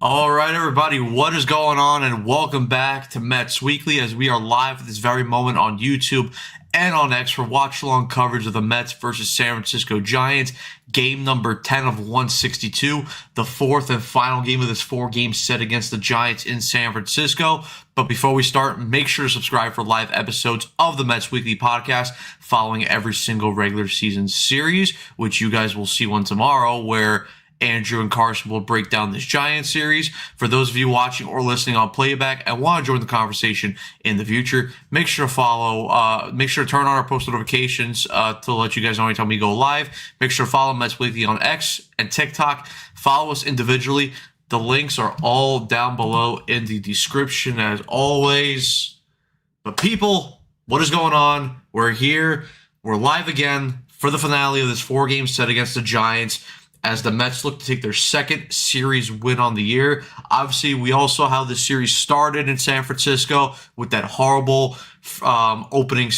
All right, everybody, what is going on? And welcome back to Mets Weekly as we are live at this very moment on YouTube and on X for watch-along coverage of the Mets versus San Francisco Giants. Game number 10 of 162, the fourth and final game of this four-game set against the Giants in San Francisco. But before we start, make sure to subscribe for live episodes of the Mets Weekly podcast following every single regular season series, which you guys will see one tomorrow where Andrew and Carson will break down this Giants series. For those of you watching or listening on playback and want to join the conversation in the future, make sure to follow, make sure to turn on our post notifications to let you guys know anytime we go live. Make sure to follow Mets Weekly on X and TikTok. Follow us individually. The links are all down below in the description as always. But people, what is going on? We're here. We're live again for the finale of this four-game set against the Giants, as the Mets look to take their second series win on the year. Obviously, we all saw how the series started in San Francisco with that horrible opening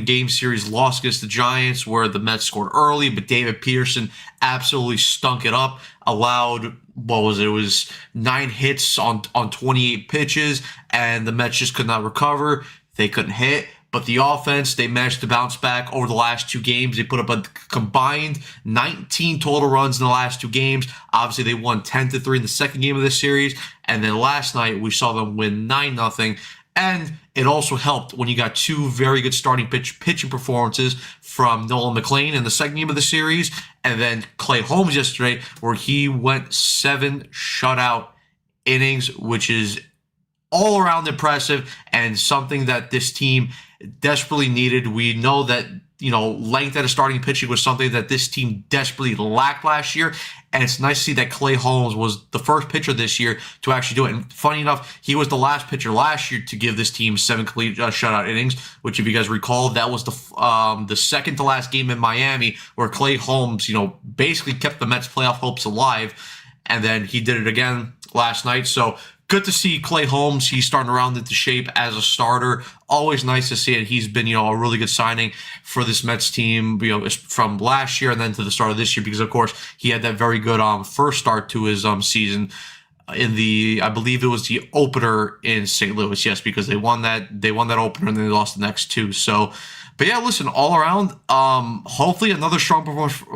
game series loss against the Giants, where the Mets scored early, but David Peterson absolutely stunk it up. Allowed, what was it? It was 9 hits on 28 pitches, and the Mets just could not recover. They couldn't hit. But the offense, they managed to bounce back over the last 2 games. They put up a combined 19 total runs in the last 2 games. Obviously, they won 10-3 in the second game of this series. And then last night, we saw them win 9-0. And it also helped when you got 2 very good starting pitching performances from Nolan McLean in the second game of the series. And then Clay Holmes yesterday, where he went 7 shutout innings, which is all around impressive and something that this team desperately needed. We know that, length at a starting pitching was something that this team desperately lacked last year. And it's nice to see that Clay Holmes was the first pitcher this year to actually do it. And funny enough, he was the last pitcher last year to give this team 7 complete shutout innings, which, if you guys recall, that was the second to last game in Miami, where Clay Holmes, basically kept the Mets playoff hopes alive. And then he did it again last night. So good to see Clay Holmes. He's starting to round into shape as a starter. Always nice to see it. He's been, a really good signing for this Mets team, from last year and then to the start of this year, because of course he had that very good first start to his season in I believe it was the opener in St. Louis. Yes, because they won that opener and then they lost the next 2. So, but yeah, listen, all around, hopefully another strong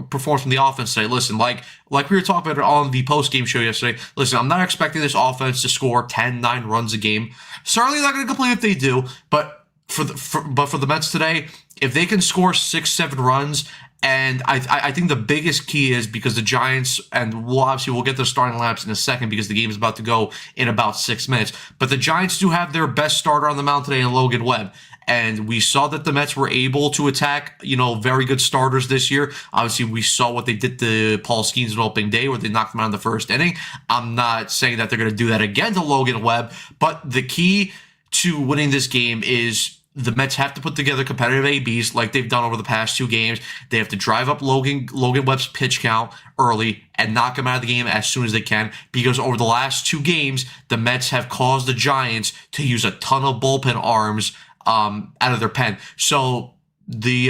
performance from the offense today. Listen, like we were talking about on the post-game show yesterday, listen, I'm not expecting this offense to score 10-9 runs a game. Certainly not going to complain if they do, but for the Mets today, if they can score 6-7 runs, and I think the biggest key is because the Giants, and we'll get the starting lineups in a second because the game is about to go in about 6 minutes, but the Giants do have their best starter on the mound today in Logan Webb. And we saw that the Mets were able to attack, very good starters this year. Obviously, we saw what they did to Paul Skeens on opening day, where they knocked him out in the first inning. I'm not saying that they're going to do that again to Logan Webb, but the key to winning this game is the Mets have to put together competitive ABs like they've done over the past 2 games. They have to drive up Logan Webb's pitch count early and knock him out of the game as soon as they can, because over the last 2 games, the Mets have caused the Giants to use a ton of bullpen arms out of their pen. So the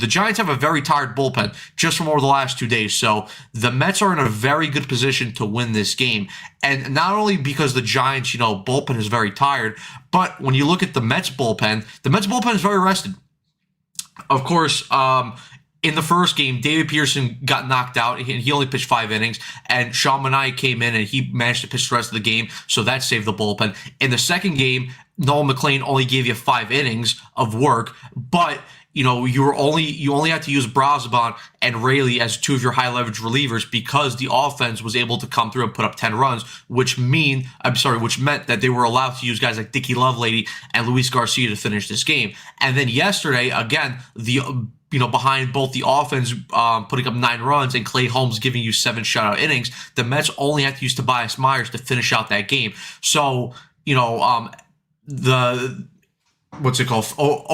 Giants have a very tired bullpen just from over the last 2 days. So the Mets are in a very good position to win this game. And not only because the Giants, bullpen is very tired, but when you look at the Mets bullpen is very rested. Of course, in the first game, David Peterson got knocked out. He only pitched 5 innings, and Sean Manaea came in and he managed to pitch the rest of the game, so that saved the bullpen. In the second game, Nolan McLean only gave you 5 innings of work, but you only had to use Brazoban and Raley as 2 of your high leverage relievers because the offense was able to come through and put up 10 runs, which meant that they were allowed to use guys like Dickie Lovelady and Luis Garcia to finish this game. And then yesterday, again, behind both the offense putting up 9 runs and Clay Holmes giving you 7 shutout innings, the Mets only had to use Tobias Myers to finish out that game. So, over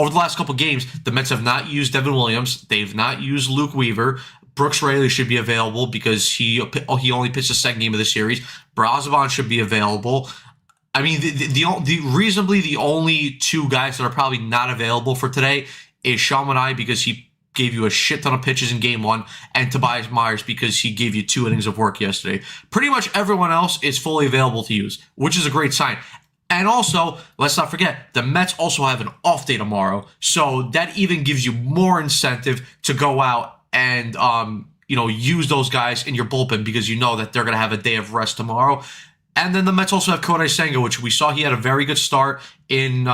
the last couple games, the Mets have not used Devin Williams. They've not used Luke Weaver. Brooks Raley should be available because he only pitched the second game of the series. Brazovan should be available. I mean, the only 2 guys that are probably not available for today is Sean Manaea because he gave you a shit ton of pitches in game 1, and Tobias Myers because he gave you 2 innings of work yesterday. Pretty much everyone else is fully available to use, which is a great sign. And also, let's not forget, the Mets also have an off day tomorrow, so that even gives you more incentive to go out and use those guys in your bullpen because you know that they're going to have a day of rest tomorrow. And then the Mets also have Kodai Senga, which we saw he had a very good start in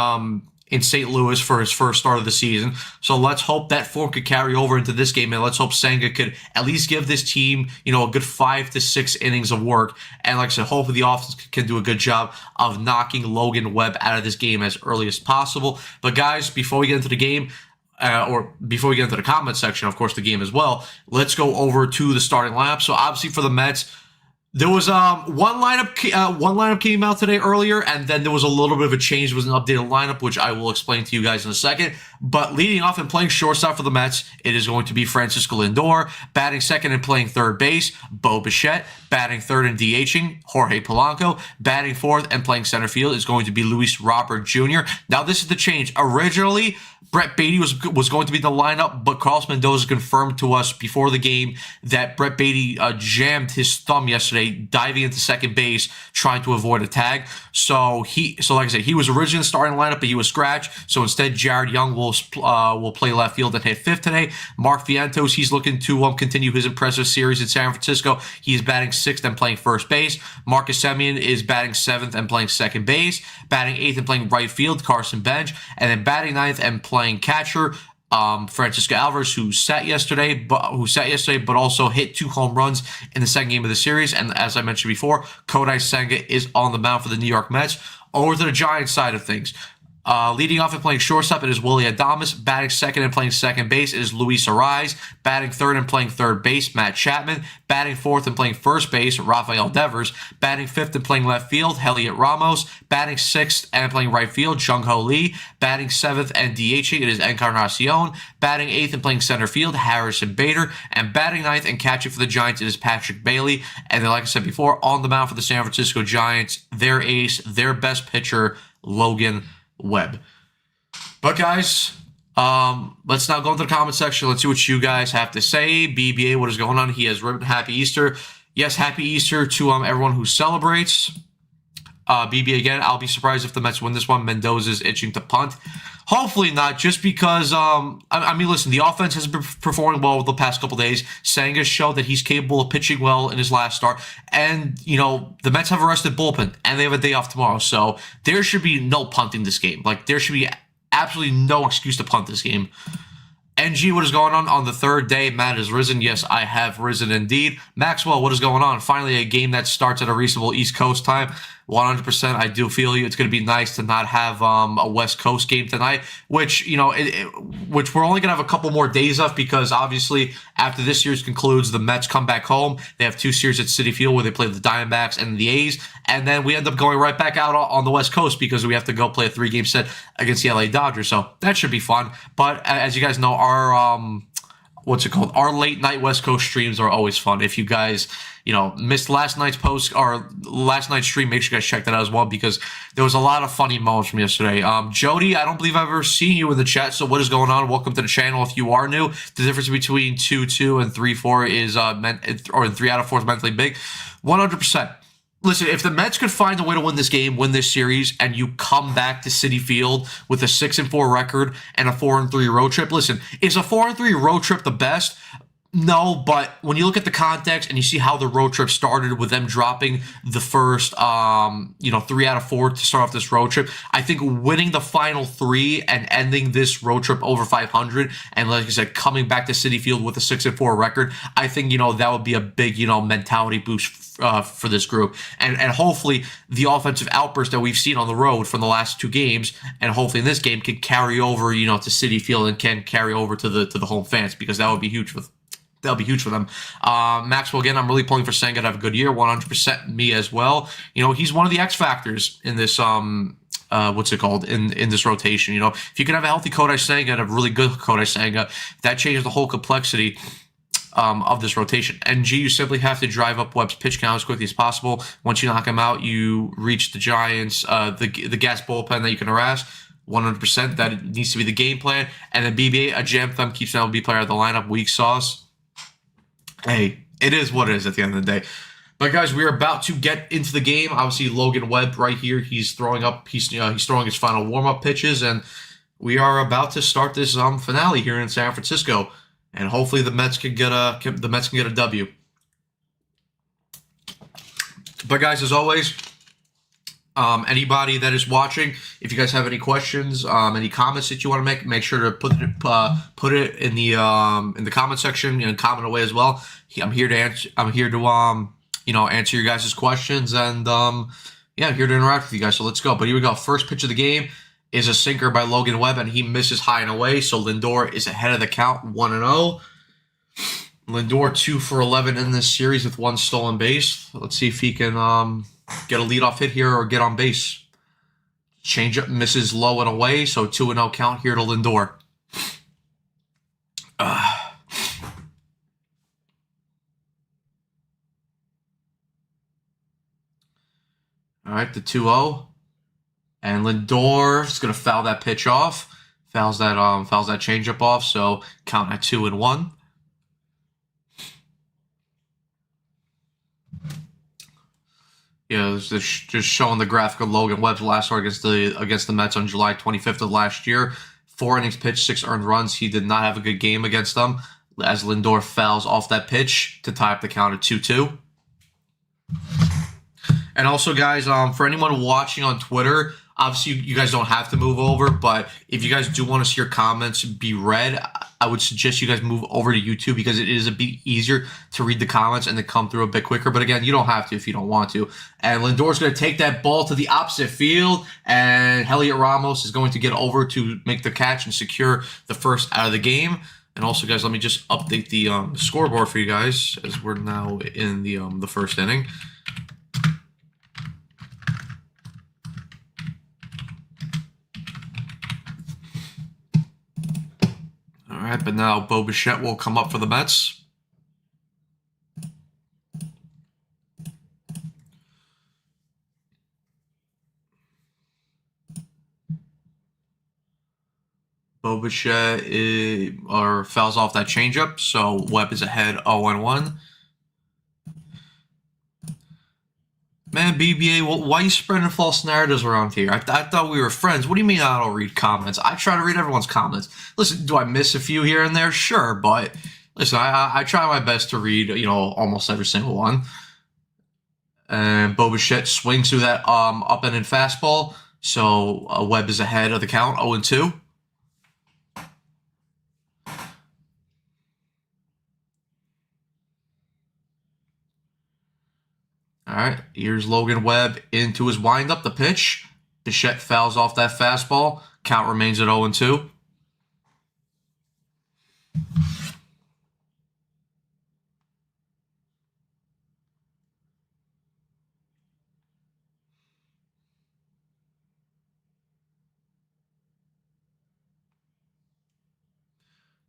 St. Louis for his first start of the season. So let's hope that form could carry over into this game, and let's hope Senga could at least give this team, a good 5 to 6 innings of work. And like I said, hopefully the offense can do a good job of knocking Logan Webb out of this game as early as possible. But guys, before we get into the game, or before we get into the comment section, of course, the game as well, let's go over to the starting lineup. So obviously for the Mets, there was one lineup came out today earlier, and then there was a little bit of a change. There was an updated lineup, which I will explain to you guys in a second. But leading off and playing shortstop for the Mets, it is going to be Francisco Lindor. Batting second and playing third base, Bo Bichette. Batting third and DHing, Jorge Polanco. Batting fourth and playing center field is going to be Luis Robert Jr. Now, this is the change. Originally, Brett Beatty was going to be the lineup, but Carlos Mendoza confirmed to us before the game that Brett Beatty jammed his thumb yesterday, diving into second base, trying to avoid a tag. So like I said, he was originally starting lineup, but he was scratched. So instead, Jared Young will play left field and hit fifth today. Mark Vientos, he's looking to continue his impressive series in San Francisco. He's batting sixth and playing first base. Marcus Semien is batting seventh and playing second base. Batting eighth and playing right field, Carson Bench. And then batting ninth and playing catcher, Francisco Alvarez, who sat yesterday, but also hit 2 home runs in the second game of the series. And as I mentioned before, Kodai Senga is on the mound for the New York Mets. Over to the Giants side of things. Leading off and playing shortstop, it is Willy Adames. Batting second and playing second base, it is Luis Arraez. Batting third and playing third base, Matt Chapman. Batting fourth and playing first base, Rafael Devers. Batting fifth and playing left field, Heliot Ramos. Batting sixth and playing right field, Jung-Ho Lee. Batting seventh and DHing, it is Encarnacion. Batting eighth and playing center field, Harrison Bader. And batting ninth and catching for the Giants, it is Patrick Bailey. And then, like I said before, on the mound for the San Francisco Giants, their ace, their best pitcher, Logan Webb. But guys, let's now go into the comment section. Let's see what you guys have to say. BBA, what is going on? He has written Happy Easter. Yes, Happy Easter to everyone who celebrates. BB again, I'll be surprised if the Mets win this one. Mendoza's itching to punt. Hopefully not, just because, I mean, listen, the offense has been performing well the past couple days. Senga showed that he's capable of pitching well in his last start. And, the Mets have a rested bullpen, and they have a day off tomorrow. So there should be no punting this game. Like, there should be absolutely no excuse to punt this game. NG, what is going on the third day? Matt has risen. Yes, I have risen indeed. Maxwell, what is going on? Finally, a game that starts at a reasonable East Coast time. 100%, I do feel you. It's going to be nice to not have a West Coast game tonight, which, which we're only going to have a couple more days of because obviously after this series concludes, the Mets come back home. They have 2 series at Citi Field where they play the Diamondbacks and the A's, and then we end up going right back out on the West Coast because we have to go play a 3-game set against the LA Dodgers. So that should be fun. But as you guys know, our our late night West Coast streams are always fun. If you guys, missed last night's post or last night's stream, make sure you guys check that out as well because there was a lot of funny moments from yesterday. Jody, I don't believe I've ever seen you in the chat. So what is going on? Welcome to the channel. If you are new, the difference between 2-2 and 3-4 is, or 3 out of 4 is mentally big. 100%. Listen, if the Mets could find a way to win this game, win this series, and you come back to Citi Field with a 6-4 record and a 4-3 road trip, listen, is a 4-3 road trip the best? No, but when you look at the context and you see how the road trip started with them dropping the first, 3 out of 4 to start off this road trip, I think winning the final 3 and ending this road trip over 500 and, like I said, coming back to Citi Field with a 6-4 record, I think, that would be a big, mentality boost for this group. And hopefully the offensive outburst that we've seen on the road from the last 2 games, and hopefully in this game can carry over, to Citi Field and can carry over to the home fans because that would be huge for them. That'll be huge for them. Maxwell, again, I'm really pulling for Senga to have a good year. 100% me as well. He's one of the X factors in this, in this rotation. If you can have a healthy Kodai Senga and a really good Kodai Senga, that changes the whole complexity of this rotation. And you simply have to drive up Webb's pitch count as quickly as possible. Once you knock him out, you reach the Giants, the gas bullpen that you can harass. 100%. That needs to be the game plan. And then BB8, a jam thumb, keeps MLB player of the lineup. Weak sauce. Hey, it is what it is at the end of the day. But guys, we're about to get into the game. Obviously, Logan Webb right here. He's throwing up. He's throwing his final warm-up pitches, and we are about to start this finale here in San Francisco. And hopefully, the Mets can get a W. But guys, as always, anybody that is watching, if you guys have any questions, any comments that you want to make sure to put it in the comment section, comment away as well. I'm here to answer. Answer your guys' questions, and yeah, I'm here to interact with you guys. So let's go. But here we go. First pitch of the game is a sinker by Logan Webb, and he misses high and away. So Lindor is ahead of the count, 1-0. Lindor 2 for 11 in this series with 1 stolen base. Let's see if he can get a leadoff hit here or get on base. Changeup misses low and away, so 2-0 count here to Lindor. All right, the 2-0. And Lindor is going to foul that pitch off. Fouls that changeup off, so count at 2-1. Yeah, just showing the graphic of Logan Webb's last start against the Mets on July 25th of last year. 4 innings pitched, 6 earned runs. He did not have a good game against them, as Lindor fouls off that pitch to tie up the count at 2-2. And also, guys, for anyone watching on Twitter, obviously you guys don't have to move over, but if you guys do want to see your comments be read, I would suggest you guys move over to YouTube because it is a bit easier to read the comments and to come through a bit quicker. But again, you don't have to if you don't want to. And Lindor's going to take that ball to the opposite field, and Heliot Ramos is going to get over to make the catch and secure the first out of the game. And also, guys, let me just update the scoreboard for you guys as we're now in the first inning. All right, but now Bo Bichette will come up for the Mets. Bo Bichette fouls off that changeup, so Webb is ahead 0-1. Man, BBA, why are you spreading false narratives around here? I thought we were friends. What do you mean I don't read comments? I try to read everyone's comments. Listen, do I miss a few here and there? Sure, but listen, I try my best to read, almost every single one. And Bo Bichette swings through that up and in fastball, so Webb is ahead of the count, 0-2. All right, here's Logan Webb into his windup, the pitch. Bichette fouls off that fastball. Count remains at 0-2.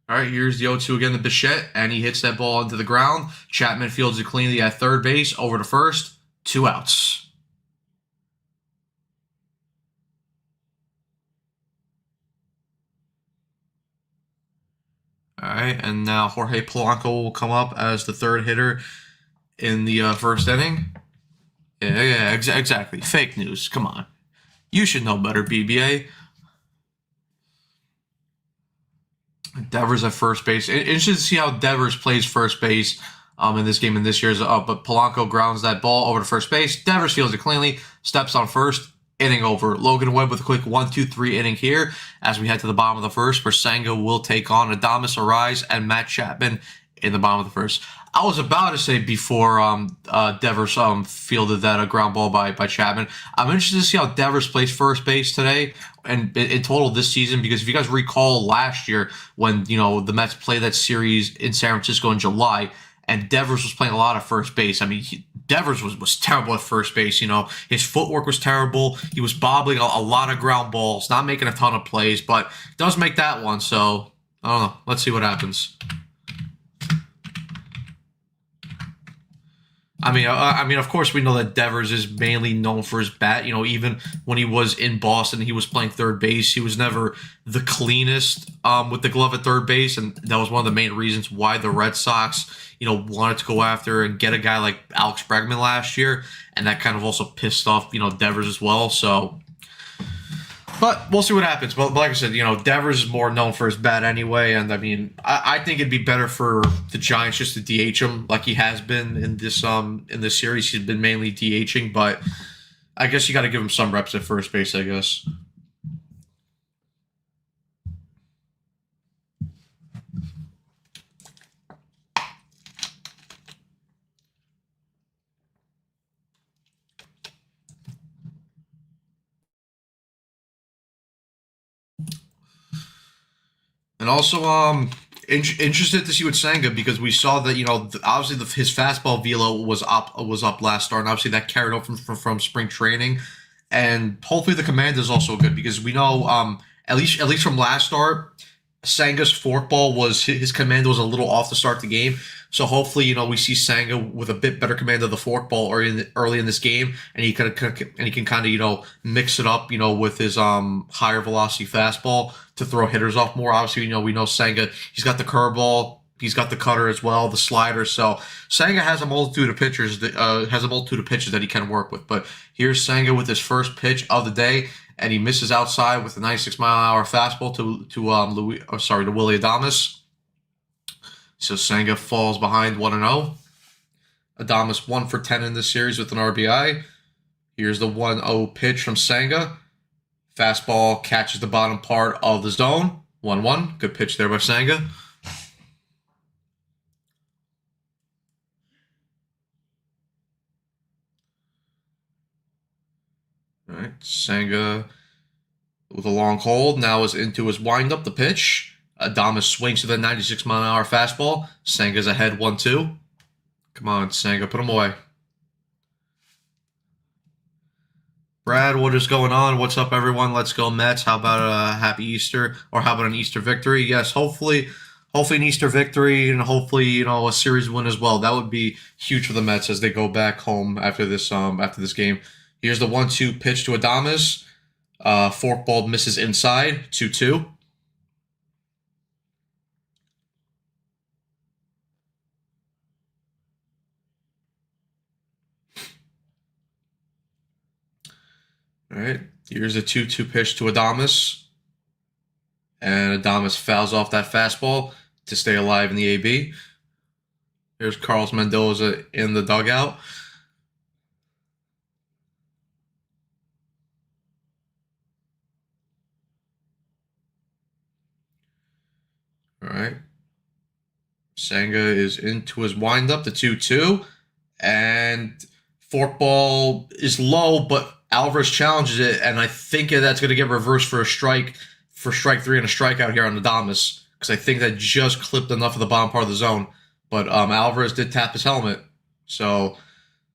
All right, here's the 0-2 again, the Bichette, and he hits that ball into the ground. Chapman fields it cleanly at third base, over to first, 2 outs. All right, and now Jorge Polanco will come up as the third hitter in the first inning. Yeah, exactly. Fake news. Come on. You should know better, BBA. Devers at first base. Interesting to see how Devers plays first base in this game and this year's up. But Polanco grounds that ball over to first base. Devers fields it cleanly, steps on first, inning over. Logan Webb with a quick 1-2-3 inning here as we head to the bottom of the first. Bersenga will take on Adames Arise and Matt Chapman in the bottom of the first. I was about to say before Devers fielded that ground ball by Chapman. I'm interested to see how Devers plays first base today and in total this season, because if you guys recall last year when the Mets played that series in San Francisco in July, and Devers was playing a lot of first base. I mean, Devers was terrible at first base. His footwork was terrible. He was bobbling a lot of ground balls, not making a ton of plays, but does make that one. So I don't know. Let's see what happens. Of course, we know that Devers is mainly known for his bat. Even when he was in Boston, he was playing third base. He was never the cleanest with the glove at third base, and that was one of the main reasons why the Red Sox, wanted to go after and get a guy like Alex Bregman last year, and that kind of also pissed off, Devers as well. So but we'll see what happens. But like I said, Devers is more known for his bat anyway, and I think it'd be better for the Giants just to DH him like he has been in this series. He's been mainly DHing, but I guess you got to give him some reps at first base, I guess. And also, interested to see what Senga because we saw that obviously his fastball velo was up last start, and obviously that carried over from spring training, and hopefully the command is also good because we know at least from last start, Sanga's forkball was his command was a little off to start the game. So hopefully, we see Sanga with a bit better command of the forkball early in this game, and he can kind of mix it up, with his higher velocity fastball to throw hitters off more. Obviously, we know Sanga. He's got the curveball, he's got the cutter as well, the slider. So Sanga has a multitude of pitchers that he can work with. But here's Sanga with his first pitch of the day, and he misses outside with a 96-mile-an-hour fastball to Willie Adames. So Sanga falls behind 1-0. Adames 1 for 10 in this series with an RBI. Here's the 1-0 pitch from Sanga. Fastball catches the bottom part of the zone. 1-1. Good pitch there by Sanga. All right, Sanga with a long hold now is into his windup. The pitch. Adames swings to the 96-mile-an-hour fastball. Sanga's ahead 1-2. Come on, Sanga, put him away. Brad, what is going on? What's up, everyone? Let's go Mets. How about a happy Easter, or how about an Easter victory? Yes, hopefully an Easter victory, and hopefully a series win as well. That would be huge for the Mets as they go back home after this game. Here's the 1-2 pitch to Adames. Forkball misses inside. 2-2. All right, here's a 2-2 pitch to Adames. And Adames fouls off that fastball to stay alive in the AB. Here's Carlos Mendoza in the dugout. All right. Sanga is into his windup, the 2-2. And forkball is low, but Alvarez challenges it, and I think that's going to get reversed for strike 3 and a strikeout here on Adames because I think that just clipped enough of the bottom part of the zone. But Alvarez did tap his helmet, so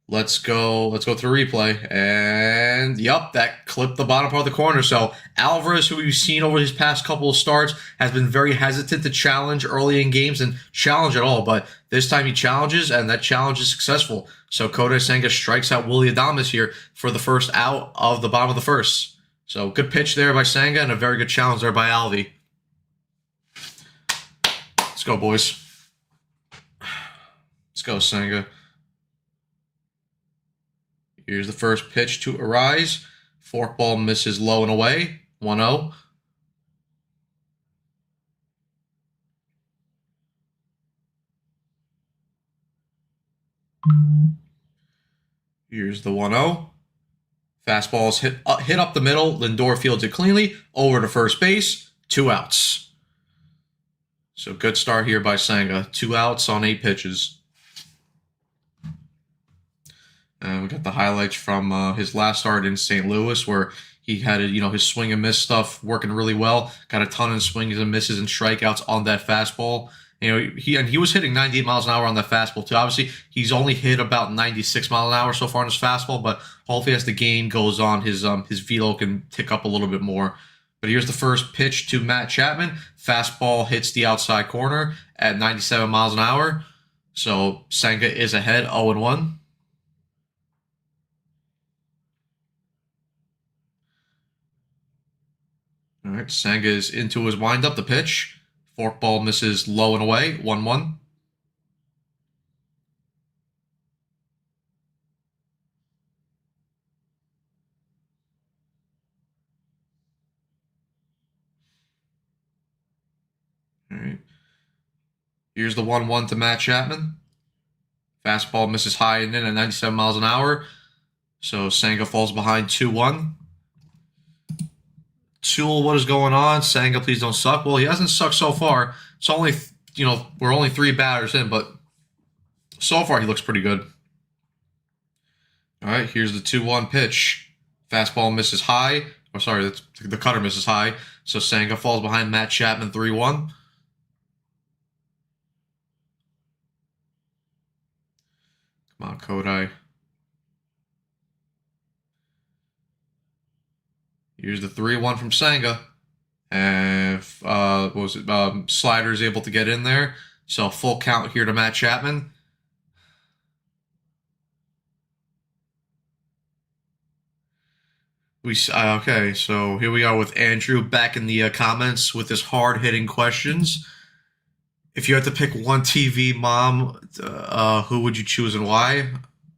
let's go through replay, and yep, that clipped the bottom part of the corner. So Alvarez, who we've seen over his past couple of starts, has been very hesitant to challenge early in games and challenge at all, but this time he challenges, and that challenge is successful. So Kodai Senga strikes out Willie Adames here for the first out of the bottom of the first. So good pitch there by Senga, and a very good challenge there by Alvy. Let's go, boys. Let's go, Senga. Here's the first pitch to Arise. Forkball misses low and away. 1-0. Here's the 1-0. Fastball is hit up the middle. Lindor fields it cleanly. Over to first base. 2 outs. So good start here by Senga. 2 outs on 8 pitches. We got the highlights from his last start in St. Louis, where he had his swing and miss stuff working really well. Got a ton of swings and misses and strikeouts on that fastball. He was hitting 98 miles an hour on that fastball too. Obviously, he's only hit about 96 miles an hour so far on his fastball, but hopefully as the game goes on, his velo can tick up a little bit more. But here's the first pitch to Matt Chapman. Fastball hits the outside corner at 97 miles an hour. So Senga is ahead 0-1. right, Senga is into his windup. The pitch. Forkball misses low and away. 1-1. All right. Here's the 1-1 to Matt Chapman. Fastball misses high and in at 97 miles an hour. So Senga falls behind 2-1. Tool, what is going on? Senga, please don't suck. Well, he hasn't sucked so far. It's only, we're only 3 batters in, but so far he looks pretty good. All right, here's the 2-1 pitch. Fastball misses high. Oh, sorry, the cutter misses high. So Senga falls behind Matt Chapman 3-1. Come on, Kodai. Here's the 3-1 from Senga. And what was it? Slider is able to get in there. So full count here to Matt Chapman. Okay, so here we are with Andrew back in the comments with his hard-hitting questions. If you had to pick one TV mom, who would you choose and why?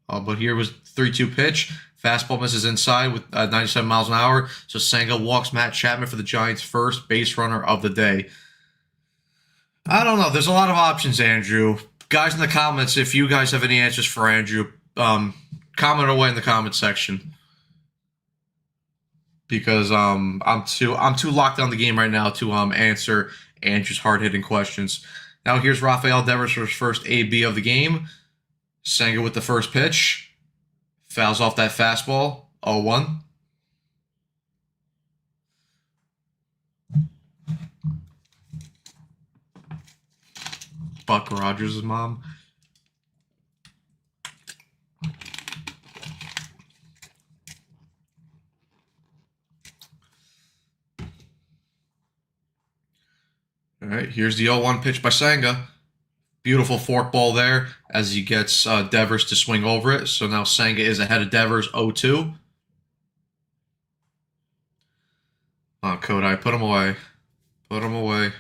But here was 3-2 pitch. Fastball misses inside with 97 miles an hour. So Senga walks Matt Chapman for the Giants' first base runner of the day. I don't know. There's a lot of options, Andrew. Guys in the comments, if you guys have any answers for Andrew, comment away in the comment section. Because I'm too locked on the game right now to answer Andrew's hard-hitting questions. Now here's Rafael Devers for his first AB of the game. Senga with the first pitch. Fouls off that fastball. 0-1. Buck Rogers' mom. All right, here's the 0-1 pitch by Senga. Beautiful forkball there as he gets Devers to swing over it. So now Senga is ahead of Devers 0-2. Oh, Kodai, put him away. Put him away.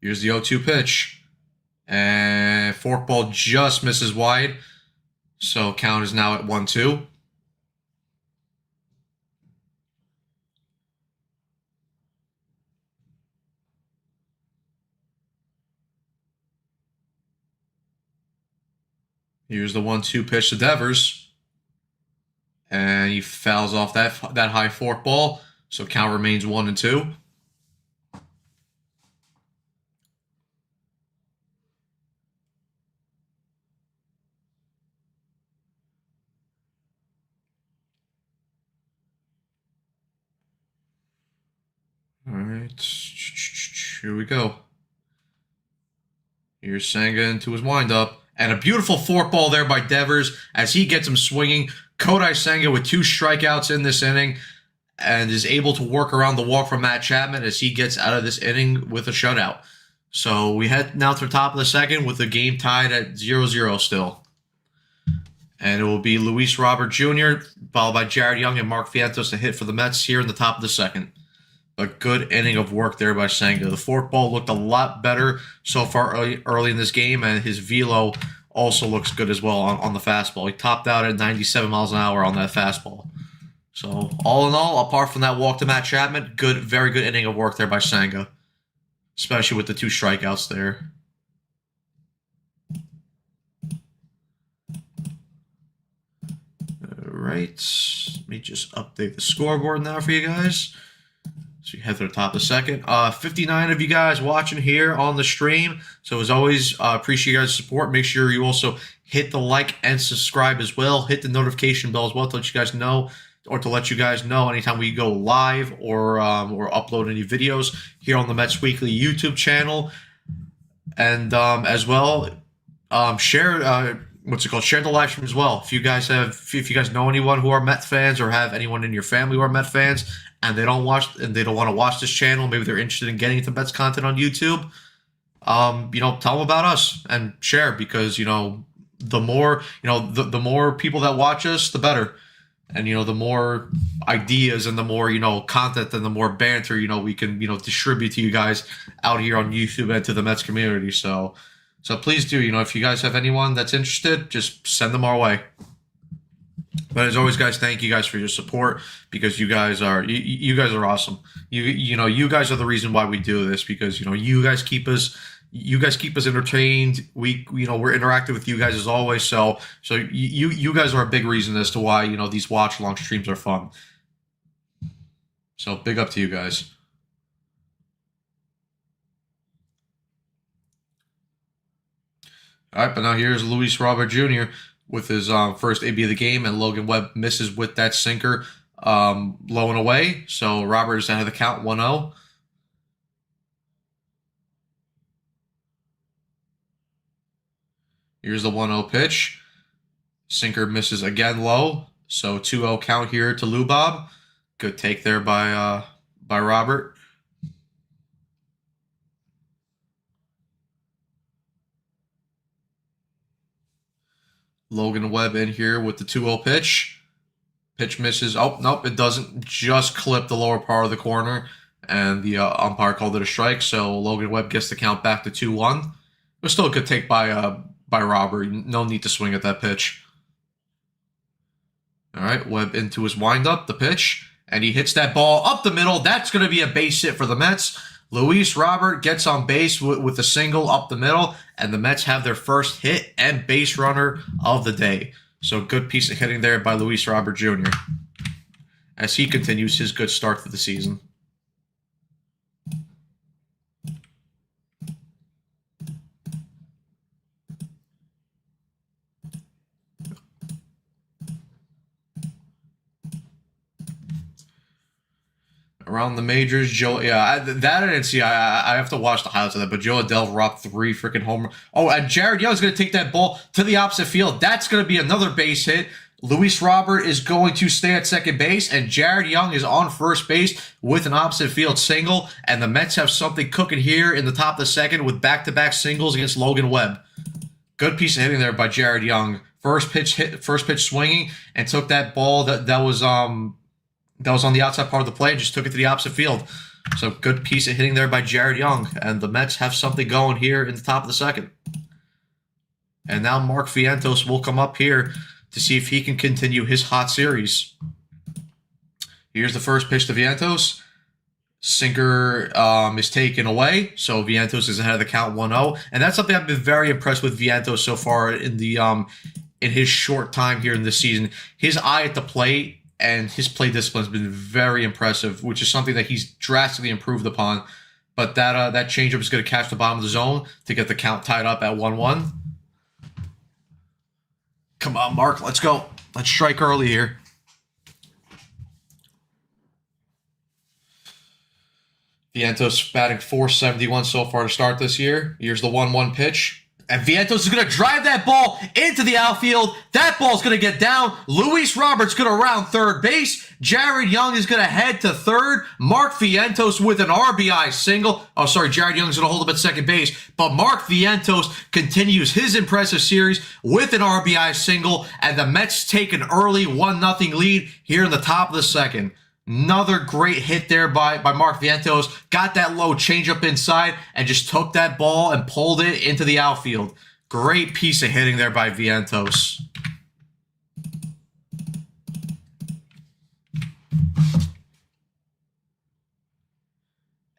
Here's the 0-2 pitch. And forkball just misses wide. So count is now at 1-2. Here's the 1-2 pitch to Devers. And he fouls off that high forkball. So count remains 1-2. All right. Here we go. Here's Senga into his windup. And a beautiful forkball there by Devers as he gets him swinging. Kodai Senga with 2 strikeouts in this inning and is able to work around the walk from Matt Chapman as he gets out of this inning with a shutout. So we head now to the top of the second with the game tied at 0-0 still. And it will be Luis Robert Jr., followed by Jared Young and Mark Vientos to hit for the Mets here in the top of the second. A good inning of work there by Senga. The forkball looked a lot better so far early in this game, and his velo also looks good as well on the fastball. He topped out at 97 miles an hour on that fastball. So all in all, apart from that walk to Matt Chapman, very good inning of work there by Senga, especially with the 2 strikeouts there. All right, let me just update the scoreboard now for you guys. So you head to the top of the second. 59 of you guys watching here on the stream. So as always, appreciate you guys' support. Make sure you also hit the like and subscribe as well. Hit the notification bell as well to let you guys know, or to let you guys know anytime we go live or upload any videos here on the Mets Weekly YouTube channel. And as well, share share the live stream as well. If you guys know anyone who are Met fans or have anyone in your family who are Met fans, and they don't want to watch this channel, maybe they're interested in getting into Mets content on YouTube, tell them about us and share, because the more, the more people that watch us, the better. And the more ideas and the more content and the more banter we can distribute to you guys out here on YouTube and to the Mets community. So please do, if you guys have anyone that's interested, just send them our way. But as always, guys, thank you guys for your support, because you guys are awesome. You guys are the reason why we do this, because you guys keep us entertained. We're interactive with you guys as always. So you guys are a big reason as to why these watch along streams are fun. So big up to you guys. All right, but now here's Luis Robert Jr. with his first AB of the game, and Logan Webb misses with that sinker, low and away. So Robert is out of the count, 1-0. Here's the 1-0 pitch. Sinker misses again low. So 2-0 count here to Lubob. Good take there by Robert. Logan Webb in here with the 2-0 pitch. Pitch misses. Oh, nope, it doesn't. Just clip the lower part of the corner, and the umpire called it a strike. So Logan Webb gets the count back to 2-1. It was still a good take by Robert. No need to swing at that pitch. All right, Webb into his windup, the pitch, and he hits that ball up the middle. That's going to be a base hit for the Mets. Luis Robert gets on base with a single up the middle, and the Mets have their first hit and base runner of the day. So good piece of hitting there by Luis Robert Jr. as he continues his good start to the season. Around the majors, Joe. Yeah, that I didn't see. I have to watch the highlights of that. But Joe Adell rocked 3 freaking homers. Oh, and Jared Young's going to take that ball to the opposite field. That's going to be another base hit. Luis Robert is going to stay at second base, and Jared Young is on first base with an opposite field single. And the Mets have something cooking here in the top of the second with back-to-back singles against Logan Webb. Good piece of hitting there by Jared Young. First pitch swinging, and took that ball that was on the outside part of the play and just took it to the opposite field. So good piece of hitting there by Jared Young. And the Mets have something going here in the top of the second. And now Mark Vientos will come up here to see if he can continue his hot series. Here's the first pitch to Vientos. Sinker is taken away. So Vientos is ahead of the count, 1-0. And that's something I've been very impressed with Vientos so far in his short time here in this season. His eye at the plate and his play discipline has been very impressive, which is something that he's drastically improved upon. But that changeup is going to catch the bottom of the zone to get the count tied up at 1-1. Come on, Mark. Let's go. Let's strike early here. Vientos batting .471 so far to start this year. Here's the 1-1 pitch. And Vientos is going to drive that ball into the outfield. That ball's going to get down. Luis Robert's going to round third base. Jared Young is going to head to third. Mark Vientos with an RBI single. Oh, sorry, Jared Young's going to hold up at second base. But Mark Vientos continues his impressive series with an RBI single. And the Mets take an early 1-0 lead here in the top of the second. Another great hit there by Mark Vientos. Got that low changeup inside and just took that ball and pulled it into the outfield. Great piece of hitting there by Vientos.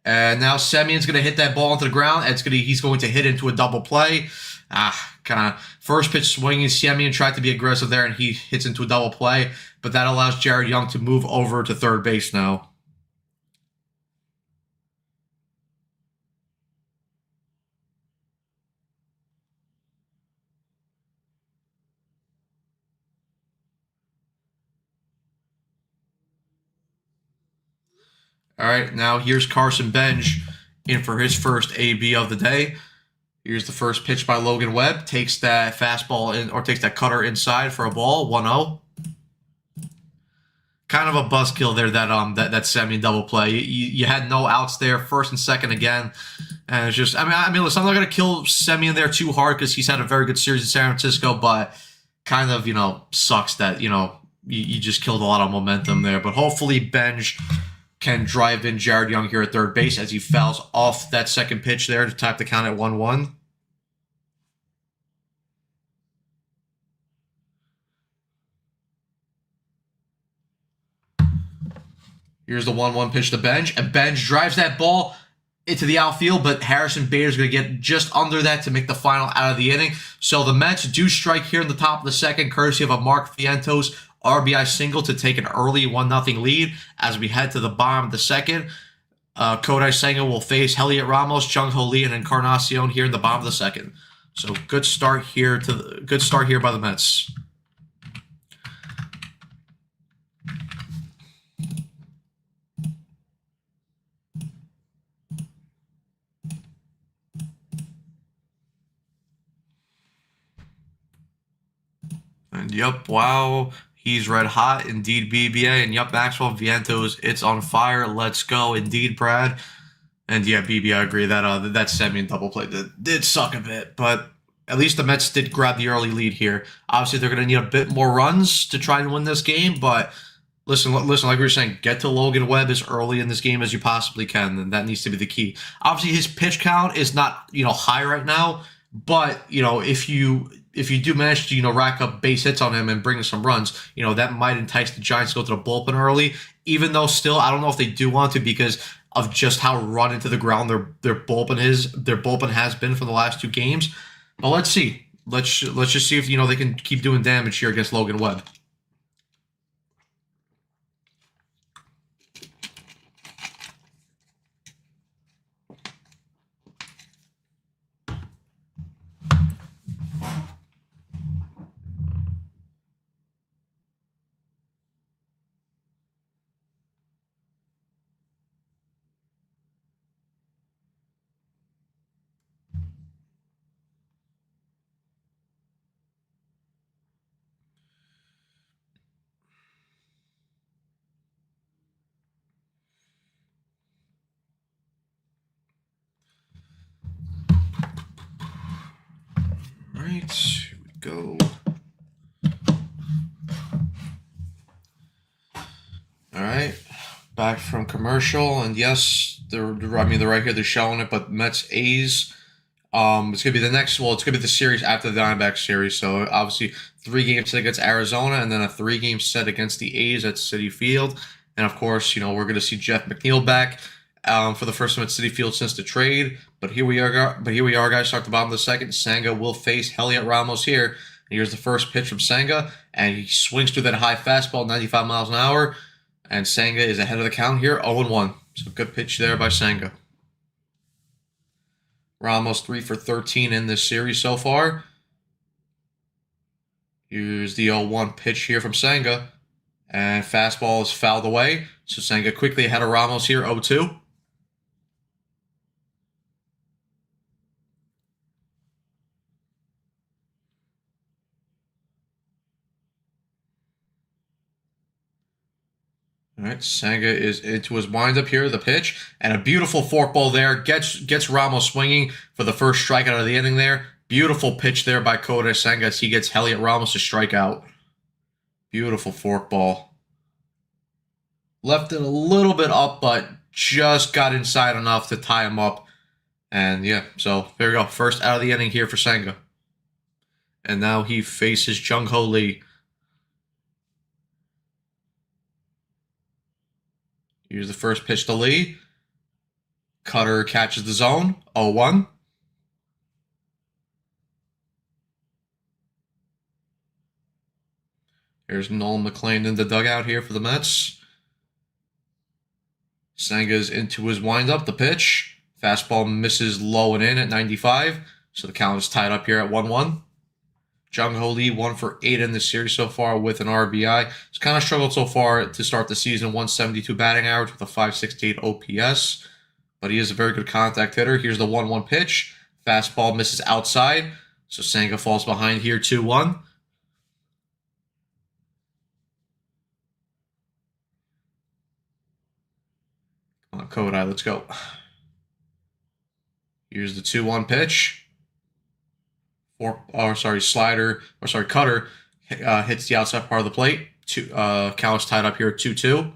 And now Semion's going to hit that ball into the ground. And he's going to hit into a double play. Kind of first pitch swinging. Semien tried to be aggressive there, and he hits into a double play. But that allows Jared Young to move over to third base now. All right, now here's Carson Bench in for his first AB of the day. Here's the first pitch by Logan Webb. Takes that fastball in, or takes that cutter inside for a ball, 1-0. Kind of a buzzkill there, that semi double play. You had no outs there, first and second again, and it's just I mean listen, I'm not gonna kill Semi in there too hard because he's had a very good series in San Francisco, but kind of sucks that you just killed a lot of momentum there. But hopefully Benj can drive in Jared Young here at third base as he fouls off that second pitch there to type the count at 1-1. Here's the 1-1 pitch to Benj, and Benj drives that ball into the outfield, but Harrison Bader's going to get just under that to make the final out of the inning. So the Mets do strike here in the top of the second, courtesy of a Mark Vientos RBI single to take an early 1-0 lead. As we head to the bottom of the second, Kodai Senga will face Heliot Ramos, Jung Ho Lee, and Encarnacion here in the bottom of the second. So good start here by the Mets. And yep, wow, he's red hot. Indeed, BBA. And yep, Maxwell Vientos, it's on fire. Let's go. Indeed, Brad. And yeah, BB, I agree that semi and double play did suck a bit, but at least the Mets did grab the early lead here. Obviously, they're going to need a bit more runs to try and win this game, but listen, like we were saying, get to Logan Webb as early in this game as you possibly can, and that needs to be the key. Obviously, his pitch count is not high right now, but if you do manage to rack up base hits on him and bring some runs, that might entice the Giants to go to the bullpen early. Even though still, I don't know if they do want to because of just how run into the ground their bullpen has been for the last two games. But let's see. Let's just see if they can keep doing damage here against Logan Webb. Right, here we go. All right, back from commercial, and yes, they're right here they're showing it, but Mets A's. It's gonna be the next. Well, it's gonna be the series after the Diamondback series. So obviously, 3 games set against Arizona, and then a 3-game set against the A's at Citi Field. And of course, we're gonna see Jeff McNeil back for the first time at Citi Field since the trade. But here we are, guys. Start the bottom of the second. Senga will face Heliot Ramos here. And here's the first pitch from Senga, and he swings through that high fastball, 95 miles an hour. And Senga is ahead of the count here, 0-1. So good pitch there by Senga. Ramos 3 for 13 in this series so far. Here's the 0-1 pitch here from Senga. And fastball is fouled away. So Senga quickly ahead of Ramos here, 0-2. All right, Senga is into his windup here, the pitch, and a beautiful forkball there. Gets Ramos swinging for the first strikeout of the inning there. Beautiful pitch there by Kodai Senga as he gets Heliot Ramos to strike out. Beautiful forkball. Left it a little bit up, but just got inside enough to tie him up. And yeah, so there we go. First out of the inning here for Senga. And now he faces Jung Ho Lee. Here's the first pitch to Lee. Cutter catches the zone. 0-1. Here's Nolan McLean in the dugout here for the Mets. Senga's into his windup. The pitch. Fastball misses low and in at 95. So the count is tied up here at 1-1. Jung Ho Lee 1 for 8 in this series so far with an RBI. He's kind of struggled so far to start the season. 172 batting average with a 568 OPS. But he is a very good contact hitter. Here's the 1-1 pitch. Fastball misses outside. So Senga falls behind here 2-1. Kodai, let's go. Here's the 2-1 pitch. Cutter hits the outside part of the plate. Count's tied up here at 2-2.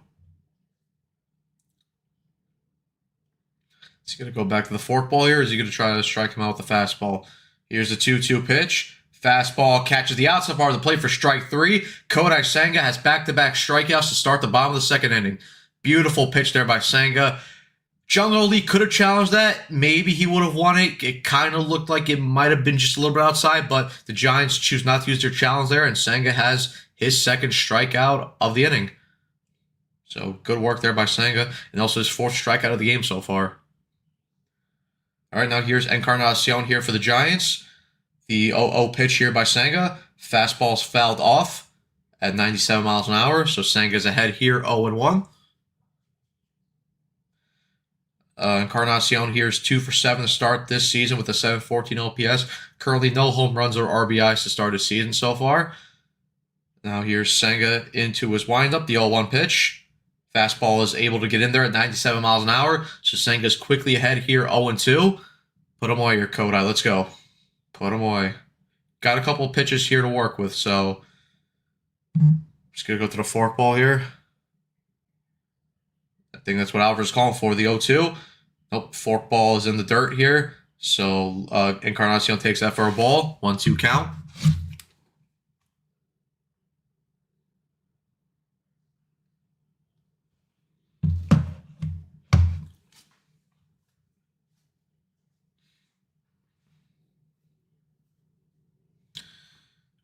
Is he going to go back to the forkball here, or is he going to try to strike him out with the fastball? Here's the 2-2 pitch. Fastball catches the outside part of the plate for strike 3. Kodai Senga has back-to-back strikeouts to start the bottom of the second inning. Beautiful pitch there by Senga. Jung-Ho Lee could have challenged that. Maybe he would have won it. It kind of looked like it might have been just a little bit outside, but the Giants choose not to use their challenge there, and Senga has his second strikeout of the inning. So good work there by Senga, and also his 4th strikeout of the game so far. All right, now here's Encarnacion here for the Giants. The 0-0 pitch here by Senga. Fastball's fouled off at 97 miles an hour, so Senga's ahead here 0-1. Encarnacion here is 2 for 7 to start this season with a 714 OPS. Currently no home runs or RBIs to start his season so far. Now here's Senga into his windup, the 0-1 pitch. Fastball is able to get in there at 97 miles an hour, so Senga's quickly ahead here 0-2. Put him away here, Kodai. Let's go. Put him away. Got a couple of pitches here to work with, so just going to go to the forkball here. I think that's what Alvarez is calling for, the 0-2. Nope, forkball is in the dirt here. So Encarnacion takes that for a ball. 1-2 count.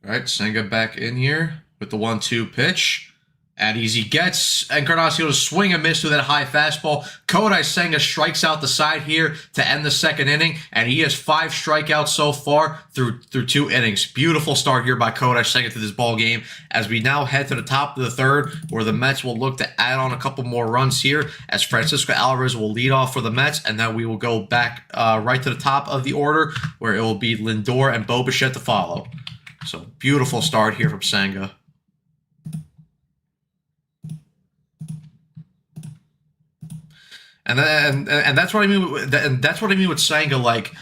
All right, Senga back in here with the 1-2 pitch. At easy gets. Encarnacion to swing and miss with that high fastball. Kodai Senga strikes out the side here to end the second inning, and he has 5 strikeouts so far through 2 innings. Beautiful start here by Kodai Senga to this ball game. As we now head to the top of the third, where the Mets will look to add on a couple more runs here, as Francisco Alvarez will lead off for the Mets, and then we will go back right to the top of the order, where it will be Lindor and Bo Bichette to follow. So beautiful start here from Senga. And that's what I mean. And that's what I mean with Senga. Like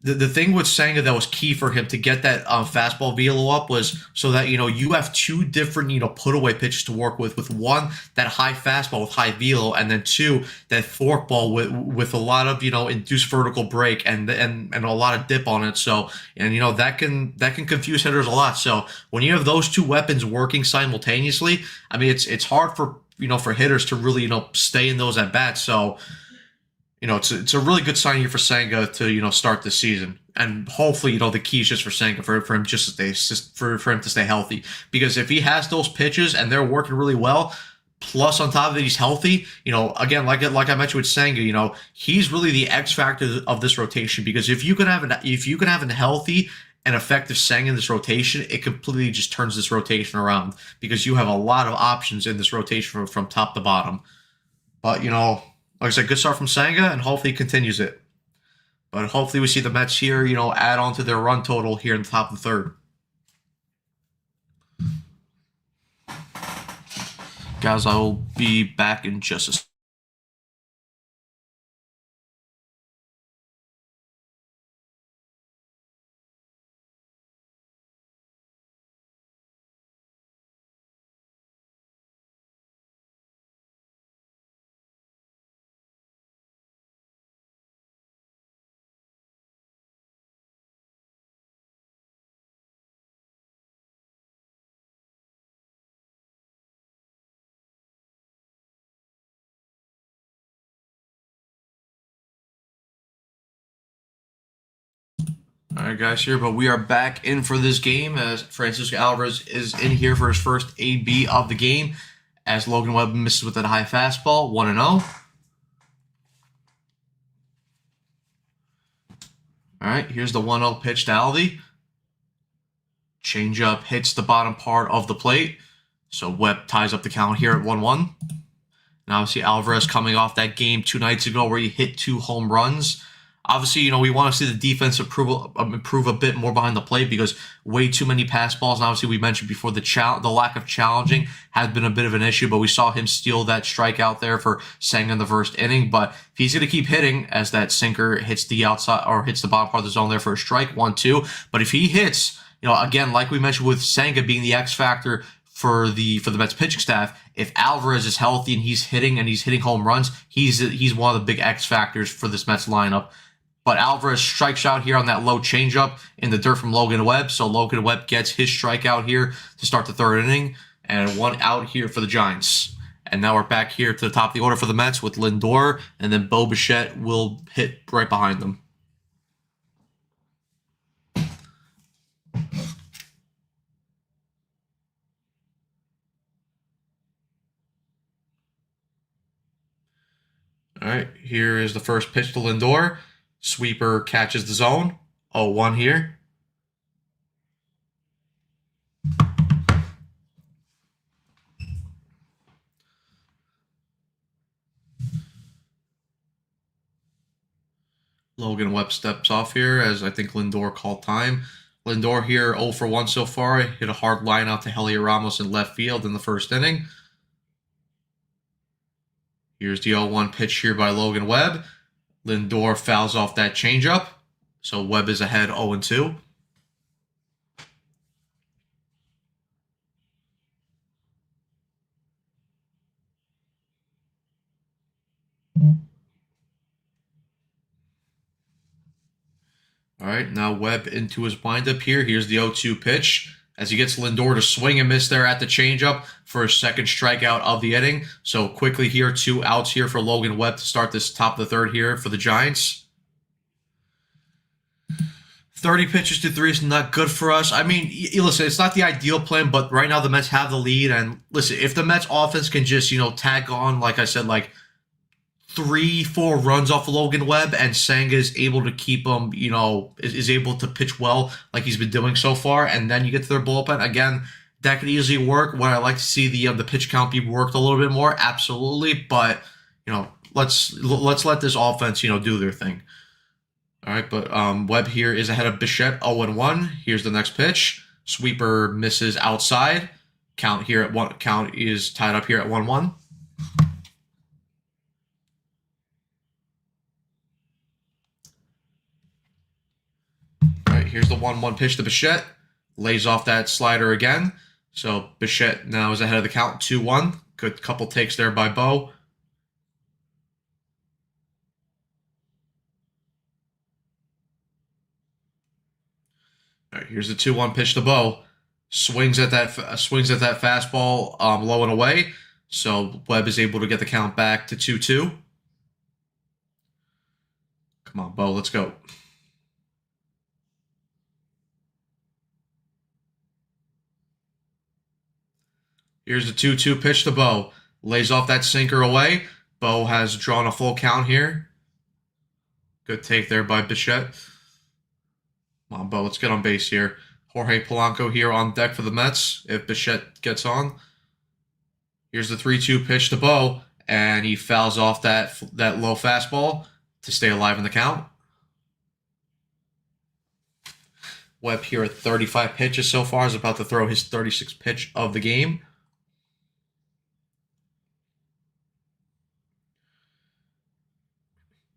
the thing with Senga that was key for him to get that fastball velo up was so that you have 2 different put away pitches to work with one, that high fastball with high velo, and then 2, that forkball with a lot of induced vertical break and a lot of dip on it. So that can confuse hitters a lot. So when you have those 2 weapons working simultaneously, I mean it's hard for for hitters to really stay in those at bats. So it's a really good sign here for Senga to start this season, and hopefully the key is just for Senga for him just to stay for him to stay healthy, because if he has those pitches and they're working really well, plus on top of it he's healthy, again like I mentioned with Senga, he's really the X factor of this rotation, because if you can have a healthy and effective Senga in this rotation, it completely just turns this rotation around, because you have a lot of options in this rotation from top to bottom. But like I said, good start from Senga, and hopefully he continues it. But hopefully we see the Mets here, add on to their run total here in the top of the third. Guys, I will be back in just a second. All right, guys, but we are back in for this game as Francisco Alvarez is in here for his first AB of the game, as Logan Webb misses with that high fastball, 1-0. All right, here's the 1-0 pitch to Aldi. Changeup hits the bottom part of the plate, so Webb ties up the count here at 1-1. Now, obviously, Alvarez coming off that game 2 nights ago where he hit 2 home runs. Obviously, we want to see the defense improve a bit more behind the plate because way too many pass balls. And obviously, we mentioned before the lack of challenging has been a bit of an issue, but we saw him steal that strikeout there for Senga in the first inning. But if he's going to keep hitting as that sinker hits the outside or hits the bottom part of the zone there for a strike, 1-2. But if he hits, again, like we mentioned with Senga being the X factor for the Mets pitching staff, if Alvarez is healthy and he's hitting home runs, he's one of the big X factors for this Mets lineup. But Alvarez strikes out here on that low changeup in the dirt from Logan Webb, so Logan Webb gets his strikeout here to start the third inning, and 1 out here for the Giants. And now we're back here to the top of the order for the Mets with Lindor, and then Bo Bichette will hit right behind them. All right, here is the first pitch to Lindor. Sweeper catches the zone. 0-1 here. Logan Webb steps off here as I think Lindor called time. Lindor here 0 for 1 so far. Hit a hard line out to Heliot Ramos in left field in the first inning. Here's the 0-1 pitch here by Logan Webb. Lindor fouls off that changeup. So Webb is ahead 0-2. All right, now Webb into his windup here. Here's the 0-2 pitch as he gets Lindor to swing and miss there at the changeup for his second strikeout of the inning. So quickly here, 2 outs here for Logan Webb to start this top of the third here for the Giants. 30 pitches to 3 is not good for us. I mean, listen, it's not the ideal plan, but right now the Mets have the lead. And listen, if the Mets offense can just, tag on, like I said, like 3-4 runs off of Logan Webb, and Senga is able to keep him, is able to pitch well like he's been doing so far, and then you get to their bullpen again. That could easily work. Would I like to see the pitch count be worked a little bit more? Absolutely, but let's let this offense do their thing. All right, but Webb here is ahead of Bichette 0-1. Here's the next pitch. Sweeper misses outside. Count is tied up here at 1-1. Here's the 1-1 pitch to Bichette. Lays off that slider again. So Bichette now is ahead of the count, 2-1. Good couple takes there by Bo. All right, here's the 2-1 pitch to Bo. Swings at that fastball low and away. So Webb is able to get the count back to 2-2. Come on, Bo, let's go. Here's the 2-2 pitch to Bo. Lays off that sinker away. Bo has drawn a full count here. Good take there by Bichette. Come on, Bo, let's get on base here. Jorge Polanco here on deck for the Mets if Bichette gets on. Here's the 3-2 pitch to Bo, and he fouls off that low fastball to stay alive in the count. Webb here at 35 pitches so far is about to throw his 36th pitch of the game.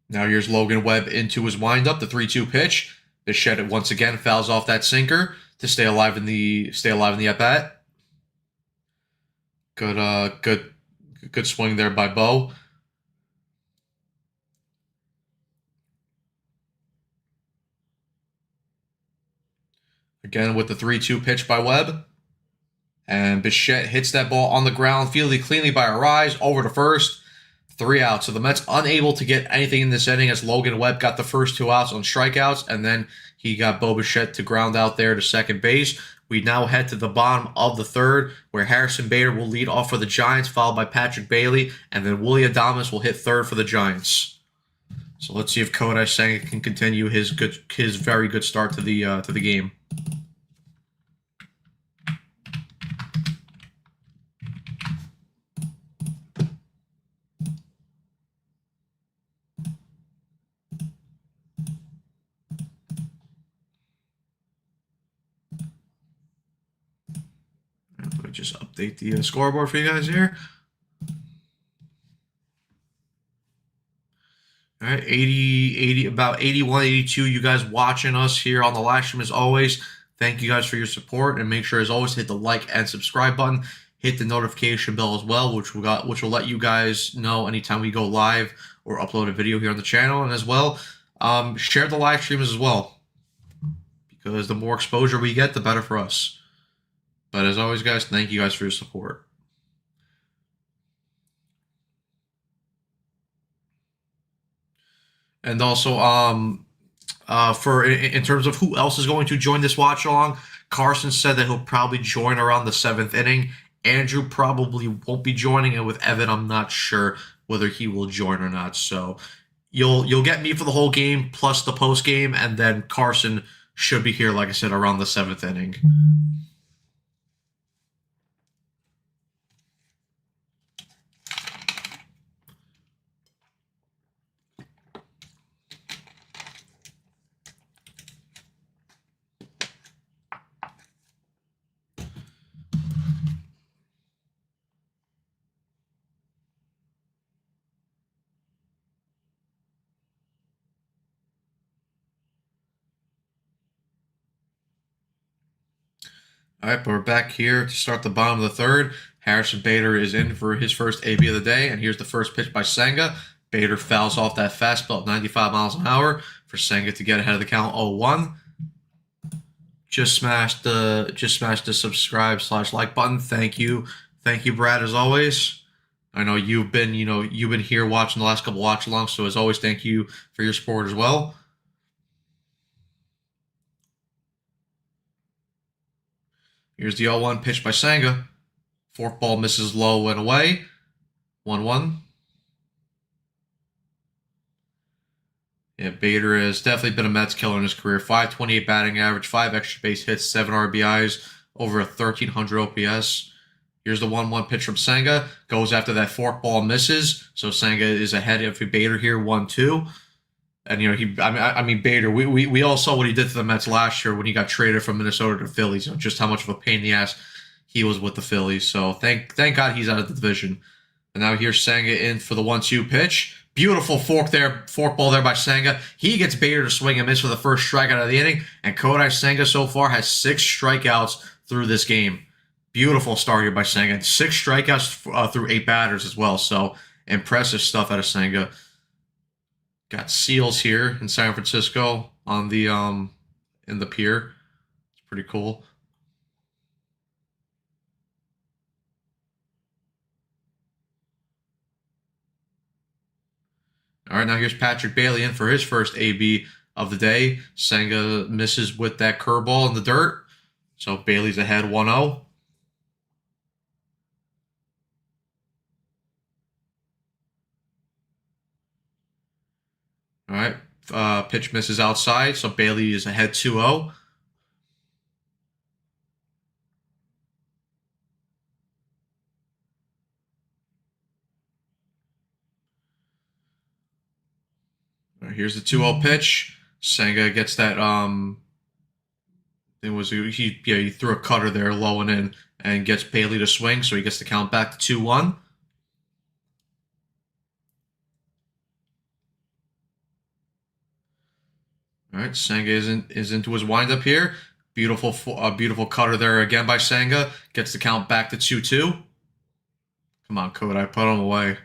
Now here's Logan Webb into his windup, the 3-2 pitch. Bichette once again fouls off that sinker to stay alive in the at bat. Good swing there by Bo. Again with the 3-2 pitch by Webb. And Bichette hits that ball on the ground, fielded cleanly by Arise, over to first. 3 outs. So the Mets unable to get anything in this inning as Logan Webb got the first 2 outs on strikeouts, and then he got Bo Bichette to ground out there to second base. We now head to the bottom of the third, where Harrison Bader will lead off for the Giants, followed by Patrick Bailey, and then Willie Adames will hit third for the Giants. So let's see if Kodai Senga can continue his very good start to the game. me just update the scoreboard for you guys here. All right, 80, about 81, 82, you guys watching us here on the live stream as always. Thank you guys for your support, and make sure as always hit the like and subscribe button. Hit the notification bell as well, which will let you guys know anytime we go live or upload a video here on the channel. And as well, share the live streams as well, because the more exposure we get, the better for us. But as always, guys, thank you guys for your support. And also, for in terms of who else is going to join this watch along, Carson said that he'll probably join around the 7th inning. Andrew probably won't be joining, and with Evan, I'm not sure whether he will join or not. So you'll get me for the whole game plus the post game, and then Carson should be here, like I said, around the 7th inning. All right, but we're back here to start the bottom of the third. Harrison Bader is in for his first AB of the day, and here's the first pitch by Senga. Bader fouls off that fastball at 95 miles an hour for Senga to get ahead of the count 0-1. Just smashed the subscribe/like button. Thank you, Brad, as always. I know you've been here watching the last couple watch alongs, so as always, thank you for your support as well. Here's the 0-1 pitch by Senga. Forkball misses low and away. 1-1. Yeah, Bader has definitely been a Mets killer in his career. 528 batting average, 5 extra base hits, 7 RBIs, over a 1,300 OPS. Here's the 1-1 pitch from Senga. Goes after that forkball, misses. So Senga is ahead of Bader here, 1-2. And Bader. We all saw what he did to the Mets last year when he got traded from Minnesota to Phillies. Just how much of a pain in the ass he was with the Phillies. So thank God he's out of the division. And now here's Senga in for the 1-2 pitch. Beautiful forkball there by Senga. He gets Bader to swing and miss for the first strikeout of the inning. And Kodai Senga so far has 6 strikeouts through this game. Beautiful start here by Senga. 6 strikeouts through 8 batters as well. So impressive stuff out of Senga. Got seals here in San Francisco on the in the pier. It's pretty cool. All right, now here's Patrick Bailey in for his first AB of the day. Senga misses with that curveball in the dirt. So Bailey's ahead 1-0. All right, pitch misses outside, so Bailey is ahead 2-0. All right, here's the 2-0 pitch. Senga gets that. He threw a cutter there, low and in, and gets Bailey to swing, so he gets the count back to 2-1. All right, Senga is into his windup here. Beautiful cutter there again by Senga. Gets the count back to 2-2. Come on, Kodai, put him away.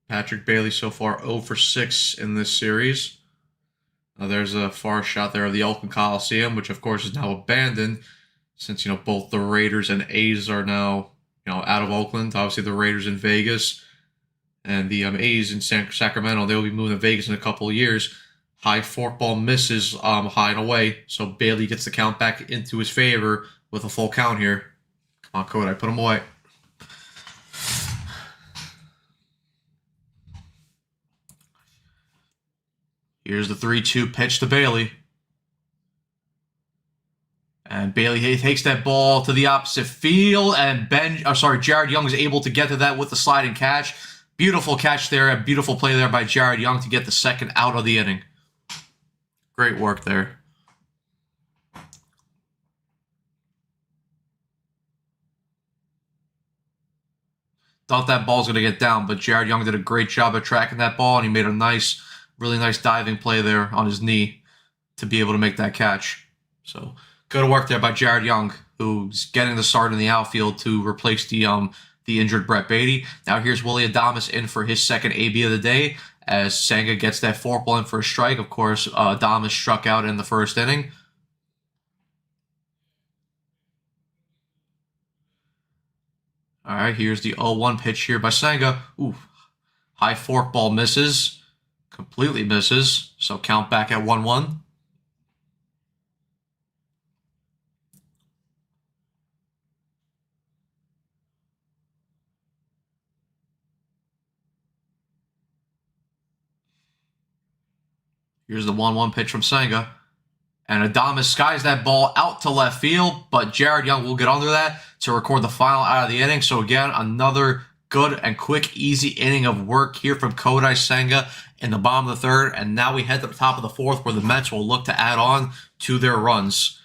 Patrick Bailey so far 0 for 6 in this series. There's a far shot there of the Oakland Coliseum, which of course is now abandoned since both the Raiders and A's are now out of Oakland. Obviously, the Raiders in Vegas and the A's in Sacramento. They will be moving to Vegas in a couple of years. High forkball misses high and away, so Bailey gets the count back into his favor with a full count here. Come on, Kodai, put him away. Here's the 3-2 pitch to Bailey. And Bailey takes that ball to the opposite field, and Jared Young is able to get to that with the sliding catch. Beautiful catch there, a beautiful play there by Jared Young to get the second out of the inning. Great work there. Thought that ball's going to get down, but Jared Young did a great job of tracking that ball, and he made a really nice diving play there on his knee to be able to make that catch. So good work there by Jared Young, who's getting the start in the outfield to replace the injured Brett Beatty. Now here's Willy Adames in for his second AB of the day as Senga gets that forkball in for a strike. Of course, Adames struck out in the first inning. All right, here's the 0-1 pitch here by Senga. Ooh, high forkball misses. Completely misses. So count back at 1-1. Here's the 1-1 pitch from Senga. And Adames skies that ball out to left field, but Jared Young will get under that to record the final out of the inning. So again, another good and quick, easy inning of work here from Kodai Senga in the bottom of the third. And now we head to the top of the fourth where the Mets will look to add on to their runs.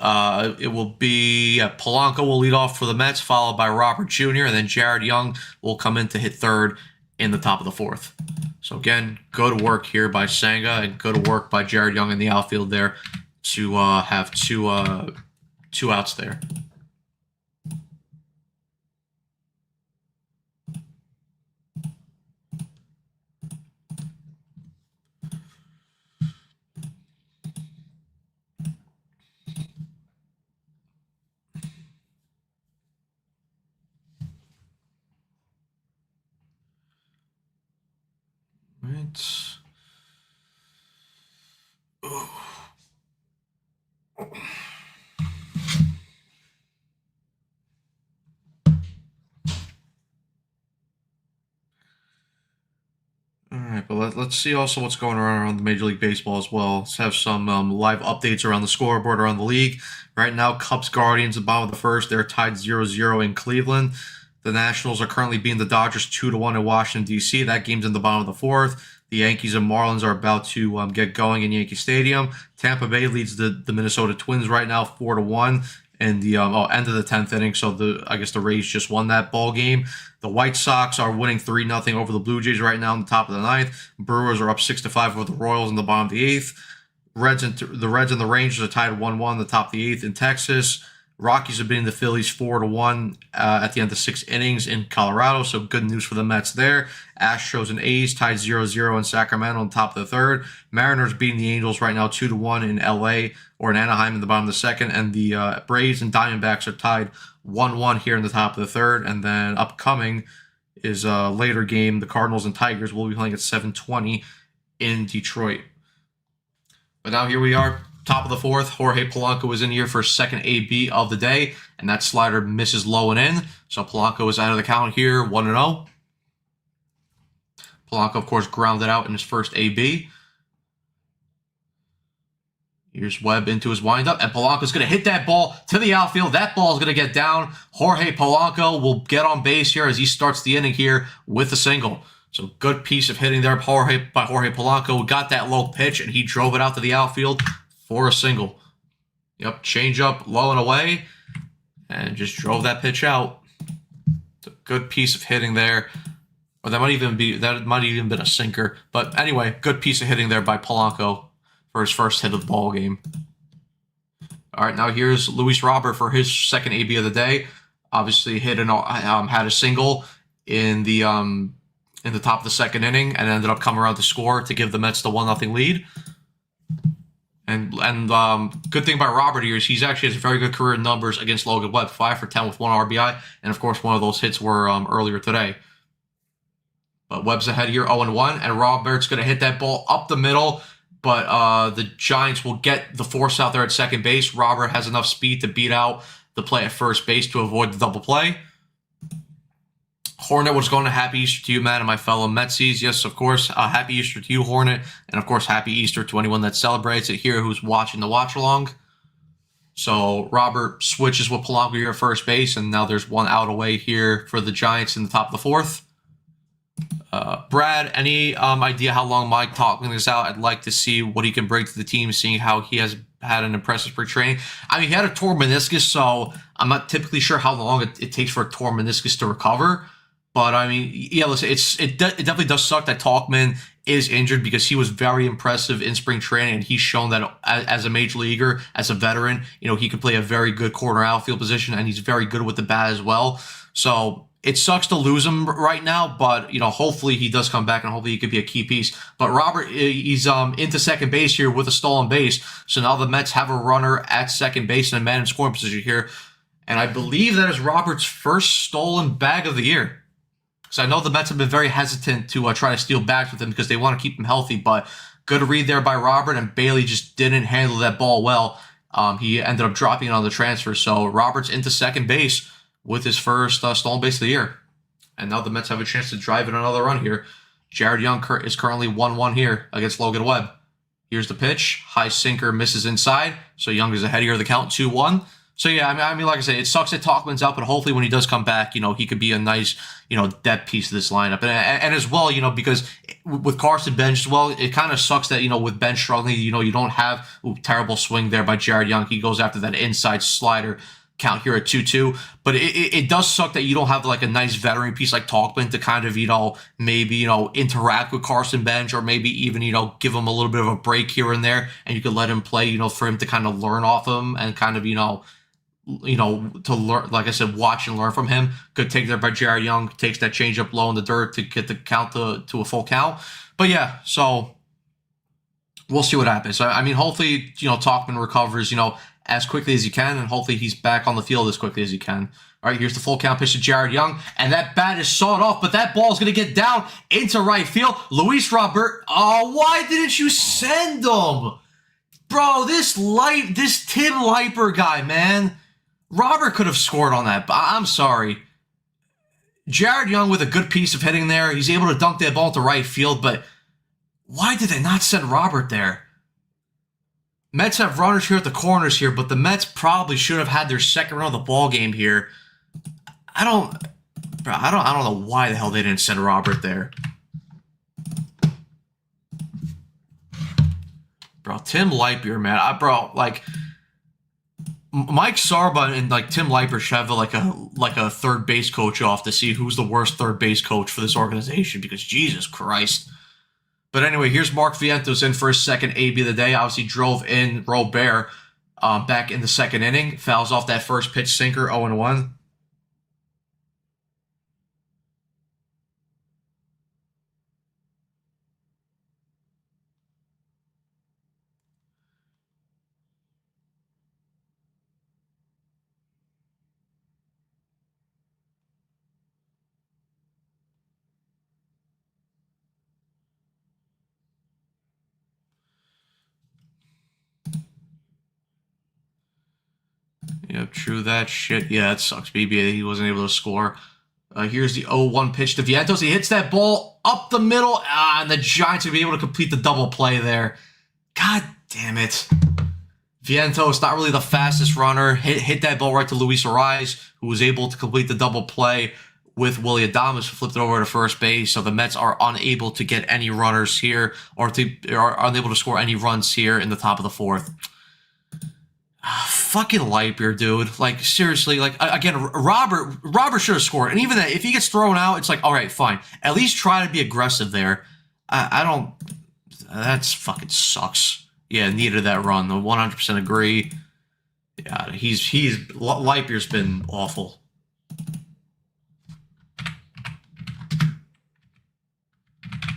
It will be Polanco will lead off for the Mets, followed by Robert Jr., and then Jared Young will come in to hit third in the top of the fourth. So again, good work here by Senga and good work by Jared Young in the outfield there to have two outs there. Right. All right, but let's see also what's going on around the Major League Baseball as well. Let's have some live updates around the scoreboard around the league. Right now, Cubs Guardians at the bottom of the first. They're tied 0-0 in Cleveland. The Nationals are currently beating the Dodgers 2-1 in Washington, D.C. That game's in the bottom of the fourth. The Yankees and Marlins are about to get going in Yankee Stadium. Tampa Bay leads the Minnesota Twins right now 4-1 in the end of the 10th inning. So I guess the Rays just won that ball game. The White Sox are winning 3-0 over the Blue Jays right now in the top of the ninth. Brewers are up 6-5 over the Royals in the bottom of the eighth. The Reds and the Rangers are tied 1-1 in the top of the eighth in Texas. Rockies are beating the Phillies 4-1 at the end of 6 innings in Colorado, so good news for the Mets there. Astros and A's tied 0-0 in Sacramento on top of the third. Mariners beating the Angels right now 2-1 in LA or in Anaheim in the bottom of the second, and the Braves and Diamondbacks are tied 1-1 here in the top of the third. And then upcoming is a later game. The Cardinals and Tigers will be playing at 7:20 in Detroit. But now here we are. Top of the fourth, Jorge Polanco is in here for his second AB of the day, and that slider misses low and in. So Polanco is out of the count here, 1-0. Polanco, of course, grounded out in his first AB. Here's Webb into his windup, and Polanco's going to hit that ball to the outfield. That ball is going to get down. Jorge Polanco will get on base here as he starts the inning here with a single. So good piece of hitting there by Jorge Polanco. Got that low pitch, and he drove it out to the outfield for a single. Yep, change up low and away, and just drove that pitch out. It's a good piece of hitting there. Or that might even been a sinker. But anyway, good piece of hitting there by Polanco for his first hit of the ball game. All right, now here's Luis Robert for his second AB of the day. Obviously had a single in the top of the second inning and ended up coming around to score to give the Mets the 1-0 lead. And good thing about Robert here is he's actually has very good career numbers against Logan Webb, 5 for 10 with 1 RBI, and of course one of those hits were earlier today. But Webb's ahead here, 0-1, and Robert's going to hit that ball up the middle, but the Giants will get the force out there at second base. Robert has enough speed to beat out the play at first base to avoid the double play. Hornet was going to happy Easter to you, man, and my fellow Metsies. Yes, of course, happy Easter to you, Hornet, and of course, happy Easter to anyone that celebrates it here who's watching the watch-along. So Robert switches with Polanco here at first base, and now there's one out away here for the Giants in the top of the fourth. Brad, any idea how long Mike Tauchman is out? I'd like to see what he can bring to the team, seeing how he has had an impressive spring training. I mean, he had a torn meniscus, so I'm not typically sure how long it takes for a torn meniscus to recover. But I mean, yeah, listen, it definitely does suck that Tauchman is injured because he was very impressive in spring training, and he's shown that as a major leaguer, as a veteran, he could play a very good corner outfield position, and he's very good with the bat as well. So it sucks to lose him right now, but hopefully he does come back, and hopefully he could be a key piece. But Robert, he's into second base here with a stolen base, so now the Mets have a runner at second base and a man in scoring position here, and I believe that is Robert's first stolen bag of the year. So I know the Mets have been very hesitant to try to steal bags with him because they want to keep him healthy, but good read there by Robert, and Bailey just didn't handle that ball well. He ended up dropping it on the transfer, so Robert's into second base with his first stolen base of the year. And now the Mets have a chance to drive in another run here. Jared Young is currently 1-1 here against Logan Webb. Here's the pitch. High sinker misses inside, so Young is ahead here of the count, 2-1. So yeah, I mean, like I said, it sucks that Tauchman's out, but hopefully when he does come back, he could be a nice, depth piece of this lineup, and as well, because with Carson Bench as well, it kind of sucks that with Bench struggling, you don't have terrible swing there by Jared Young. He goes after that inside slider. Count here at 2-2, but it does suck that you don't have like a nice veteran piece like Tauchman to kind of maybe interact with Carson Bench, or maybe even give him a little bit of a break here and there, and you could let him play for him to kind of learn off him and kind of to learn, like I said, watch and learn from him. Good take there by Jared Young. Takes that changeup low in the dirt to get the count to a full count. But yeah, so we'll see what happens. I mean, hopefully, Tauchman recovers, as quickly as he can, and hopefully he's back on the field as quickly as he can. All right, here's the full count pitch to Jared Young, and that bat is sawed off, but that ball is going to get down into right field. Luis Robert, why didn't you send him? Bro, this Tim Leiper guy, man. Robert could have scored on that, but I'm sorry. Jared Young with a good piece of hitting there. He's able to dunk that ball to right field, but why did they not send Robert there? Mets have runners here at the corners here, but the Mets probably should have had their second run of the ball game here. I don't know why the hell they didn't send Robert there. Bro, Tim Leiper, man. Mike Sarba and Tim Leiper should have like a third base coach off to see who's the worst third base coach for this organization, because Jesus Christ. But anyway, here's Mark Vientos in for his second AB of the day. Obviously drove in Robert back in the second inning. Fouls off that first pitch sinker, 0-1. Yep, true that shit. Yeah, it sucks. BBA, he wasn't able to score. Here's the 0-1 pitch to Vientos. He hits that ball up the middle, and the Giants will be able to complete the double play there. God damn it. Vientos, not really the fastest runner. Hit that ball right to Luis Ariz, who was able to complete the double play with Willie Adames, who flipped it over to first base. So the Mets are unable to get any runners here, or are unable to score any runs here in the top of the fourth. Fucking Lightbeard, dude. Like, seriously, again, Robert should have scored. And even that, if he gets thrown out, it's like, all right, fine. At least try to be aggressive there. I don't... That's fucking sucks. Yeah, needed that run. I 100% agree. Yeah, Lightbeard's been awful.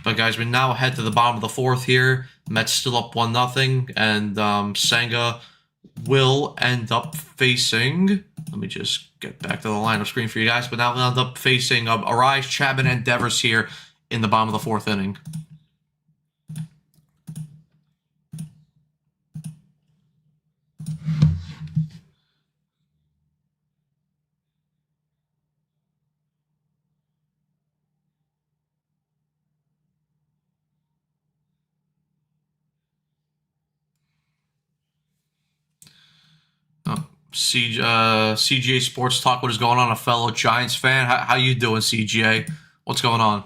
But guys, we now head to the bottom of the fourth here. Mets still up 1-0, and Senga will end up facing... Let me just get back to the lineup screen for you guys. But now we'll end up facing Ariz, Chapman, and Devers here in the bottom of the fourth inning. CGA Sports Talk. What is going on? A fellow Giants fan. How you doing, CGA? What's going on?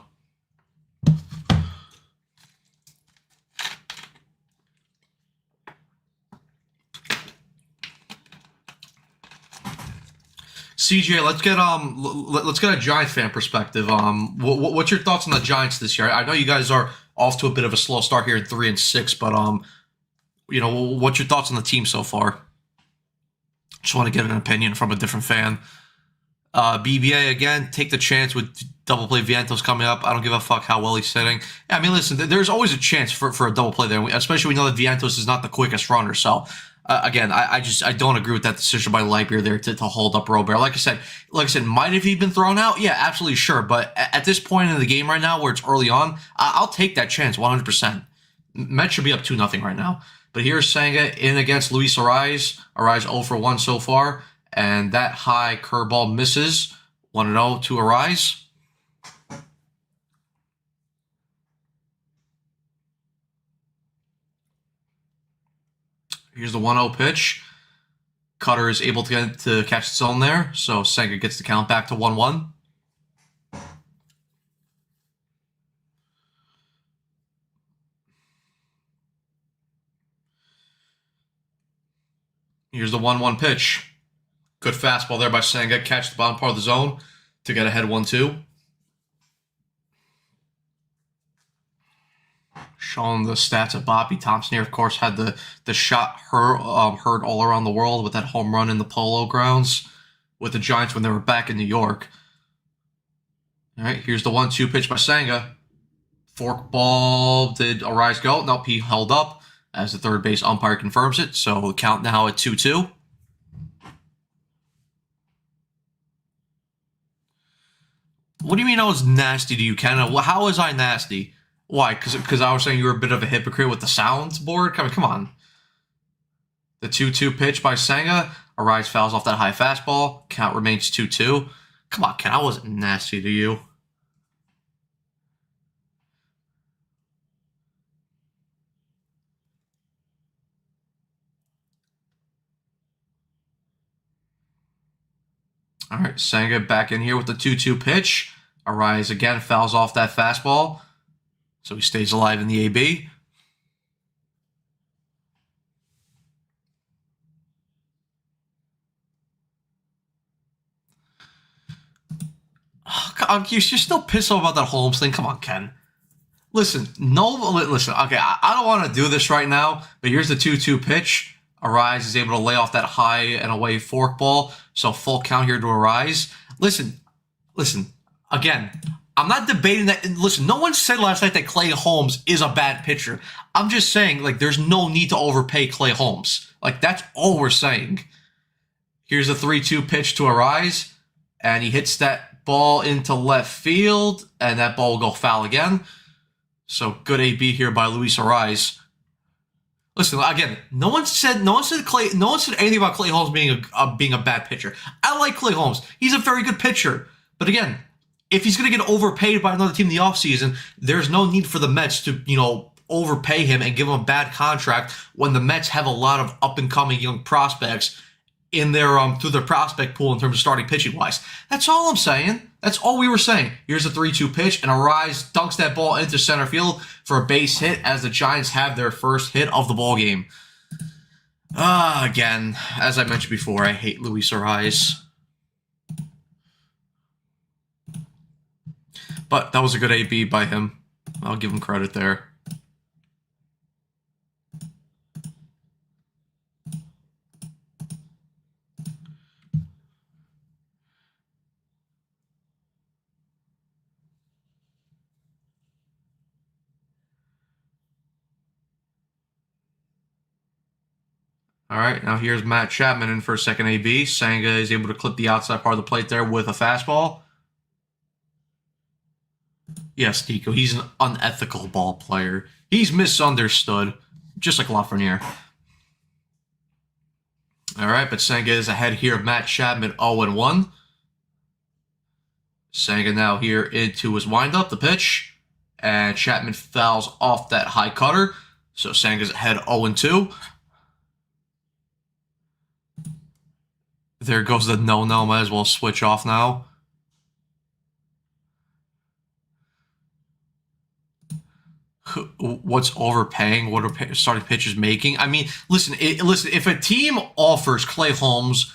CJ, let's get a Giants fan perspective. What's your thoughts on the Giants this year? I know you guys are off to a bit of a slow start here at 3-6, but what's your thoughts on the team so far? Just want to get an opinion from a different fan. BBA again, take the chance with double play Vientos coming up. I don't give a fuck how well he's sitting. I mean, listen, there's always a chance for a double play there, especially we know that Vientos is not the quickest runner. So again, I don't agree with that decision by Lightbeer there to hold up Robert. Like I said, might have he been thrown out? Yeah, absolutely sure. But at this point in the game right now, where it's early on, I'll take that chance 100%. Mets should be up 2-0 right now. But here's Senga in against Luis Arraez. Arraez 0 for 1 so far. And that high curveball misses. 1-0 to Arraez. Here's the 1-0 pitch. Cutter is able to catch its own there. So Senga gets the count back to 1-1. Here's the 1-1 pitch. Good fastball there by Senga. Catch the bottom part of the zone to get ahead 1-2. Showing the stats of Bobby Thompson here, of course, had the shot heard all around the world with that home run in the Polo Grounds with the Giants when they were back in New York. All right, here's the 1-2 pitch by Senga. Fork ball. Did Arraez go? Nope, he held up as the third base umpire confirms it. So the count now at 2-2. What do you mean I was nasty to you, Ken? How was I nasty? Why? Because I was saying you were a bit of a hypocrite with the sounds board? Come on. The 2-2 pitch by Senga. Arraez fouls off that high fastball. Count remains 2-2. Come on, Ken. I wasn't nasty to you. All right, Senga back in here with the 2-2 pitch. Arraez again fouls off that fastball. So he stays alive in the AB. Oh, you're still pissed off about that Holmes thing? Come on, Ken. Listen. Okay, I don't want to do this right now, but here's the 2-2 pitch. Arraez is able to lay off that high and away forkball. So full count here to Arraez. Listen. Again, I'm not debating that. Listen, no one said last night that Clay Holmes is a bad pitcher. I'm just saying, there's no need to overpay Clay Holmes. That's all we're saying. Here's a 3-2 pitch to Arraez, and he hits that ball into left field, and that ball will go foul again. So good AB here by Luis Arraez. Listen, again, no one said anything about Clay Holmes being a bad pitcher. I like Clay Holmes. He's a very good pitcher. But again, if he's going to get overpaid by another team in the offseason, there's no need for the Mets to, overpay him and give him a bad contract when the Mets have a lot of up-and-coming young prospects in their through their prospect pool in terms of starting pitching wise. That's all I'm saying. That's all we were saying. Here's a 3-2 pitch, and Arraez dunks that ball into center field for a base hit as the Giants have their first hit of the ball game. Again, as I mentioned before, I hate Luis Arraez. But that was a good AB by him. I'll give him credit there. All right, now here's Matt Chapman in for a second AB. Senga is able to clip the outside part of the plate there with a fastball. Yes, Nico, he's an unethical ball player. He's misunderstood, just like Lafreniere. All right, but Senga is ahead here of Matt Chapman 0-1. Senga now here into his windup, the pitch. And Chapman fouls off that high cutter. So Senga's ahead 0-2. There goes the no-no. Might as well switch off now. What's overpaying? What are starting pitchers making? I mean, listen. Listen. If a team offers Clay Holmes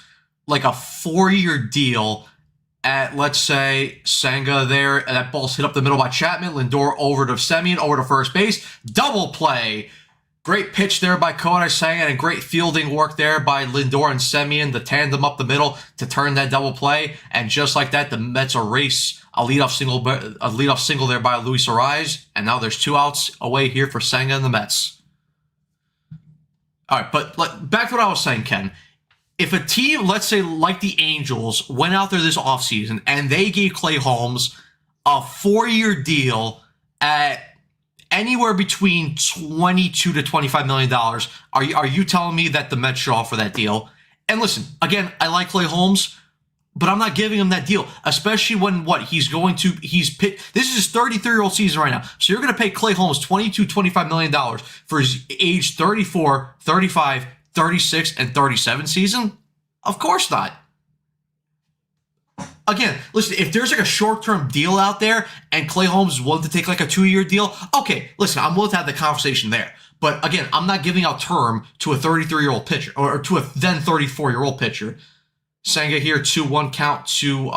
like a 4-year deal at, let's say, Senga there, and that ball's hit up the middle by Chapman, Lindor over to Semien, over to first base, double play. Great pitch there by Kodai Senga, and great fielding work there by Lindor and Semien, the tandem up the middle to turn that double play. And just like that, the Mets erase a leadoff single there by Luis Ariz, and now there's 2 outs away here for Senga and the Mets. All right, but back to what I was saying, Ken. If a team, let's say like the Angels, went out there this offseason and they gave Clay Holmes a 4-year deal at anywhere between $22 to $25 million, are you telling me that the Mets should offer that deal? And listen, again, I like Clay Holmes, but I'm not giving him that deal, especially when this is his 33-year-old season right now. So you're going to pay Clay Holmes $25 million for his age 34, 35, 36, and 37 season? Of course not. Again, listen, if there's like a short-term deal out there and Clay Holmes is willing to take like a 2-year deal, okay, listen, I'm willing to have the conversation there. But again, I'm not giving out term to a 33-year-old pitcher or to a then 34-year-old pitcher. Senga here, 2-1 count to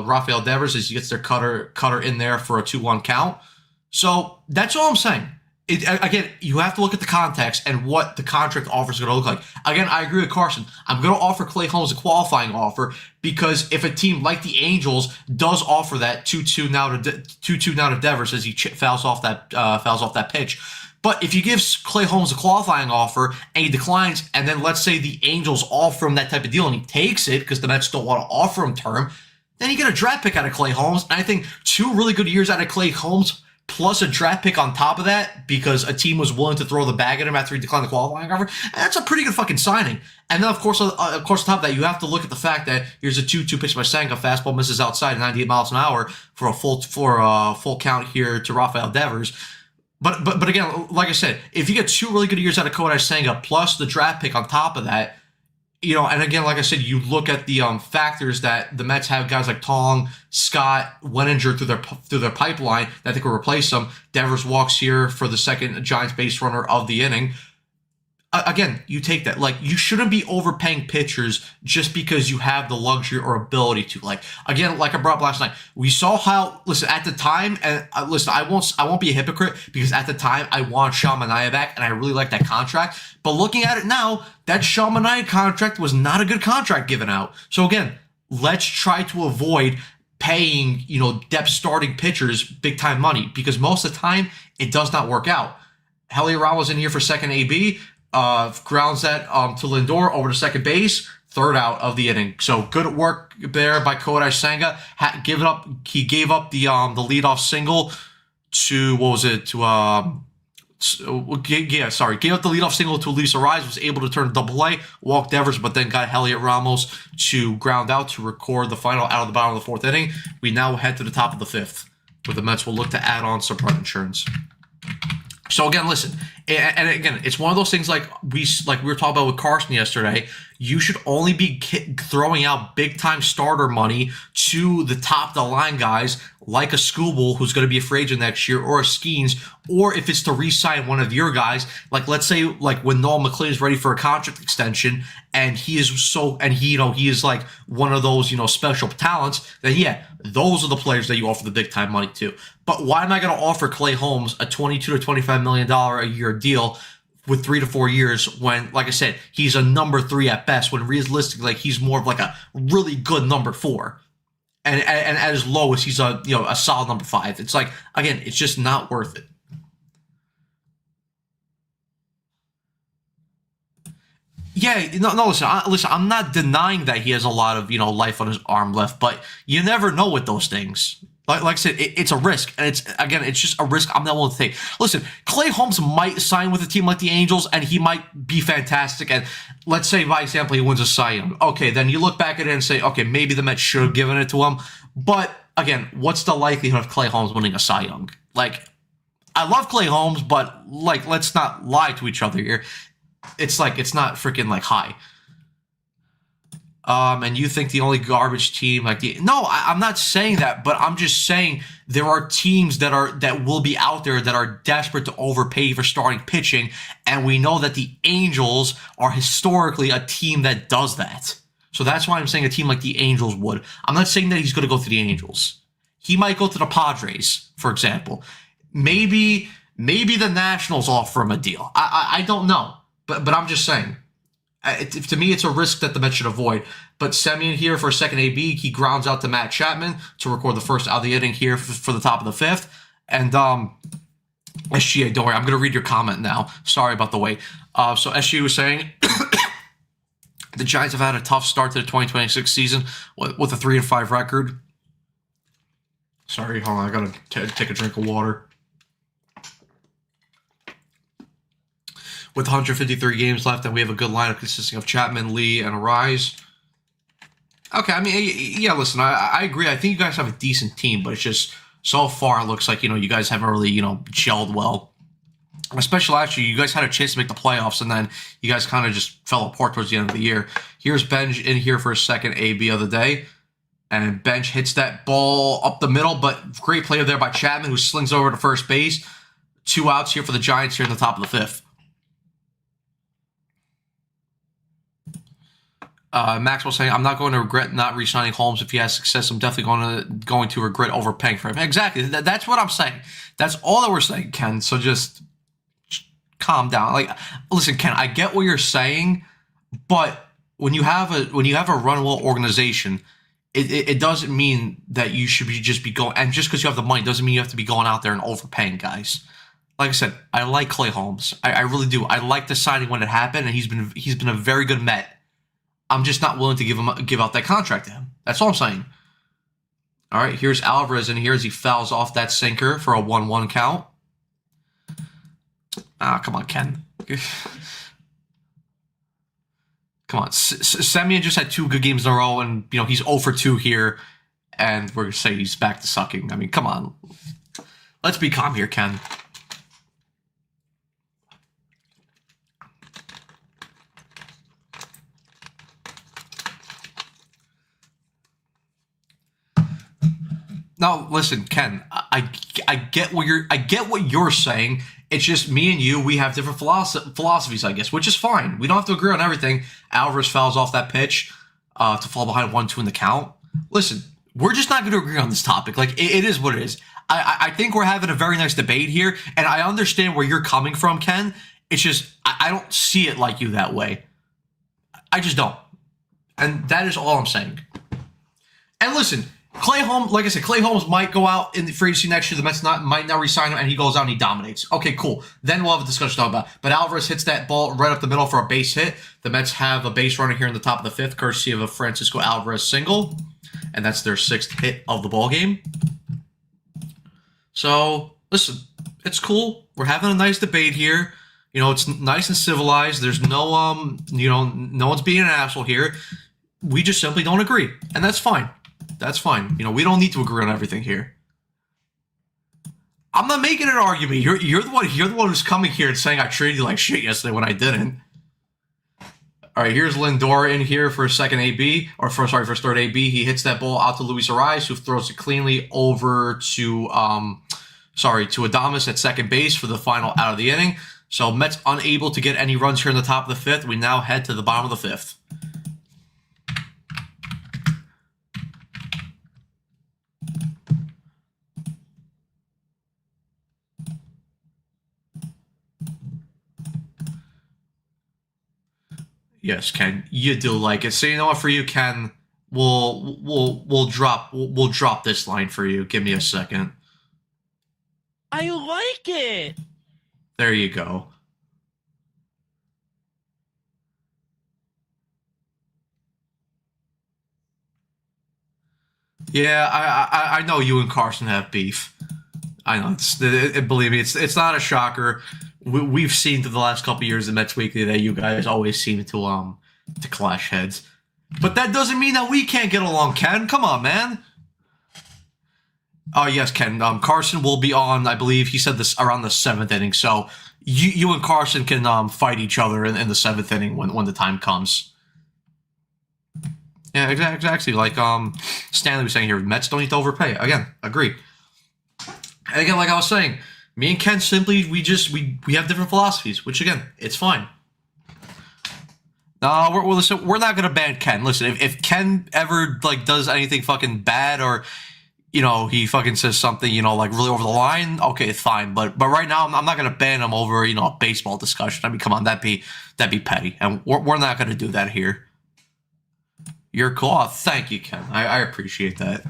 Rafael Devers as he gets their cutter in there for a 2-1 count. So that's all I'm saying. Again, you have to look at the context and what the contract offer is going to look like. Again, I agree with Carson. I'm going to offer Clay Holmes a qualifying offer because if a team like the Angels does offer that 2-2 now to Devers as he fouls off that pitch. But if you give Clay Holmes a qualifying offer and he declines, and then let's say the Angels offer him that type of deal and he takes it because the Mets don't want to offer him term, then you get a draft pick out of Clay Holmes. And I think 2 really good years out of Clay Holmes plus a draft pick on top of that because a team was willing to throw the bag at him after he declined the qualifying offer, that's a pretty good fucking signing. And then, of course, on top of that, you have to look at the fact that here's a 2-2 pitch by Senga, fastball misses outside 98 miles an hour for a full count here to Rafael Devers. But again, like I said, if you get 2 really good years out of Kodai Senga plus the draft pick on top of that, and again, like I said, you look at the factors that the Mets have guys like Tong, Scott, Wenninger through their pipeline that they could replace them. Devers walks here for the second Giants base runner of the inning. Again, you take that. Like, you shouldn't be overpaying pitchers just because you have the luxury or ability to. Like, again, like I brought up last night, we saw how. Listen, at the time, and listen, I won't be a hypocrite because at the time I want Sean Manaea back, and I really like that contract. But looking at it now, that Sean Manaea contract was not a good contract given out. So again, let's try to avoid paying depth starting pitchers big time money because most of the time it does not work out. Heliot Ramos in here for second AB. Grounds that to Lindor over to second base, third out of the inning. So good work there by Kodai Senga. He gave up the leadoff single to gave up the leadoff single to Luis Ariz, was able to turn double play, walk Devers, but then got Heliot Ramos to ground out to record the final out of the bottom of the 4th inning. We now head to the top of the 5th, where the Mets will look to add on some run insurance. So again, listen, and again, it's one of those things like we were talking about with Carson yesterday. You should only be throwing out big time starter money to the top of the line guys like a Skubal who's going to be a free agent next year, or a Skeens, or if it's to re-sign one of your guys, like let's say like when Noel McLean is ready for a contract extension and he is like one of those special talents, then yeah, those are the players that you offer the big time money to. But why am I going to offer Clay Holmes a $22 to $25 million a year deal with 3 to 4 years when, like I said, he's a number 3 at best, when realistically, like, he's more of like a really good number 4. And at his lowest, he's a solid number 5. It's like, again, it's just not worth it. Yeah, no. Listen. I'm not denying that he has a lot of life on his arm left, but you never know with those things. Like I said, it's a risk, and it's just a risk I'm not willing to take. Listen, Clay Holmes might sign with a team like the Angels, and he might be fantastic. And let's say, by example, he wins a Cy Young. Okay, then you look back at it and say, okay, maybe the Mets should have given it to him. But again, what's the likelihood of Clay Holmes winning a Cy Young? Like, I love Clay Holmes, but like, let's not lie to each other here. It's like it's not freaking like high. And you think the only garbage team I'm not saying that, but I'm just saying there are teams that will be out there that are desperate to overpay for starting pitching, and we know that the Angels are historically a team that does that. So that's why I'm saying a team like the Angels would. I'm not saying that he's going to go to the Angels. He might go to the Padres, for example. Maybe the Nationals offer him a deal. I don't know, but I'm just saying. To me, it's a risk that the Mets should avoid. But Semien here for a second AB. He grounds out to Matt Chapman to record the first out of the inning here for the top of the fifth. And SGA, don't worry, I'm going to read your comment now. Sorry about the wait. So SGA was saying the Giants have had a tough start to the 2026 season with a 3-5 record. Sorry, hold on, I got to take a drink of water. With 153 games left, and we have a good lineup consisting of Chapman, Lee, and Arise. Okay, I mean, yeah, listen, I agree. I think you guys have a decent team, but it's just so far it looks like, you guys haven't really, gelled well. Especially last year, you guys had a chance to make the playoffs, and then you guys kind of just fell apart towards the end of the year. Here's Benj in here for a second AB of the day. And Bench hits that ball up the middle, but great play there by Chapman, who slings over to first base. 2 outs here for the Giants here in the top of the fifth. Maxwell saying, I'm not going to regret not re-signing Holmes if he has success. I'm definitely going to regret overpaying for him. Exactly. That's what I'm saying. That's all that we're saying, Ken. So just calm down. Listen, Ken, I get what you're saying, but when you have a run-well organization, it doesn't mean that you should be going, and just because you have the money doesn't mean you have to be going out there and overpaying guys. Like I said, I like Clay Holmes. I really do. I like the signing when it happened, and he's been a very good Met. I'm just not willing to give out that contract to him. That's all I'm saying. All right, here's Alvarez in here as he fouls off that sinker for a 1-1 count. Come on, Ken. Come on. Semien just had 2 good games in a row, and he's 0 for 2 here, and we're gonna say he's back to sucking. I mean, come on. Let's be calm here, Ken. Now, listen, Ken. I get what you're saying. It's just me and you. We have different philosophies, I guess, which is fine. We don't have to agree on everything. Alvarez fouls off that pitch to fall behind 1-2 in the count. Listen, we're just not going to agree on this topic. It is what it is. I think we're having a very nice debate here, and I understand where you're coming from, Ken. It's just I don't see it like you that way. I just don't, and that is all I'm saying. And listen. Clay Holmes, like I said, Clay Holmes might go out in the free agency next year. The Mets might not re-sign him, and he goes out and he dominates. Okay, cool. Then we'll have a discussion to talk about. But Alvarez hits that ball right up the middle for a base hit. The Mets have a base runner here in the top of the fifth, courtesy of a Francisco Alvarez single, and that's their 6th hit of the ball game. So listen, it's cool. We're having a nice debate here. It's nice and civilized. There's no no one's being an asshole here. We just simply don't agree, and that's fine. That's fine. We don't need to agree on everything here. I'm not making an argument. You're the one who's coming here and saying I treated you like shit yesterday when I didn't. All right, here's Lindor in here for a second AB, for third AB. He hits that ball out to Luis Ariz, who throws it cleanly over to Adames at second base for the final out of the inning. So Mets unable to get any runs here in the top of the fifth. We now head to the bottom of the fifth. Yes, Ken, you do like it. So you know what, for you, Ken, we'll drop this line for you. Give me a second. I like it. There you go. Yeah, I know you and Carson have beef. I know. Believe me, it's not a shocker. We've seen through the last couple of years in Mets Weekly that you guys always seem to clash heads. But that doesn't mean that we can't get along, Ken. Come on, man. Oh, yes, Ken. Carson will be on, I believe, he said this around the 7th inning. So you and Carson can fight each other in the 7th inning when the time comes. Yeah, exactly. Like Stanley was saying here, Mets don't need to overpay. Again, agree. And again, like I was saying, me and Ken simply we have different philosophies, which again, it's fine. No, we're not gonna ban Ken. Listen, if Ken ever like does anything fucking bad or he fucking says something like really over the line, okay, it's fine. But right now, I'm not gonna ban him over a baseball discussion. I mean, come on, that'd be petty, and we're not gonna do that here. You're cool. Oh, thank you, Ken. I appreciate that.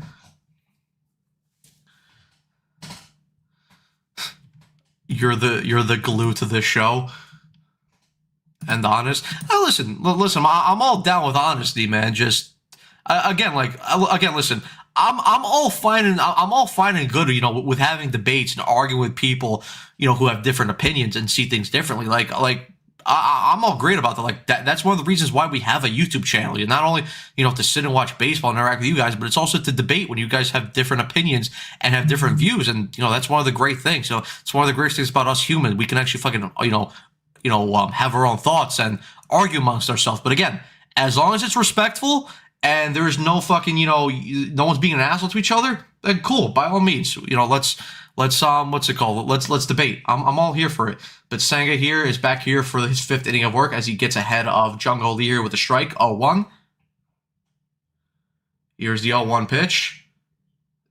You're the glue to this show. And honest. Listen. I'm all down with honesty, man. Just again, listen. I'm all fine and good, with having debates and arguing with people, who have different opinions and see things differently. I'm all great about that. Like that's one of the reasons why we have a YouTube channel. Not only, to sit and watch baseball and interact with you guys, but it's also to debate when you guys have different opinions and have different views. And, that's one of the great things. It's one of the great things about us humans. We can actually fucking, have our own thoughts and argue amongst ourselves. But again, as long as it's respectful and there's no fucking, no one's being an asshole to each other, then cool, by all means. Let's what's it called? Let's debate. I'm all here for it. But Senga here is back here for his 5th inning of work as he gets ahead of Jungle Lee here with a strike, 0-1. Here's the 0-1 pitch.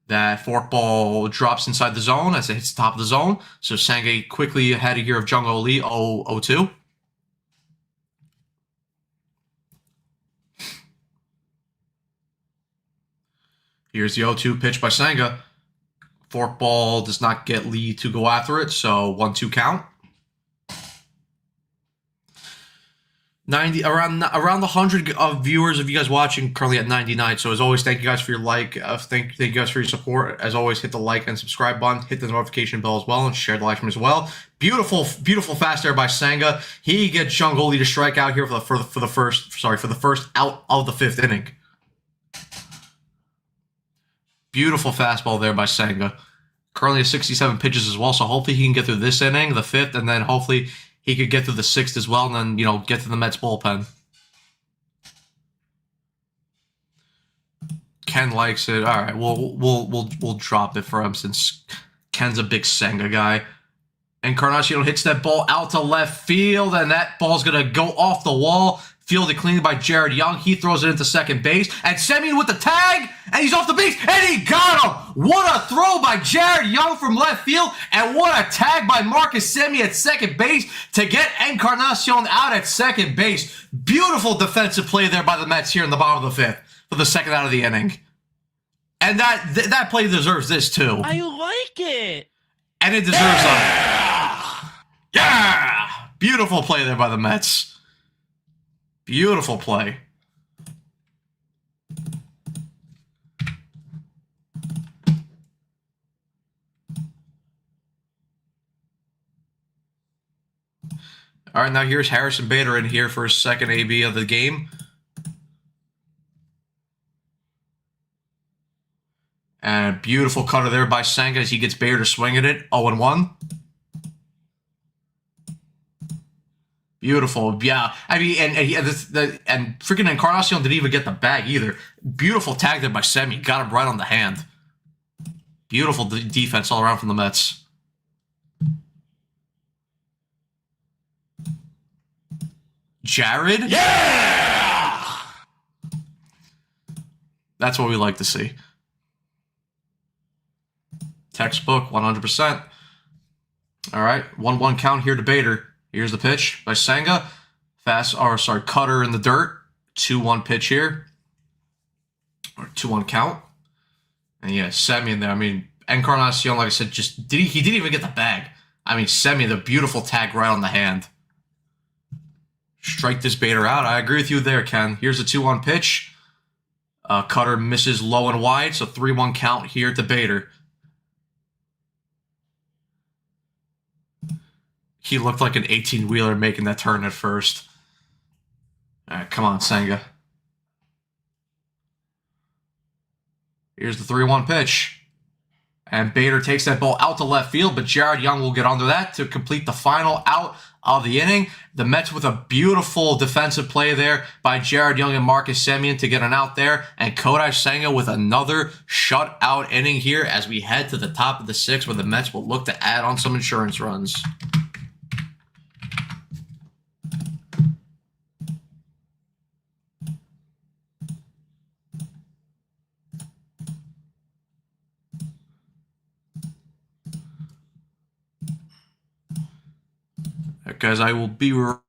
That forkball drops inside the zone as it hits the top of the zone. So Senga quickly ahead here of Jungle Lee, 0-2. Here's the 0-2 pitch by Senga. Forkball does not get Lee to go after it, so 1-2 count. 90 around the 100 of viewers of you guys watching, currently at 99. So as always, thank you guys for your like. Thank you guys for your support. As always, hit the like and subscribe button, hit the notification bell as well, and share the live stream as well. Beautiful fast air by Senga. He gets Jungle Lee to strike out here for the first out of the 5th inning. Beautiful fastball there by Senga. Currently at 67 pitches as well, so hopefully he can get through this inning, the 5th, and then hopefully he could get through the 6th as well, and then, get to the Mets bullpen. Ken likes it. All right, we'll drop it for him since Ken's a big Senga guy. Encarnacion hits that ball out to left field, and that ball's gonna go off the wall. Fielded cleanly by Jared Young. He throws it into second base. And Semien with the tag. And he's off the base. And he got him. What a throw by Jared Young from left field. And what a tag by Marcus Semien at second base to get Encarnacion out at second base. Beautiful defensive play there by the Mets here in the bottom of the 5th for the 2nd out of the inning. And that play deserves this too. I like it. And it deserves yeah! Beautiful play there by the Mets. Beautiful play. All right, now here's Harrison Bader in here for his 2nd AB of the game. And a beautiful cutter there by Senga as he gets Bader to swing at it. 0-1. Beautiful, yeah. I mean, and freaking Encarnacion didn't even get the bag either. Beautiful tag there by Semi. Got him right on the hand. Beautiful defense all around from the Mets. Jared? Yeah! That's what we like to see. Textbook, 100%. All right, 1-1 count here to Bader. Here's the pitch by Senga. Cutter in the dirt. 2-1 pitch here. Or 2-1 count. And yeah, Semien there. I mean, Encarnacion, like I said, he didn't even get the bag. I mean, Semien, the beautiful tag right on the hand. Strike this Bader out. I agree with you there, Ken. Here's the 2-1 pitch. Cutter misses low and wide, so 3-1 count here to Bader. He looked like an 18-wheeler making that turn at first. All right, come on, Senga. Here's the 3-1 pitch. And Bader takes that ball out to left field, but Jared Young will get under that to complete the final out of the inning. The Mets with a beautiful defensive play there by Jared Young and Marcus Semien to get an out there, and Kodai Senga with another shutout inning here as we head to the top of the sixth, where the Mets will look to add on some insurance runs. Guys, I will be right.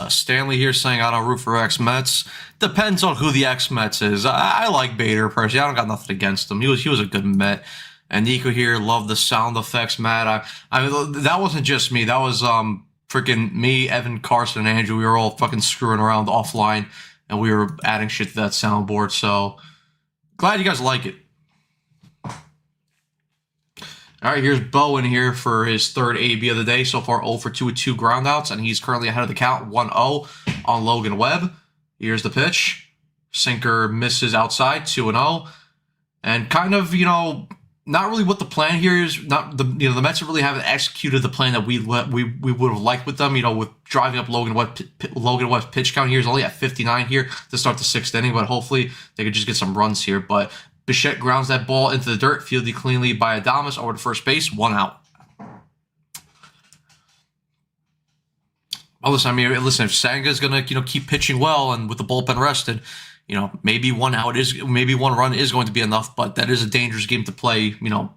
Stanley here saying I don't root for X-Mets. Depends on who the X-Mets is. I like Bader personally. I don't got nothing against him. He was a good Met. And Nico here loved the sound effects, Matt. I mean, that wasn't just me. That was freaking me, Evan, Carson, and Andrew. We were all fucking screwing around offline, and we were adding shit to that soundboard. So glad you guys like it. All right, here's Bowen here for his third AB of the day. So far, 0 for 2 with 2 groundouts, and he's currently ahead of the count, 1-0 on Logan Webb. Here's the pitch. Sinker misses outside, 2-0. And kind of, not really what the plan here is. Not the Mets really haven't executed the plan that we would have liked with them. With driving up Logan Webb's pitch count here is only at 59 here to start the sixth inning, but hopefully they could just get some runs here. But Bichette grounds that ball into the dirt, fielded cleanly by Adames over to first base, 1 out. Well, listen, if Sanga's gonna keep pitching well and with the bullpen rested, maybe one run is going to be enough, but that is a dangerous game to play.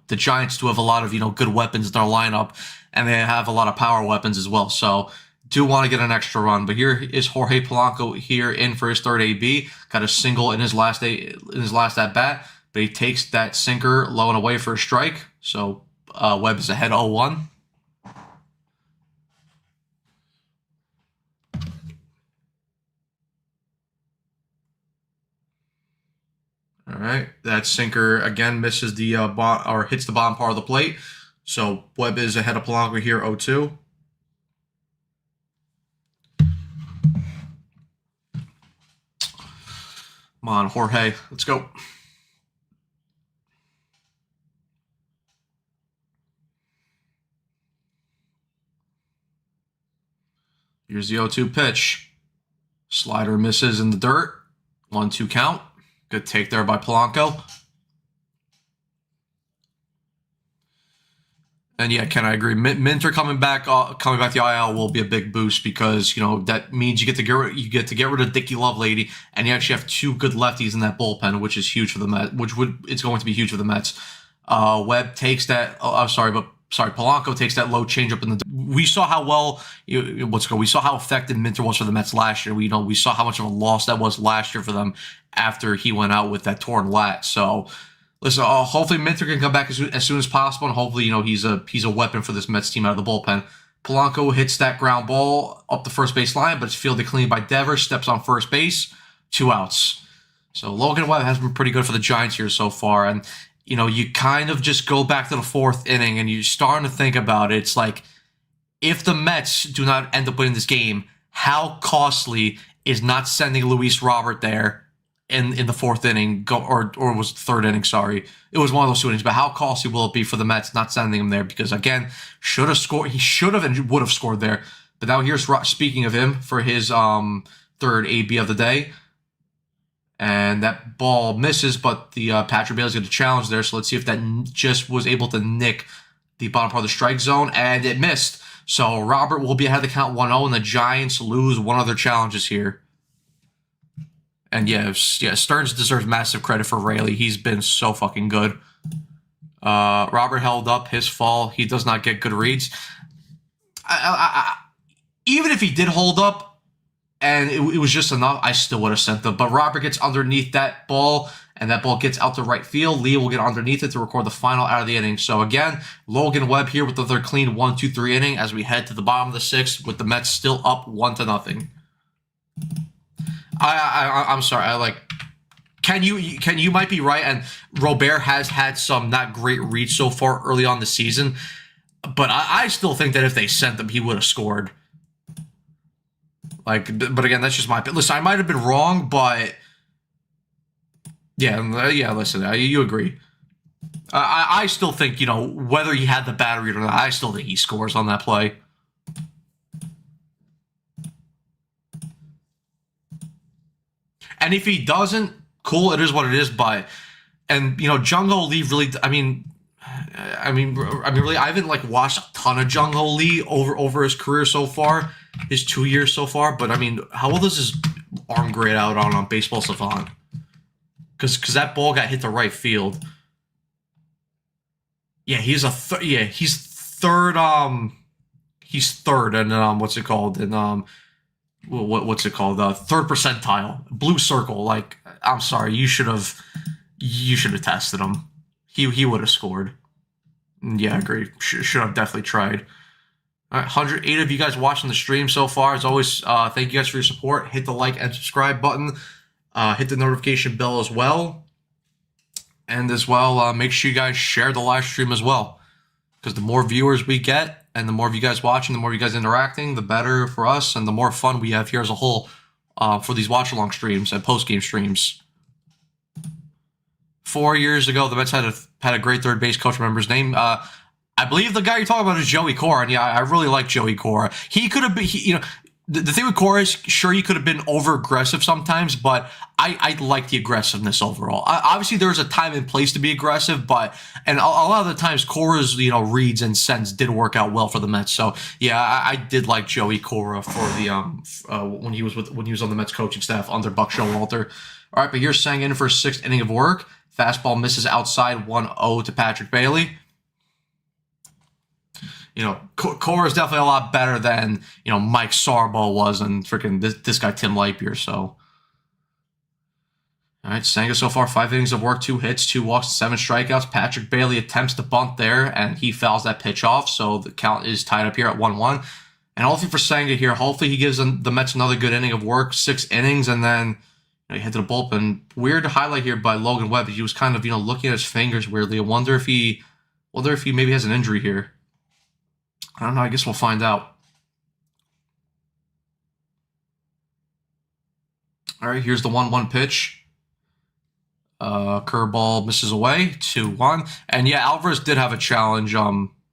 The Giants do have a lot of good weapons in their lineup, and they have a lot of power weapons as well. So do want to get an extra run. But here is Jorge Polanco here in for his third AB. Got a single in his last at bat, but he takes that sinker low and away for a strike. So Webb is ahead 0-1. All right, that sinker again misses the hits the bottom part of the plate. So Webb is ahead of Polanco here, 0-2. Come on, Jorge, let's go. Here's the 0-2 pitch. Slider misses in the dirt. 1-2 count. Good take there by Polanco. And yeah, Ken, I agree. Minter coming back the IL will be a big boost because that means you get to get rid of Dickie Lovelady, and you actually have 2 good lefties in that bullpen, which is huge for the Mets. It's going to be huge for the Mets. Webb takes that. Polanco takes that low changeup in the. We saw how well we saw how effective Minter was for the Mets last year. We saw how much of a loss that was last year for them after he went out with that torn lat. So listen, hopefully Minter can come back as soon as possible, and hopefully he's a weapon for this Mets team out of the bullpen. Polanco hits that ground ball up the first base line, but it's fielded clean by Devers. Steps on first base, 2 outs. So Logan Webb has been pretty good for the Giants here so far, and you kind of just go back to the 4th inning and you're starting to think about it. It's like, if the Mets do not end up winning this game, how costly is not sending Luis Robert there in the fourth inning, or was the third inning? Sorry, it was one of those two innings. But how costly will it be for the Mets not sending him there? Because again, should have scored. He should have and would have scored there. But now here's speaking of him for his third AB of the day, and that ball misses. But the Patrick Bailey's going to challenge there. So let's see if that just was able to nick the bottom part of the strike zone, and it missed. So Robert will be ahead of the count 1-0, and the Giants lose one of their challenges here. And yeah, Stearns deserves massive credit for Raley. He's been so fucking good. Robert held up his fall. He does not get good reads. Even if he did hold up and it was just enough, I still would have sent them. But Robert gets underneath that ball, and that ball gets out to right field. Lee will get underneath it to record the final out of the inning. So again, Logan Webb here with the clean 1-2-3 inning as we head to the bottom of the sixth with the Mets still up 1-0. I'm sorry. Ken, you might be right, and Robert has had some not great reads so far early on the season, but I still think that if they sent him, he would have scored. But again, that's just my opinion. Listen, I might have been wrong, but yeah. Listen, you agree. I still think, whether he had the bad read or not, I still think he scores on that play. And if he doesn't, cool, it is what it is. But Jung Ho Lee really, really, I haven't watched a ton of Jung Ho Lee over his career so far, his 2 years so far. But how well does his arm grade out on Baseball Savant? Because that ball got hit to right field. Yeah, he's third. He's third, and what's it called? And what's it called? Third percentile, blue circle. I'm sorry, you should have tested him. He would have scored. Yeah, I agree. Should have definitely tried. All right, 108 of you guys watching the stream so far. As always, thank you guys for your support. Hit the like and subscribe button. Hit the notification bell as well. And as well, make sure you guys share the live stream as well. Because the more viewers we get, and the more of you guys watching, the more of you guys interacting, the better for us, and the more fun we have here as a whole for these watch-along streams and post-game streams. 4 years ago, the Mets had a great third base coach. Remember his name? I believe the guy you're talking about is Joey Cora, and yeah, I really like Joey Cora. He could have been, the thing with Cora is, sure, he could have been over-aggressive sometimes, but I like the aggressiveness overall. Obviously, there's a time and place to be aggressive, and a lot of the times, Cora's reads and sense did work out well for the Mets. So yeah, I did like Joey Cora for the when he was on the Mets coaching staff under Buck Showalter. All right, but here's Sang in for his sixth inning of work. Fastball misses outside, 1-0 to Patrick Bailey. Cora is definitely a lot better than, Mike Sarbo was and freaking this guy, Tim Leippier. So, all right, Senga so far, 5 innings of work, 2 hits, 2 walks, 7 strikeouts. Patrick Bailey attempts to bunt there, and he fouls that pitch off. So the count is tied up here at 1-1. And hopefully for Senga here, hopefully he gives the Mets another good inning of work, 6 innings, and then he head to the bullpen. Weird highlight here by Logan Webb. He was kind of, looking at his fingers weirdly. I wonder if he maybe has an injury here. I don't know. I guess we'll find out. All right, here's the 1-1 pitch. Curveball misses away, 2-1. And yeah, Alvarez did have a challenge.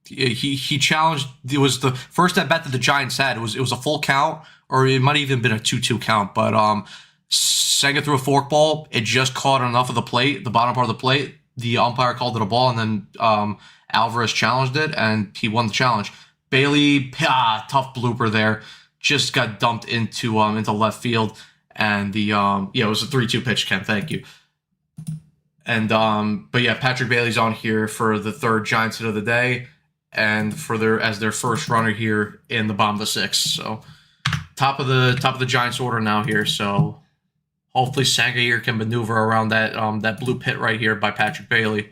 He challenged. It was the first at bat that the Giants had. It was a full count, or it might have even been a 2-2 count. But Senga threw a forkball. It just caught enough of the plate, the bottom part of the plate. The umpire called it a ball, and then Alvarez challenged it, and he won the challenge. Bailey, tough blooper there. Just got dumped into left field, and it was a 3-2 pitch. Ken, thank you. And but yeah, Patrick Bailey's on here for the third Giants hit of the day, and as their first runner here in the bottom of the sixth. So top of the Giants order now here. So hopefully Senga here can maneuver around that blue pit right here by Patrick Bailey.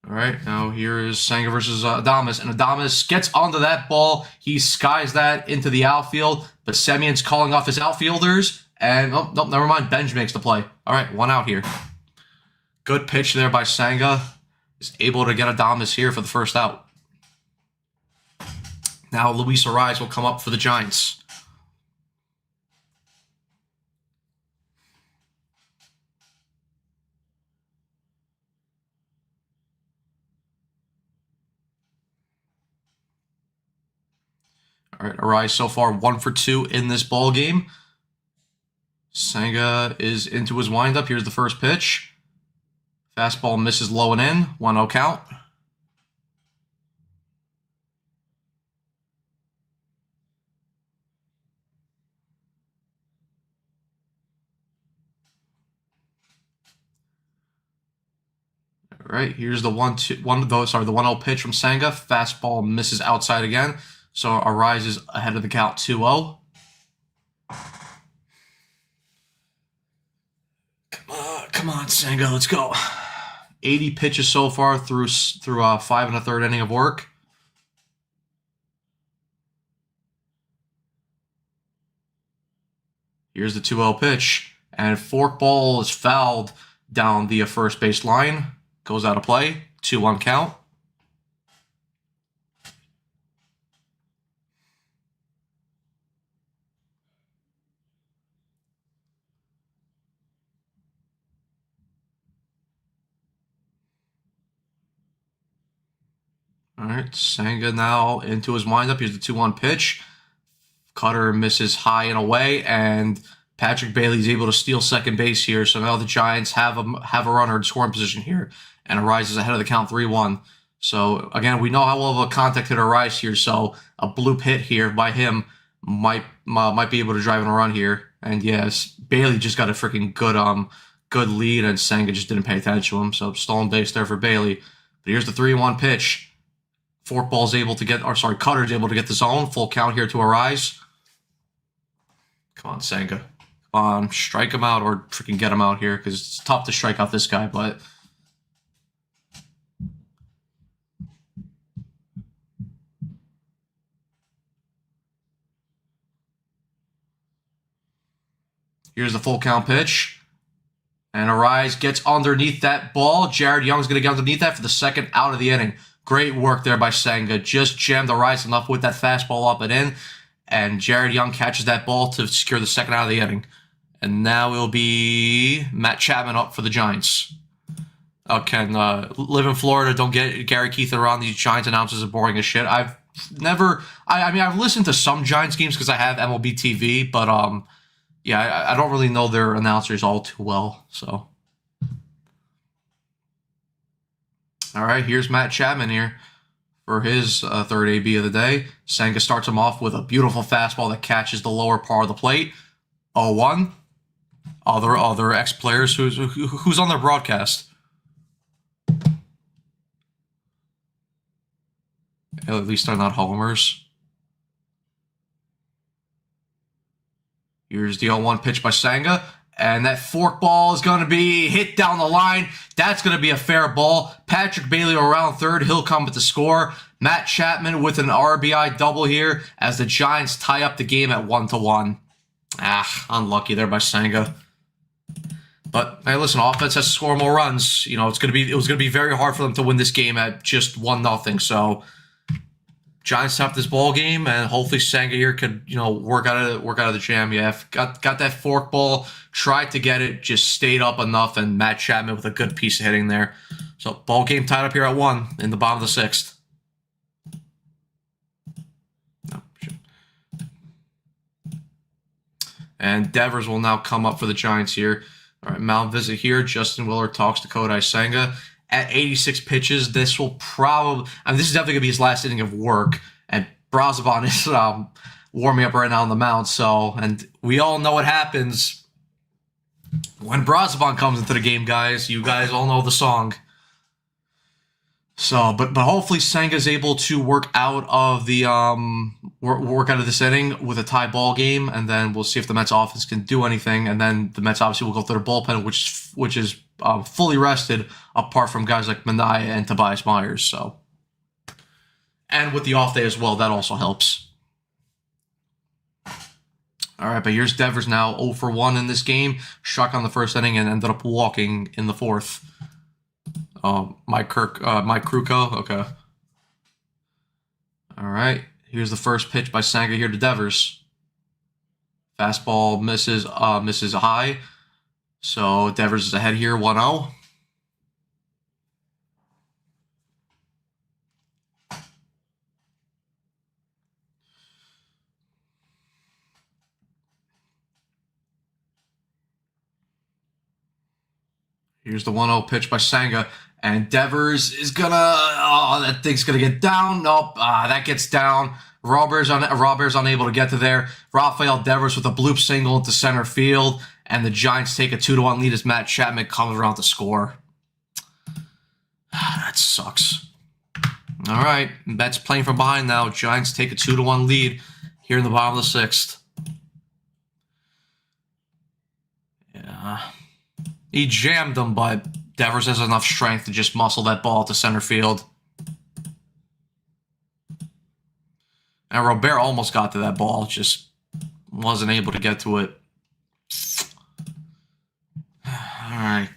All right, now here is Senga versus Adames, and Adames gets onto that ball. He skies that into the outfield, but Semion's calling off his outfielders, and never mind. Benj makes the play. All right, 1 out here. Good pitch there by Senga. Is able to get Adames here for the first out. Now Luis Ariz will come up for the Giants. All right, Ariz so far 1 for 2 in this ball game. Senga is into his windup. Here's the first pitch. Fastball misses low and in. 1-0 count. All right, here's the 1-0 pitch from Senga. Fastball misses outside again. So Ariz is ahead of the count 2-0. Come on, Senga, let's go. 80 pitches so far through 5 1/3 inning of work. Here's the 2-0 pitch, and forkball is fouled down the first base line. Goes out of play. 2-1 count. All right, Senga now into his windup. Here's the 2-1 pitch. Cutter misses high and away, and Patrick Bailey's able to steal second base here. So now the Giants have a runner in scoring position here, and Ariz is ahead of the count 3-1. So again, we know how well of a contact hitter Ariz here. So a bloop hit here by him might be able to drive in a run here. And yes, Bailey just got a freaking good lead, and Senga just didn't pay attention to him. So stolen base there for Bailey. But here's the 3-1 pitch. Cutter's able to get the zone. Full count here to Ariz. Come on, Senga. Come on, strike him out or freaking get him out here, because it's tough to strike out this guy, but... Here's the full count pitch. And Ariz gets underneath that ball. Jared Young's going to get underneath that for the second out of the inning. Great work there by Senga. Just jammed Ariz enough with that fastball up and in. And Jared Young catches that ball to secure the second out of the inning. And now it'll be Matt Chapman up for the Giants. Okay, live in Florida. Don't get Gary Keith around. These Giants announcers are boring as shit. I've listened to some Giants games because I have MLB TV, but yeah, I don't really know their announcers all too well. So, all right, here's Matt Chapman here for his third AB of the day. Senga starts him off with a beautiful fastball that catches the lower part of the plate. 0-1. Other ex-players who's on their broadcast. At least they're not homers. Here's the 0-1 pitch by Senga. And that forkball is going to be hit down the line. That's going to be a fair ball. Patrick Bailey around third. He'll come with the score. Matt Chapman with an RBI double here as the Giants tie up the game at 1-1. Unlucky there by Senga. But hey, listen, offense has to score more runs. You know, it was going to be very hard for them to win this game at just 1-0. So Giants have this ball game, and hopefully Senga here could, work out of the jam. Yeah, got that forkball, tried to get it, just stayed up enough, and Matt Chapman with a good piece of hitting there. So ball game tied up here at 1 in the bottom of the 6th. And Devers will now come up for the Giants here. All right, mound visit here. Justin Willard talks to Kodai Senga. At 86 pitches, this will probably... this is definitely going to be his last inning of work. And Brazoban is warming up right now on the mound. So, and we all know what happens when Brazoban comes into the game, guys. You guys all know the song. So, but hopefully Senga's able to work out of the this inning with a tie ball game, and then we'll see if the Mets offense can do anything. And then the Mets obviously will go through their bullpen, which is fully rested, apart from guys like Minaya and Tobias Myers. So, and with the off day as well, that also helps. All right, but here's Devers now 0 for 1 in this game. Struck on the first inning and ended up walking in the 4th. Mike Krukow, okay. All right, Here's the first pitch by Senga here to Devers. Fastball misses high. So Devers is ahead here, 1-0. Here's the 1-0 pitch by Senga. And Devers is gonna... Oh, that thing's gonna get down. Nope. That gets down. Robert's unable to get to there. Rafael Devers with a bloop single into center field. And the Giants take a 2-1 lead as Matt Chapman comes around to score. That sucks. All right. Mets playing from behind now. Giants take a 2-1 lead here in the bottom of the sixth. Yeah. He jammed him, but Devers has enough strength to just muscle that ball to center field. And Robert almost got to that ball, just wasn't able to get to it. All right.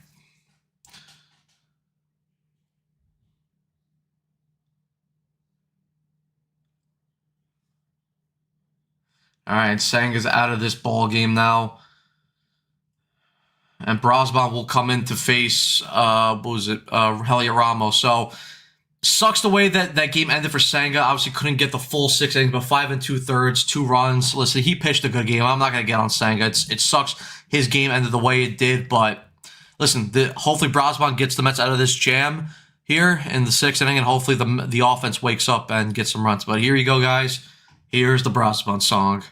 All right, Senga's out of this ball game now. And Brosman will come in to face, Heliot Ramos. So, sucks the way that game ended for Senga. Obviously couldn't get the full 6 innings, but 5 2/3, 2 runs. Listen, he pitched a good game. I'm not going to get on Senga. It sucks his game ended the way it did, but listen, hopefully Brosman gets the Mets out of this jam here in the 6th inning, and hopefully the offense wakes up and gets some runs. But here you go, guys. Here's the Brosman song.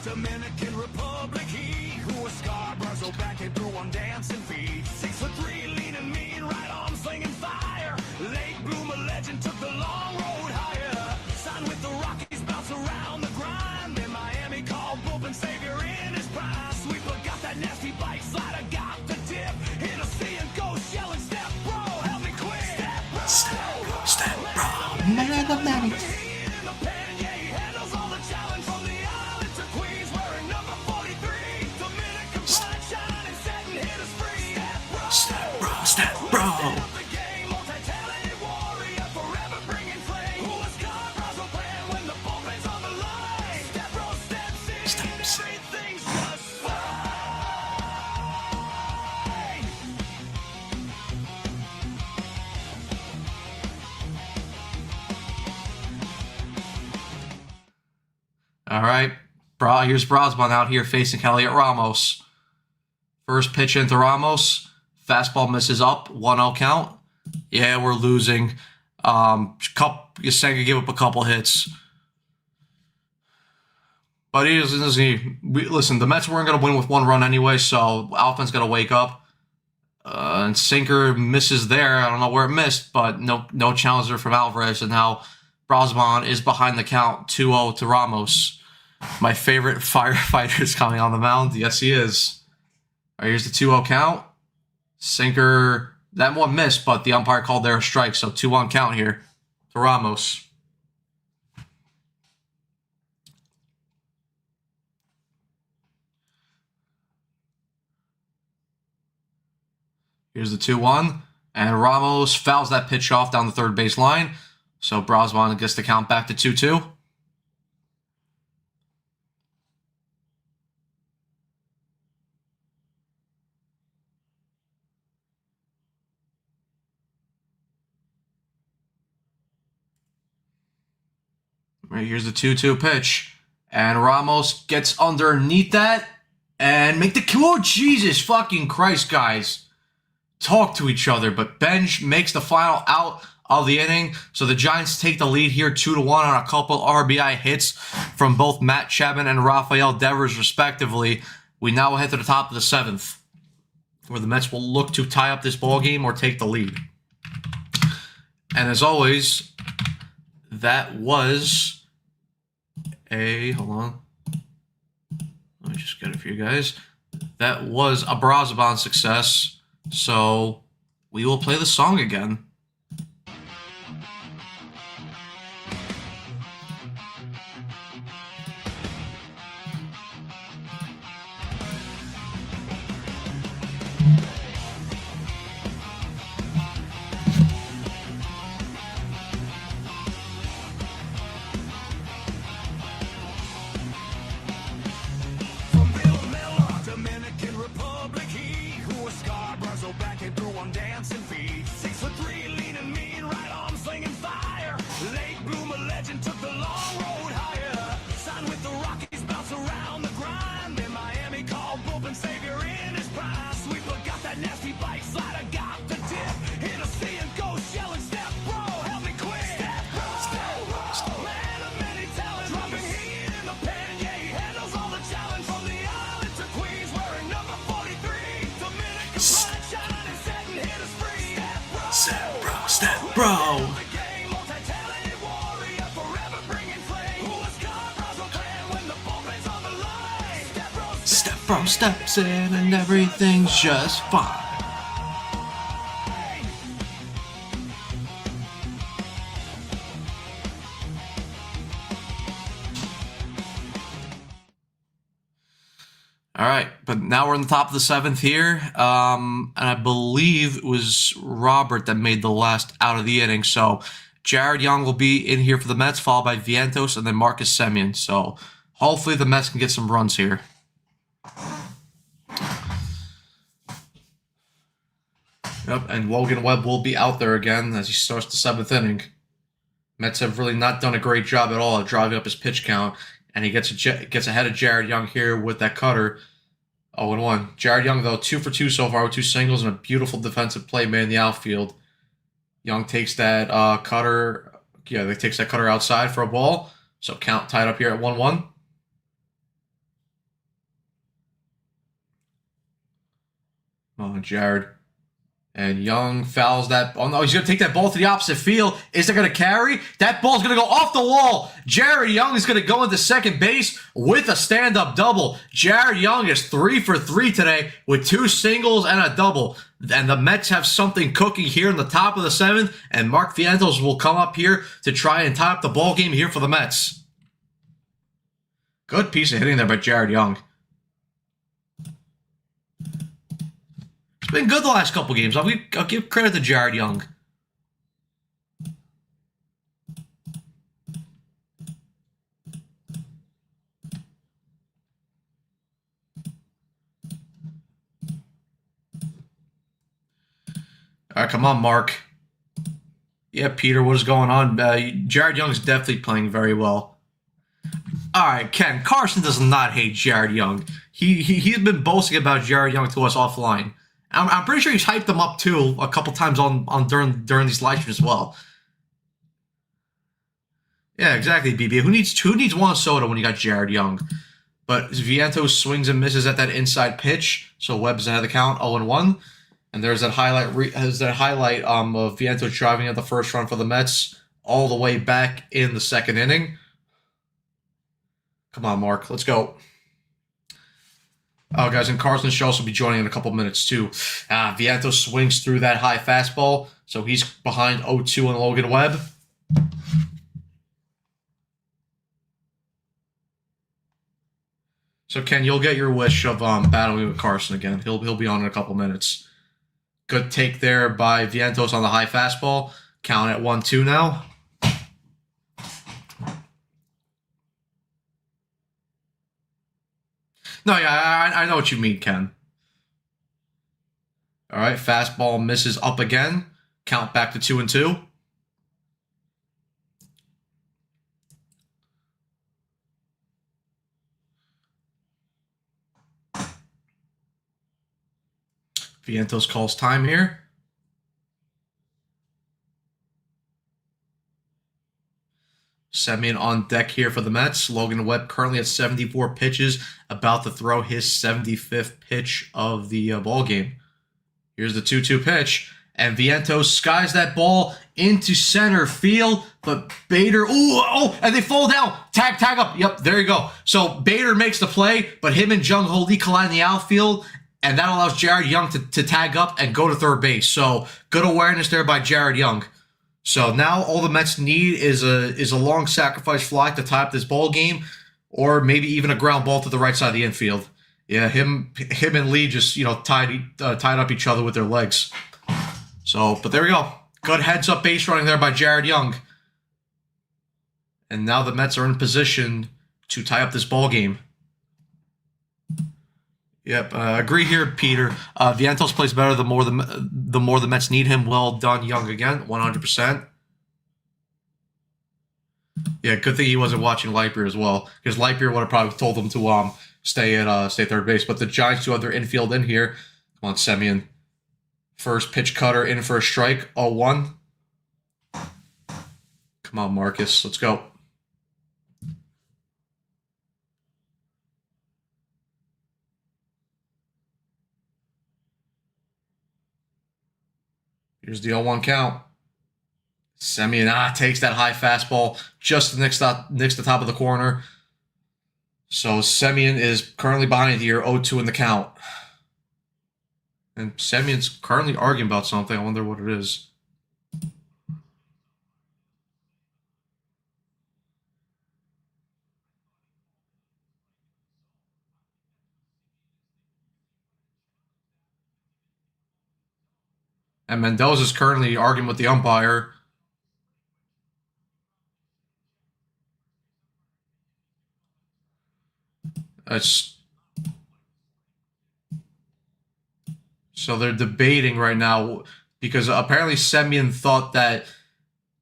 Dominican Republic, he who was Scarborough, so back and through on dancing feet. 6'3", leaning mean, right arm slinging fire. Late bloomer legend took the long road higher. Signed with the Rockies, bounce around the grind. In Miami, called bullpen savior in his prime. Sweeper got that nasty bike, slider got the dip. Hit a C and go yelling, step bro, help me quick. Step bro, man of the many. Step bro. All right, here's Brosman out here facing Heliot Ramos. First pitch into Ramos. Fastball misses up, 1-0 count. Yeah, we're losing. Senga gave up a couple hits. But listen, the Mets weren't going to win with 1 run anyway, so Alfred's going to wake up. And Sinker misses there. I don't know where it missed, but no challenger from Alvarez. And now Brosman is behind the count, 2-0 to Ramos. My favorite firefighter is coming on the mound. Yes, he is. All right, here's the 2-0 count. Sinker, that one missed, but the umpire called there a strike, so 2-1 count here to Ramos. Here's the 2-1, and Ramos fouls that pitch off down the third base line, so Brosman gets the count back to 2-2. Right, here's the 2-2 pitch. And Ramos gets underneath that and make the... Oh, Jesus fucking Christ, guys. Talk to each other. But Benj makes the final out of the inning. So the Giants take the lead here 2-1 on a couple RBI hits from both Matt Chapman and Rafael Devers, respectively. We now head to the top of the 7th, where the Mets will look to tie up this ball game or take the lead. And as always, that was hold on. Let me just get it for you guys. That was a Brazabon success, so we will play the song again. From Villamella, Dominican Republic, he who was Scarborough back and through on dancing feet. 6'3", leaning mean, right arm slinging fire. Late bloomer legend took the long road higher. Signed with the Rockies, bounce around the grind. In Miami, called Bullpen Savior in his prime. Sweeper got that nasty bike, slider got the dip. Hit a sea and go shelling, step bro, help me quick. Step bro, man of many talents, dropping heat in the pen. Yeah, he handles all the challenge from the island to Queens, wearing number 43. Dominican sunshine and setting hitters free. Step bro. The game, multi-talented warrior, forever bringing flame. Who was Scarborough's fan when the bullpen's on the line? Step bro steps in and everything's just fine. All right, but now we're in the top of the 7th here, and I believe it was Robert that made the last out of the inning. So Jared Young will be in here for the Mets, followed by Vientos and then Marcus Semien. So hopefully the Mets can get some runs here. Yep, and Logan Webb will be out there again as he starts the 7th inning. Mets have really not done a great job at all at driving up his pitch count, and he gets ahead of Jared Young here with that cutter. 0-1. Jared Young, though, 2 for 2 so far with 2 singles and a beautiful defensive play made in the outfield. Young takes that cutter. Yeah, they takes that cutter outside for a ball. So count tied up here at 1-1. Come on, Jared. And Young fouls that. Oh, no, he's going to take that ball to the opposite field. Is it going to carry? That ball's going to go off the wall. Jared Young is going to go into second base with a stand-up double. Jared Young is 3 for 3 today with 2 singles and a double. And the Mets have something cooking here in the top of the 7th. And Mark Vientos will come up here to try and tie up the ball game here for the Mets. Good piece of hitting there by Jared Young. It's been good the last couple games. I'll give credit to Jared Young. All right, come on, Mark. Yeah, Peter, what is going on? Jared Young's definitely playing very well. All right, Ken, Carson does not hate Jared Young. He's been boasting about Jared Young to us offline. I'm pretty sure he's hyped him up too a couple times on during these live streams as well. Yeah, exactly, BB. Who needs one soda when you got Jared Young? But Vientos swings and misses at that inside pitch, so Webb's ahead of the count, 0-1. And there's that highlight of Vientos driving at the first run for the Mets all the way back in the 2nd inning. Come on, Mark, let's go. Oh, guys, and Carson should also be joining in a couple minutes, too. Vientos swings through that high fastball, so he's behind 0-2 on Logan Webb. So, Ken, you'll get your wish of battling with Carson again. He'll be on in a couple minutes. Good take there by Vientos on the high fastball. Count at 1-2 now. No, yeah, I know what you mean, Ken. All right, fastball misses up again. Count back to 2-2. Vientos calls time here. Semien on deck here for the Mets. Logan Webb currently at 74 pitches, about to throw his 75th pitch of the ball game. Here's the 2-2 pitch, And Vientos skies that ball into center field, but Bader, and they fall down. Tag up. Yep, there you go. So Bader makes the play, but him and Jung Ho Lee collide in the outfield, and that allows Jared Young to tag up and go to third base. So good awareness there by Jared Young. So now all the Mets need is a long sacrifice fly to tie up this ball game, or maybe even a ground ball to the right side of the infield. Yeah, him and Lee just tied up each other with their legs. So, but there we go. Good heads up base running there by Jared Young. And now the Mets are in position to tie up this ball game. Yep, agree here, Peter. Vientos plays better the more the Mets need him. Well done, Young again, 100%. Yeah, good thing he wasn't watching Lightyear as well, because Lightyear would have probably told him to stay third base. But the Giants do have their infield in here. Come on, Semien. First pitch cutter in for a strike. 0-1. Come on, Marcus. Let's go. Here's the 0-1 count. Semien takes that high fastball just next to the top of the corner. So Semien is currently behind here, 0-2 in the count. And Semien's currently arguing about something. I wonder what it is. And Mendoza's currently arguing with the umpire. So they're debating right now because apparently Semien thought that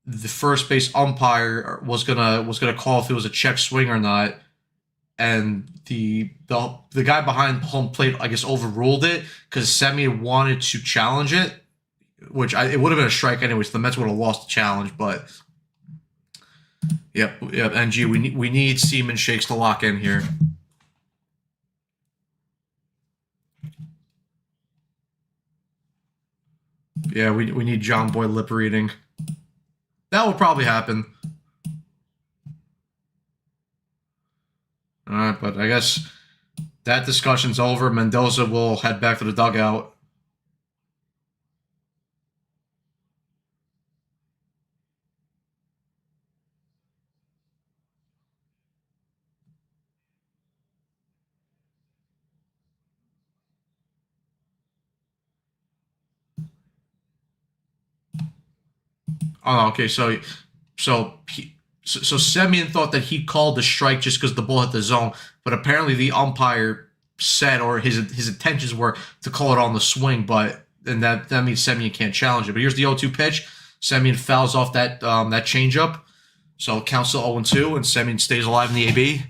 the first base umpire was gonna call if it was a check swing or not, and the guy behind home plate, I guess, overruled it because Semien wanted to challenge it, which it would have been a strike anyways. The Mets would have lost the challenge, but yep. NG, we need Seaman Shakes to lock in here. Yeah, we need John Boy lip reading. That will probably happen. All right, but I guess that discussion's over. Mendoza will head back to the dugout. Oh, okay. So Semien thought that he called the strike just because the ball hit the zone, but apparently the umpire said, or his intentions were to call it on the swing, but and that means Semien can't challenge it. But here's the 0-2 pitch. Semien fouls off that changeup, so it counts to 0-2, and Semien stays alive in the AB.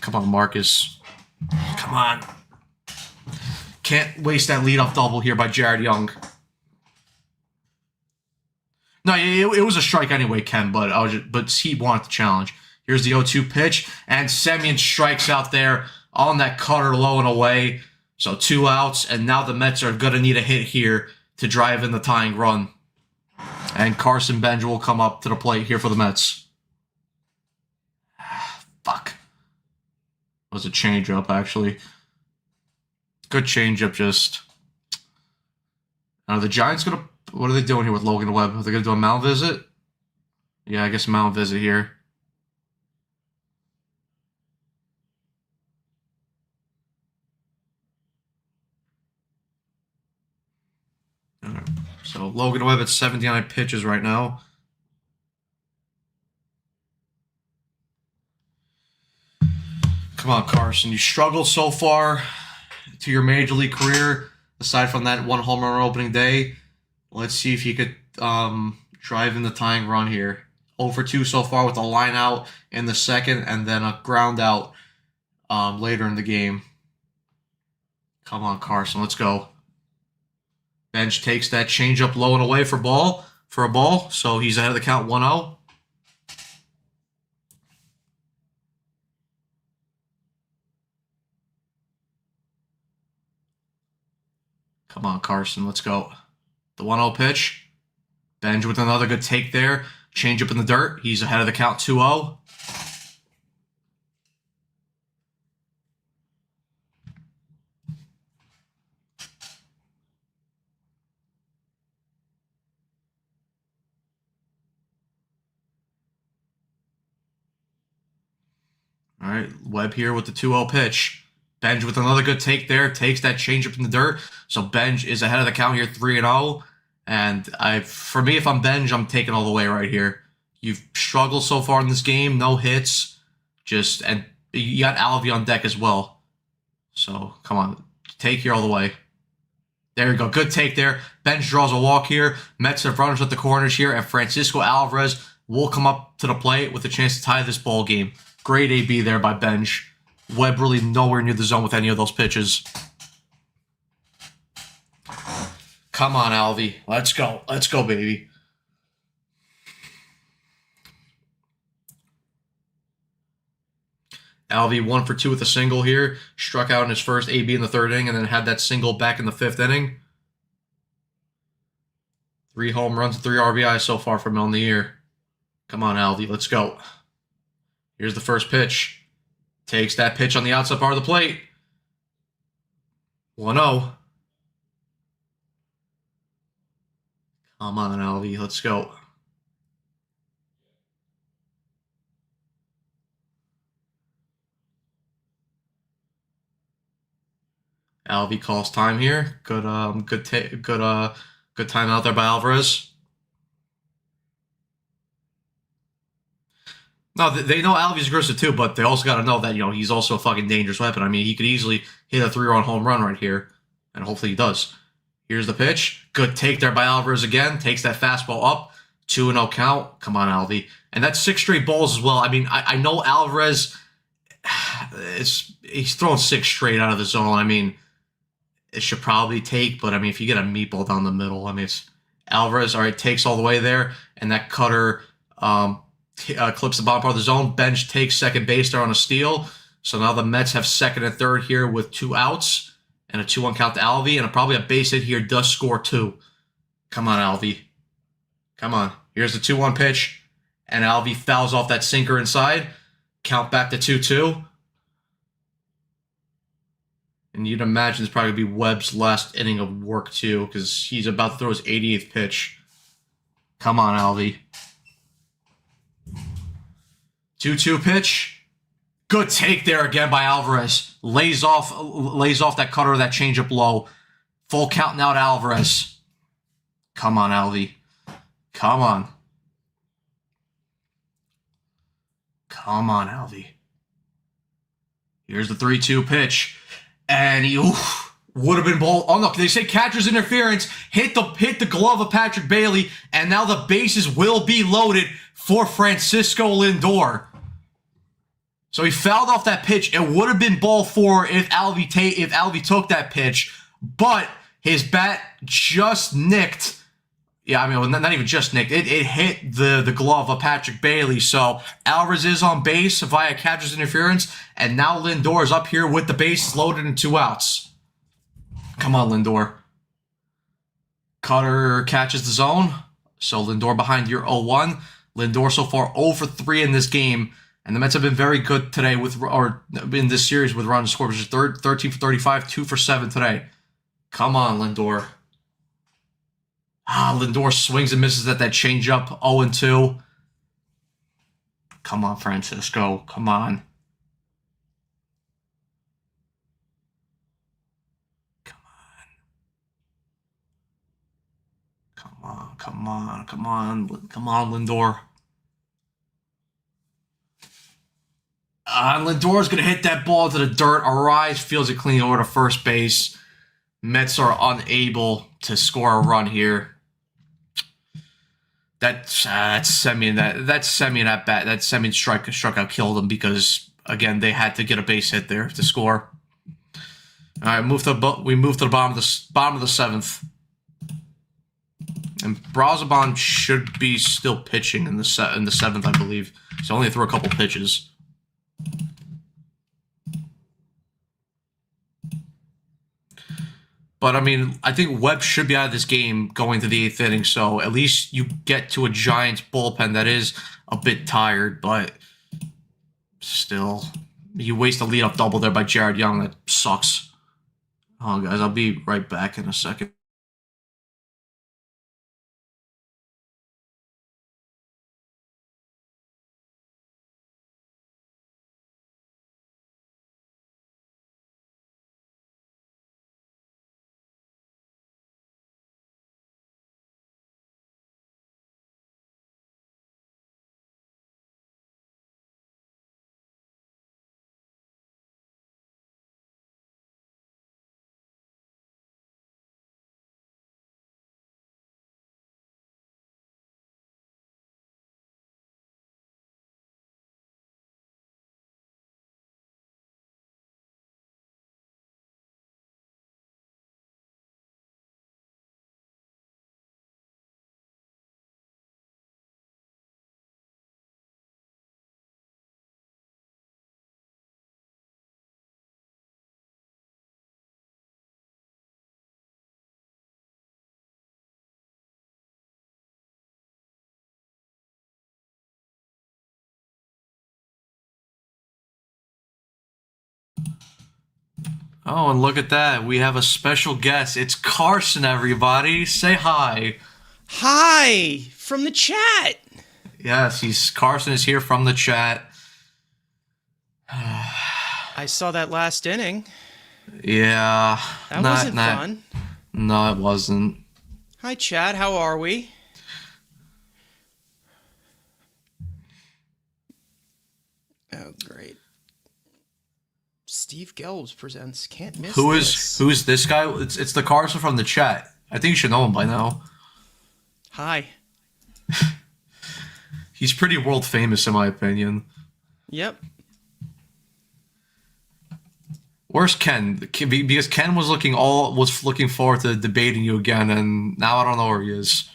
Come on, Marcus. Come on. Can't waste that leadoff double here by Jared Young. No, it was a strike anyway, Ken, but he wanted to challenge. Here's the 0-2 pitch, and Semien strikes out there on that cutter low and away. So 2 outs, and now the Mets are going to need a hit here to drive in the tying run. And Carson Benj will come up to the plate here for the Mets. Fuck. It was a changeup, actually. Good changeup, just. Are the Giants going to... What are they doing here with Logan Webb? Are they going to do a mound visit? Yeah, I guess mound visit here. Right. So Logan Webb at 79 pitches right now. Come on, Carson. You struggled so far to your major league career, aside from that one home run opening day. Let's see if you could drive in the tying run here. 0 for 2 so far with a line out in the second and then a ground out later in the game. Come on, Carson. Let's go. Bench takes that changeup low and away for a ball. So he's ahead of the count 1-0. Come on, Carson. Let's go. The 1-0 pitch. Benj with another good take there. Change up in the dirt. He's ahead of the count 2-0. All right, Webb here with the 2-0 pitch. Benj with another good take there. Takes that change up in the dirt. So Benj is ahead of the count here 3-0. And for me, if I'm Benj, I'm taking all the way right here. You've struggled so far in this game. No hits. And you got Alvey on deck as well. So, come on. Take here all the way. There you go. Good take there. Benj draws a walk here. Mets have runners at the corners here. And Francisco Alvarez will come up to the plate with a chance to tie this ball game. Great AB there by Benj. Webb really nowhere near the zone with any of those pitches. Come on, Alvey. Let's go. Let's go, baby. Alvey 1 for 2 with a single here. Struck out in his first AB in the 3rd inning and then had that single back in the 5th inning. 3 home runs and 3 RBIs so far from him on the year. Come on, Alvey. Let's go. Here's the first pitch. Takes that pitch on the outside part of the plate. 1-0. Come on, Alvey. Let's go. Alvey calls time here. Good time out there by Alvarez. No, they know Alvey's aggressive too, but they also got to know that he's also a fucking dangerous weapon. I mean, he could easily hit a 3-run home run right here, and hopefully he does. Here's the pitch. Good take there by Alvarez again. Takes that fastball up. 2-0 count. Come on, Alvey. And that's 6 straight balls as well. I mean, I know Alvarez. He's throwing 6 straight out of the zone. I mean, it should probably take, but I mean, if you get a meatball down the middle, I mean, it's Alvarez. All right, takes all the way there, and that cutter clips the bottom part of the zone. Benj takes second base there on a steal. So now the Mets have second and third here with 2 outs and a 2-1 count to Alvey, and probably a base hit here does score 2. Come on, Alvey. Come on. Here's the 2-1 pitch, and Alvey fouls off that sinker inside. Count back to 2-2. And you'd imagine it's probably going to be Webb's last inning of work, too, because he's about to throw his 88th pitch. Come on, Alvey. 2-2 pitch. Good take there again by Alvarez. Lays off that cutter, that changeup low. Full count now to Alvarez. Come on, Alvey. Come on. Come on, Alvey. Here's the 3-2 pitch. And he would have been ball. Oh, no, they say catcher's interference. Hit the glove of Patrick Bailey. And now the bases will be loaded for Francisco Lindor. So he fouled off that pitch. It would have been ball 4 if Alvey took that pitch. But his bat just nicked. Yeah, I mean, not even just nicked. It hit the glove of Patrick Bailey. So Alvarez is on base via catcher's interference. And now Lindor is up here with the bases loaded and 2 outs. Come on, Lindor. Cutter catches the zone. So Lindor behind your 0-1. Lindor so far 0 for 3 in this game. And the Mets have been very good today in this series with runs scored, which is 13 for 35, 2 for 7 today. Come on, Lindor. Lindor swings and misses at that changeup, 0-2. Come on, Francisco. Come on. Come on, Lindor. Lindor's going to hit that ball to the dirt. Arise fields it clean over to first base. Mets are unable to score a run here. That strikeout killed them because, again, they had to get a base hit there to score. All right, we move to the bottom of the 7th. And Brazoban should be still pitching in the 7th, I believe. So only threw a couple pitches. But I mean, I think Webb should be out of this game going to the eighth inning. So at least you get to a Giants bullpen that is a bit tired, but still, you waste a leadoff double there by Jared Young. That sucks. Oh, guys, I'll be right back in a second. Oh, and look at that. We have a special guest. It's Carson, everybody. Say hi. Hi from the chat. Yes, Carson is here from the chat. I saw that last inning. Yeah. That wasn't fun. No, it wasn't. Hi, Chad. How are we? Oh, great. Steve Gelbs presents Can't Miss This. Who is this guy? It's the Carson from the chat. I think you should know him by now. Hi. He's pretty world famous in my opinion. Yep. Where's Ken? Because Ken was looking forward to debating you again, and now I don't know where he is.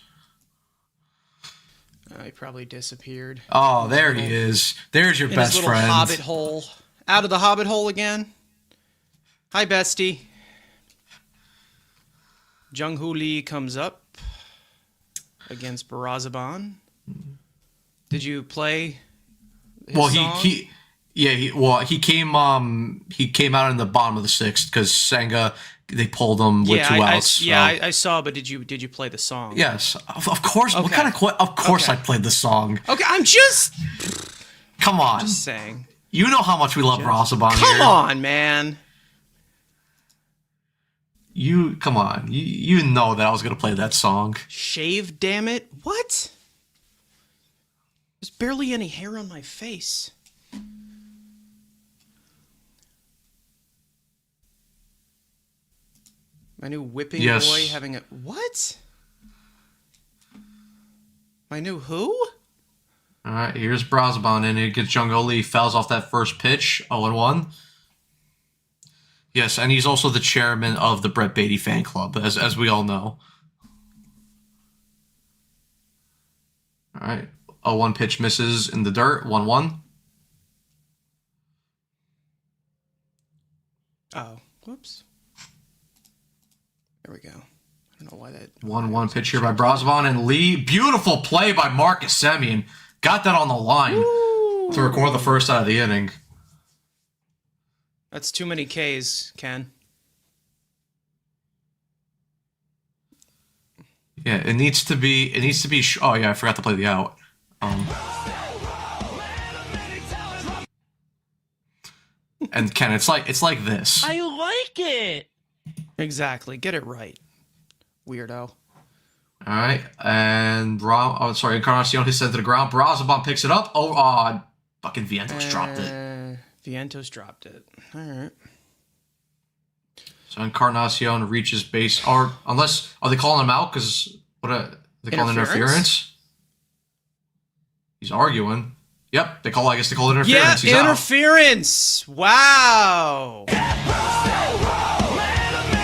He probably disappeared. Oh, there he is. There's your best his friend. Hobbit hole. Out of the Hobbit hole again. Hi, bestie. Jung-Hoo Lee comes up against Barazaban. Did you play his song? he came out in the bottom of the sixth because Senga, they pulled him with two outs. I saw, but did you play the song? Yes, of course. Okay. What kind of of course Okay. I played the song. Okay, I'm just Come on. just saying. You know how much we love Barazaban here. Come on, man. Come on. You know that I was gonna play that song. Shave, damn it. What? There's barely any hair on my face. My new whipping Yes. boy having a... What? My new who? All right, here's Barazaban, and it gets Jung-Hoo Lee, fouls off that first pitch, 0-1. Yes, and he's also the chairman of the Brett Beatty fan club, as we all know. All right, 0-1 pitch misses in the dirt, 1-1. Oh, whoops. There we go. I don't know why that... 1-1 pitch here by Barazaban, and Lee, beautiful play by Marcus Semien. Got that on the line to record the first out of the inning. That's too many Ks, Ken. Yeah, it needs to be. Oh yeah, I forgot to play the out. And Ken, it's like this. I like it. Exactly. Get it right, weirdo. All right, and Encarnacion is sent to the ground. Barazaban picks it up. Fucking Vientos dropped it. Vientos dropped it. All right. So Encarnacion reaches base. Are they calling him out? Because they calling interference? He's arguing. Yep, I guess they call it interference. Yeah, interference. Wow.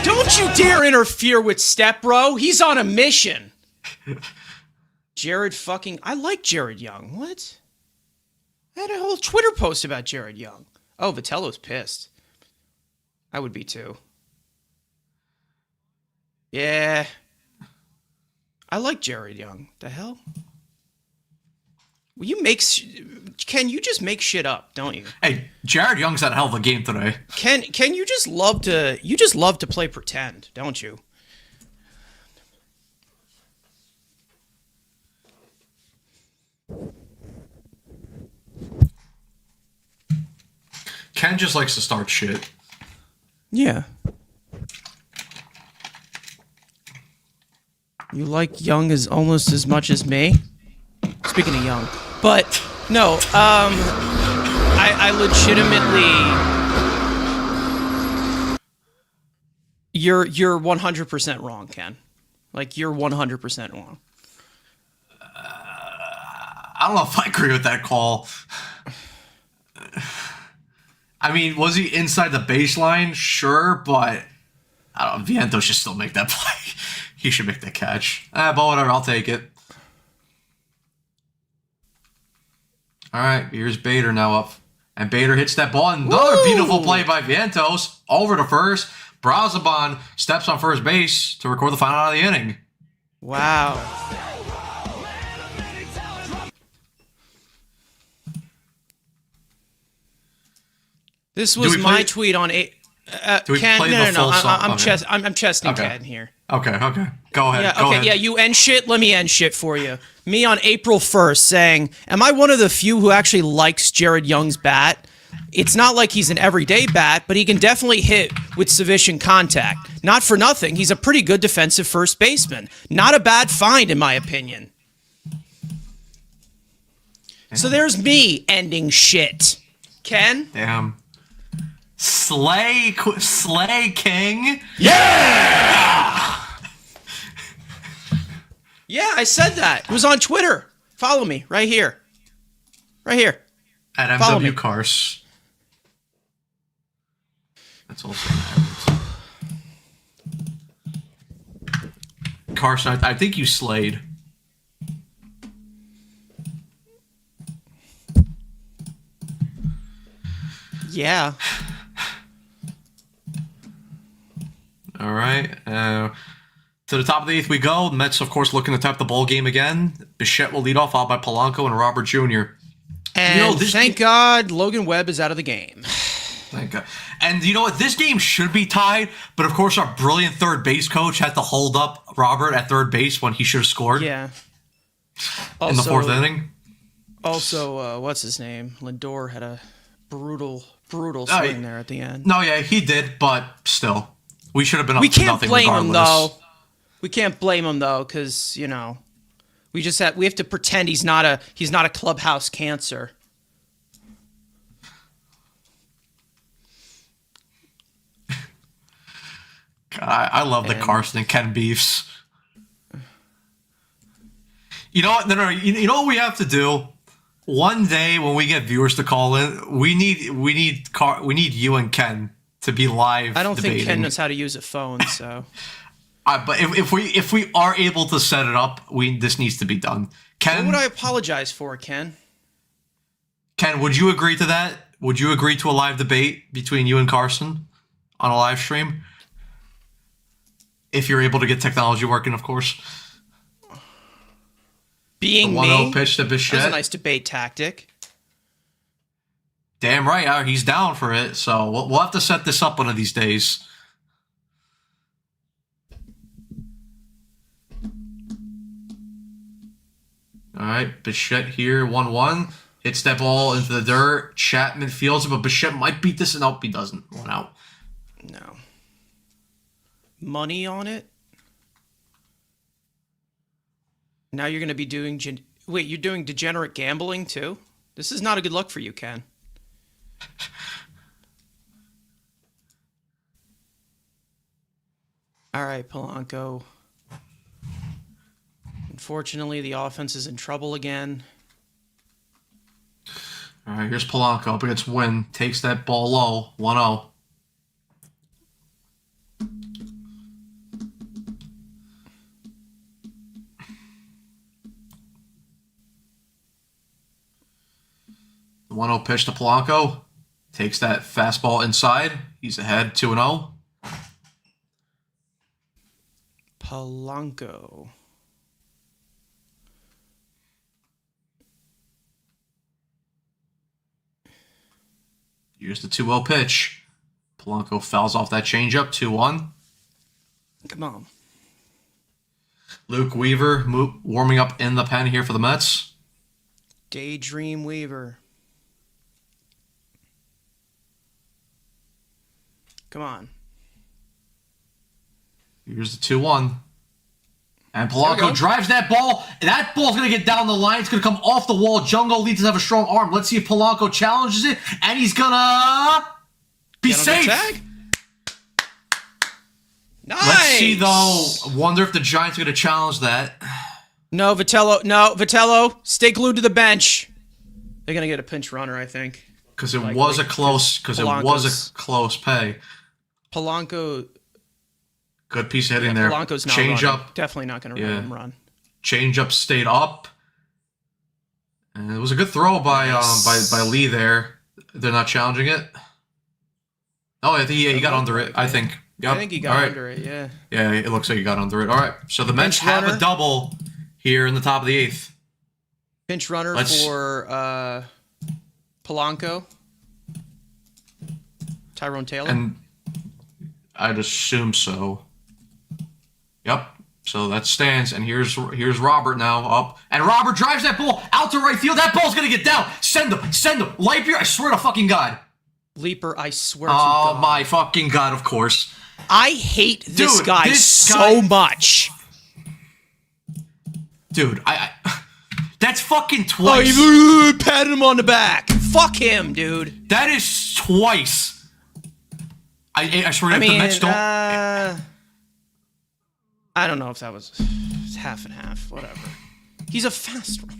Don't you dare interfere with Step Bro. He's on a mission. I like Jared Young. What? I had a whole Twitter post about Jared Young. Oh, Vitello's pissed. I would be too. Yeah. I like Jared Young. The hell? Well, Ken, you just make shit up, don't you? Hey, Jared Young's had a hell of a game today. Ken, you just love to play pretend, don't you? Ken just likes to start shit. Yeah. You like Young as almost as much as me? Speaking of Young. But no, I legitimately you're 100% wrong, Ken. Like you're 100% wrong. I don't know if I agree with that call. I mean, was he inside the baseline? Sure, but I don't know. Vientos should still make that play. He should make that catch. But whatever, I'll take it. All right, here's Bader now up. And Bader hits that ball. Another beautiful play by Vientos. Over to first. Brazaban steps on first base to record the final out of the inning. Wow. This was my tweet on a. Ken, no. I'm chesting Ken here. Okay. Go ahead. Yeah, okay, yeah, you end shit, let me end shit for you. Me on April 1st saying, am I one of the few who actually likes Jared Young's bat? It's not like he's an everyday bat, but he can definitely hit with sufficient contact. Not for nothing, he's a pretty good defensive first baseman. Not a bad find, in my opinion. So there's me ending shit. Ken? Damn. Slay King. Yeah, I said that. It was on Twitter. Follow me right here. Right here. At Follow me. MW Cars. That's also an Carson, I think you slayed. Yeah. All right. To the top of the eighth we go. The Mets, of course, looking to tap the ball game again. Bichette will lead off, followed by Polanco and Robert Jr. And thank God Logan Webb is out of the game. Thank God. And you know what? This game should be tied, but of course our brilliant third base coach had to hold up Robert at third base when he should have scored. Yeah. In the fourth inning. Also, what's his name? Lindor had a brutal swing there at the end. No, yeah, he did, but still. We should have been up We to can't nothing blame regardless. him, though. We can't blame him, though, because, you know, we have to pretend he's not a clubhouse cancer. I love the Carson and Ken beefs. You know what? No. You know what we have to do? One day when we get viewers to call in, we need you and Ken to be live. I don't debating. think Ken knows how to use a phone, so. But if we are able to set it up, this needs to be done. Ken, What would I apologize for, Ken? Ken, would you agree to that? Would you agree to a live debate between you and Carson on a live stream? If you're able to get technology working, of course. Being the 1-0 pitch to Bichette. That's a nice debate tactic. Damn right, he's down for it. So we'll have to set this up one of these days. All right, Bichette here, 1-1. Hits that ball into the dirt. Chapman fields it, but Bichette might beat this, and nope, he doesn't. 1 out. No. Money on it? Now you're going to be doing... Wait, you're doing degenerate gambling, too? This is not a good look for you, Ken. All right, Polanco. Unfortunately, the offense is in trouble again. All right, here's Polanco up against Wynn. Takes that ball low. 1-0. The 1-0 pitch to Polanco. Takes that fastball inside. He's ahead 2-0. Polanco. Here's the 2-0 pitch. Polanco fouls off that changeup, 2-1. Come on. Luke Weaver warming up in the pen here for the Mets. Daydream Weaver. Come on. Here's the 2-1. And There we Polanco go. drives that ball. That ball's going to get down the line. It's going to come off the wall. Jungle Elite does have a strong arm. Let's see if Polanco challenges it. And he's going to be Get on the safe. tag. Nice. Let's see, though. Wonder if the Giants are going to challenge that. No, Vitello. No, Vitello. Stay glued to the bench. They're going to get a pinch runner, I think. Because it Likely, was a close. Because it was Polanco's- a close pay. Polanco. Good piece of hitting there. Polanco's not Change running. up. Definitely not going to Yeah. let him run. Change up stayed up. And it was a good throw by Nice. by Lee there. They're not challenging it. Oh, I think he got under it. I think. Yep. I think he got All right. under it, yeah. Yeah, it looks like he got under it. All right. So the Mets Pinch have runner. a double here in the top of the 8th. Pinch runner Let's- for Polanco. Tyrone Taylor. And I'd assume so. Yep. So that stands. And here's Robert now up. And Robert drives that ball out to right field. That ball's going to get down. Send him. Send him. Light beer. I swear to fucking God. Leaper, I swear to Oh, God. my fucking God, of course. I hate this Dude, guy this so guy- much. Dude, that's fucking Oh, twice. you patted him on the back. Fuck him, dude. That is twice. I swear, I if mean, the Mets don't. I don't know if that was half and half. Whatever. He's a fast runner.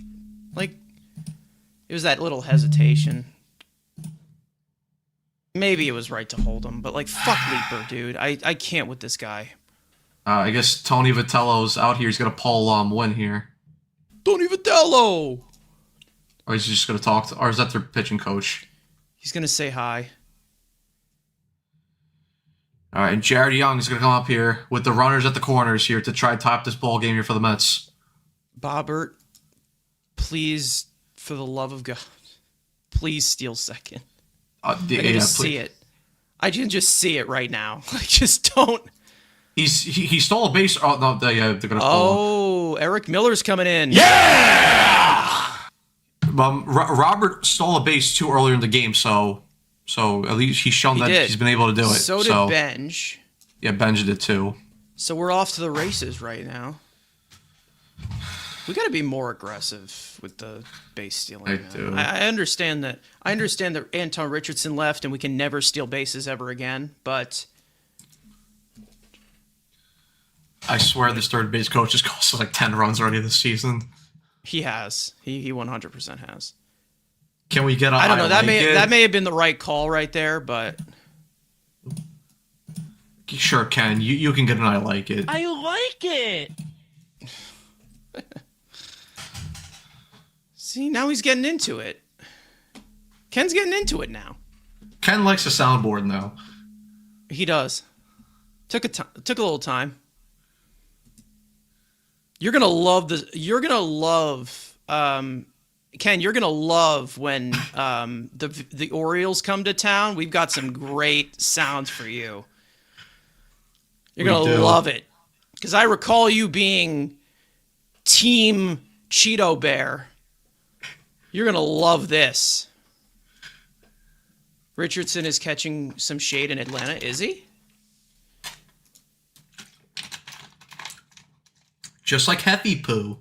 Like, it was that little hesitation. Maybe it was right to hold him, but like, fuck Leaper, dude. I can't with this guy. I guess Tony Vitello's out here. He's gonna pull win here, Tony Vitello. or he's just gonna talk to, or is that their pitching coach? He's gonna say hi. All right, and Jared Young is gonna come up here with the runners at the corners here to try to top this ball game here for the Mets. Bobbert, please, for the love of God, please steal second. I can just see it. I can just see it right now. I just don't. He stole a base. Oh no, they're gonna pull him. Oh, Eric Miller's coming in. Robert stole a base too earlier in the game, so at least he's shown He that did. he's been able to do it. So did Benj. Yeah, Benj did too. So we're off to the races right now. We got to be more aggressive with the base stealing. I man. do. I understand that. I understand that Anton Richardson left, and we can never steal bases ever again. But I swear this third base coach has cost us like 10 runs already this season. he has. He 100% has. Can we get a I don't know. That like it? may have been the right call right there, but Sure, Ken. You can get an I like it. I like it. see, now he's getting into it. Ken's getting into it now. Ken likes the soundboard now. He does. Took a little time. You're gonna love this. You're gonna love Ken. You're gonna love when the Orioles come to town. We've got some great sounds for you. You're We gonna do. love it because I recall you being Team Cheeto Bear. You're gonna love this. Richardson is catching some shade in Atlanta, is he? Just like Heavy Poo.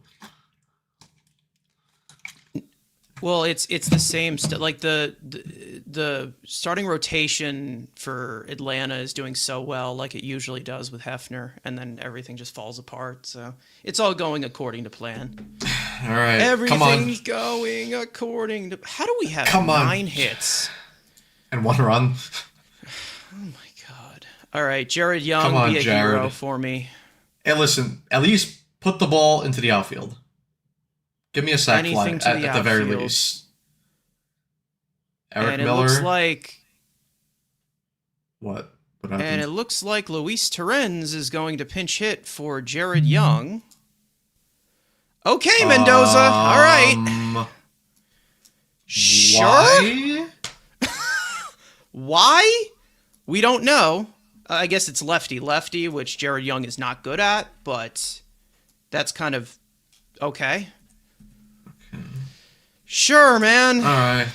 Well, it's the same like the starting rotation for Atlanta is doing so well, like it usually does with Hefner, and then everything just falls apart. So it's all going according to plan. All right. Come on. Everything's going according to. How do we have Come on. 9 hits? And one run. Oh my God! All right, Jared Young, Come on, be a Jared. hero for me. Hey, listen. At least put the ball into the outfield. Give me a sack fly Anything to the at the very outfield. least. Eric And it Miller. looks like What What happened? And it looks like Luis Torrens is going to pinch hit for Jared Young. Okay, Mendoza. All right. Sure. Why? Why? We don't know. I guess it's lefty-lefty, which Jared Young is not good at, but that's kind of okay. Sure, man. All right.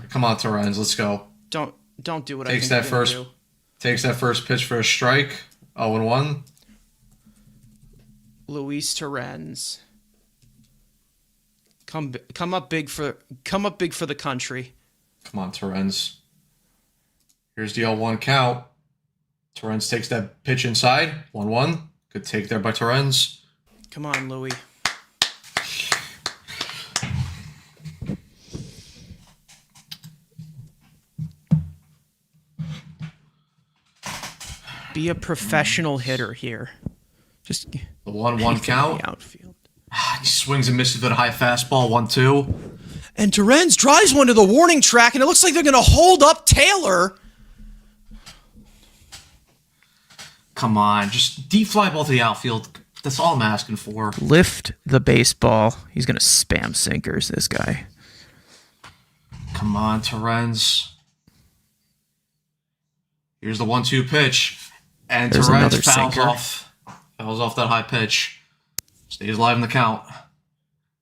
Come on, Torrens. Let's go. Don't do what Takes I that think you're first. gonna do. Takes that first pitch for a strike. 0-1. Luis Torrens. Come up big for the country. Come on, Torrens. Here's the 0-1 count. Torrens takes that pitch inside. 1-1. Good take there by Torrens. Come on, Louis. Be a professional hitter here. Just The 1-1 anything in count. the outfield. He swings and misses with a high fastball. 1-2. And Torrens drives one to the warning track, and it looks like they're going to hold up Taylor. Come on, just deep fly ball to the outfield. That's all I'm asking for. Lift the baseball. He's going to spam sinkers, this guy. Come on, Torrens. Here's the 1-2 pitch. And There's Torrens another sinker. fouls off that high pitch. Stays alive in the count.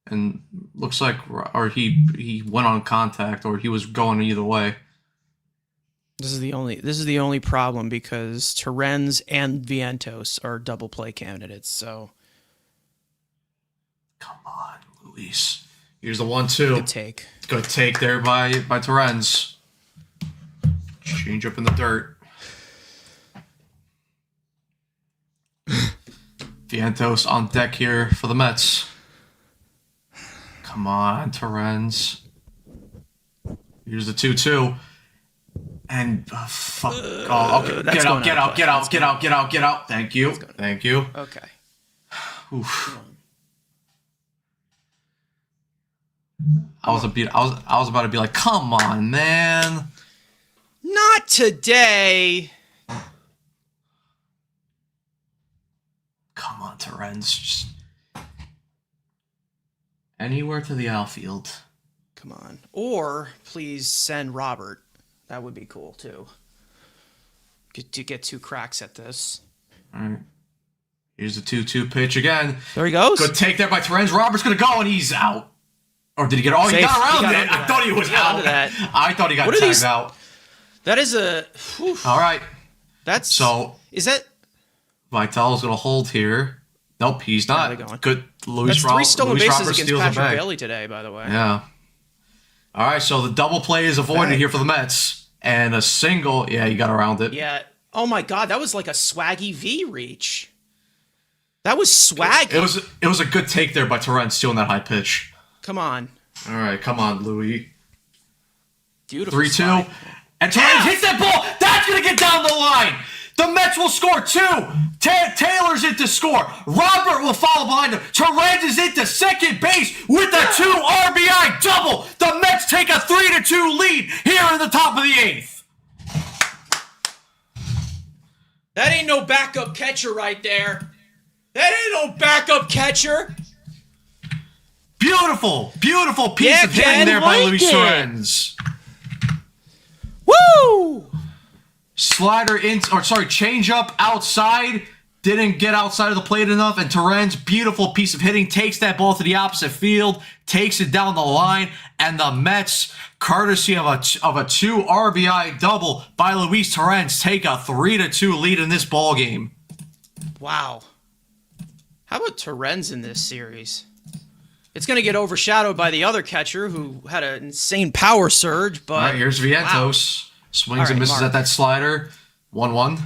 And looks like or he went on contact or he was going either way. This is the only problem because Torrens and Vientos are double play candidates, so Come on, Luis. Here's the 1-2. good take. Good take there by Torrens. Change up in the dirt. Vientos on deck here for the Mets. Come on, Torrens. Here's the 2-2. And fuck. Oh, okay. that's going Get out of out. Thank you. Thank you. Okay. Oof. I was about to be like, come on, man. Not today. Come on, Torrens. Just anywhere to the outfield. Come on. Or please send Robert. That would be cool too. To get 2 cracks at this. All right. Here's the 2-2 pitch again. There he goes. Good take there by Torrens. Robert's gonna go and he's out. Or did he get? Oh, Safe. he got around He got it. under I that. thought he was He got out. under that. I thought he got What are tagged these- out. That is a. Whew. All right. That's So Is that? Vital's gonna hold here. Nope, he's not. they're going. Good. That's 3 stolen bases Roberts against steals it Patrick back. Bailey today, by the way. Yeah. All right, so the double play is avoided here for the Mets, and a single. Yeah, you got around it. Yeah. Oh my God, that was like a swaggy V reach. That was swaggy. It was a good take there by Torrens stealing that high pitch. Come on. All right, come on, Louis. Beautiful. 3-2. slide. And Torrens hits that ball. That's going to get down the line. The Mets will score 2. Taylor's in to score. Robert will follow behind him. Torrens is into second base with a 2 RBI double. The Mets take a 3-2 lead here in the top of the 8th. That ain't no backup catcher right there. That ain't no backup catcher. Beautiful piece Yeah, of hitting Ken, there by like Luis it. Torrens. Woo! Change up outside. Didn't get outside of the plate enough, and Torrens, beautiful piece of hitting, takes that ball to the opposite field, takes it down the line, and the Mets, courtesy of a 2 RBI double by Luis Torrens, take a 3-2 lead in this ball game. Wow. How about Torrens in this series? It's going to get overshadowed by the other catcher who had an insane power surge, but... All right, here's Vientos. Wow. Swings All right, and misses Mark. at that slider. 1-1.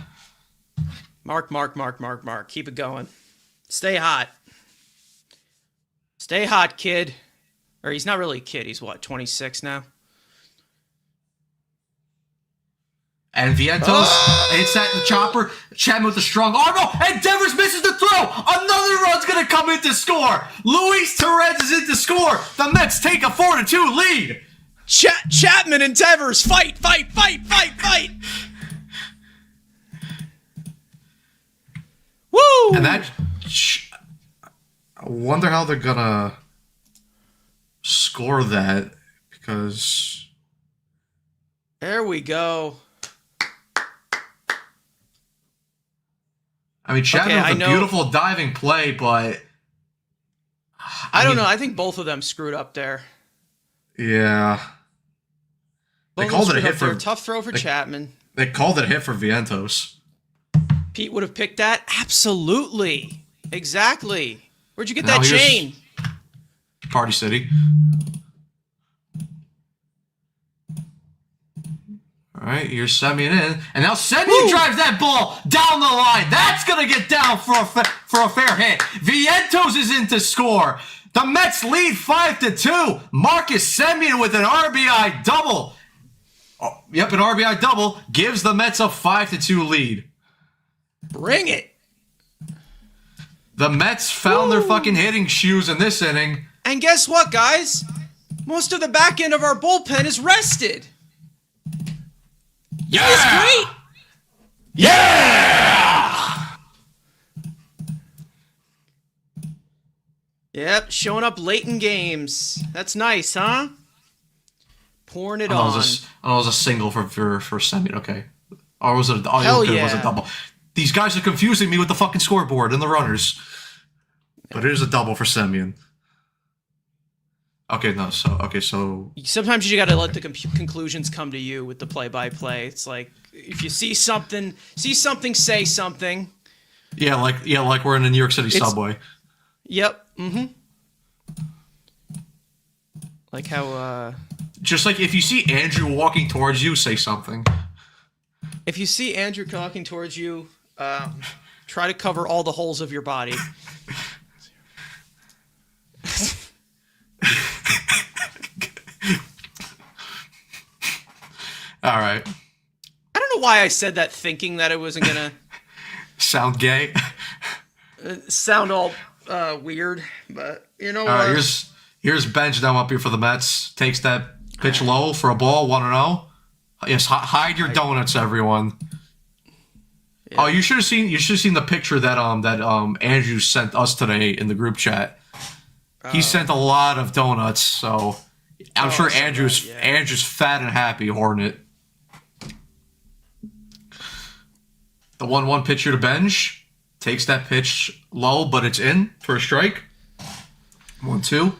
Mark. Keep it going. Stay hot. Stay hot, kid. Or he's not really a kid. He's what, 26 now? And Vientos hits that in the chopper. Chapman with a strong arm. Oh, and Devers misses the throw. Another run's going to come in to score. Luis Torrens is in to score. The Mets take a 4-2 lead. Chapman and Devers, fight! And that, I wonder how they're gonna score that, because There we go. I mean, Chapman Okay, I with a know- beautiful diving play, but I don't mean, know. I think both of them screwed up there. yeah, Both of them called it a screwed hit up there. for- Tough throw for Chapman. they called it a hit for Vientos. Pete would have picked that. Absolutely. Exactly. Where'd you get Now that here's- chain? Party City. All right, here's Semyon in, and now Semyon drives that ball down the line. That's gonna get down for a fair hit. Vientos is in to score. The Mets lead 5-2. Marcus Semyon with an RBI double. Oh, yep, an RBI double gives the Mets a 5-2 lead. Bring it. The Mets found their fucking hitting shoes in this inning. And guess what, guys? Most of the back end of our bullpen is rested. Yeah! It's great. Yeah! Yep, showing up late in games. That's nice, huh? Pouring it Oh, on. it was a single for Semyon. Okay, or was it? Oh, Hell it was yeah. a double. These guys are confusing me with the fucking scoreboard and the runners. But it is a double for Semyon. Okay, no. So Sometimes you gotta let the conclusions come to you with the play-by-play. It's like if you see something, say something. yeah, like we're in the New York City subway. Yep. Mm-hmm. Like how Just like if you see Andrew walking towards you, say something. if you see Andrew walking towards you, try to cover all the holes of your body. All right. I don't know why I said that thinking that it wasn't gonna Sound gay. sound all weird, but you know All right. what? Here's Bench now up here for the Mets. Takes that pitch low for a ball. 1-0. Yes, hide your donuts, everyone. Yeah. Oh, you should have seen the picture that Andrew sent us today in the group chat. He sent a lot of donuts, so I'm sure I saw Andrew's that, yeah. Andrew's fat and happy hoarding it. The 1-1 pitcher to Bench takes that pitch low, but it's in for a strike. 1-2.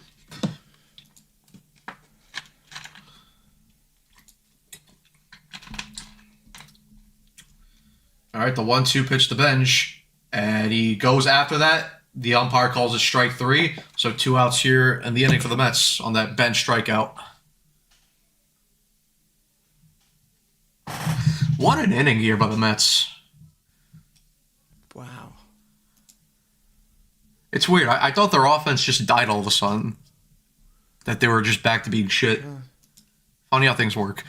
All right, the 1-2 pitch to Bench, and he goes after that. The umpire calls it strike 3, so 2 outs here in the inning for the Mets on that Bench strikeout. What an inning here by the Mets. Wow. It's weird. I thought their offense just died all of a sudden. That they were just back to being shit. Funny how things work.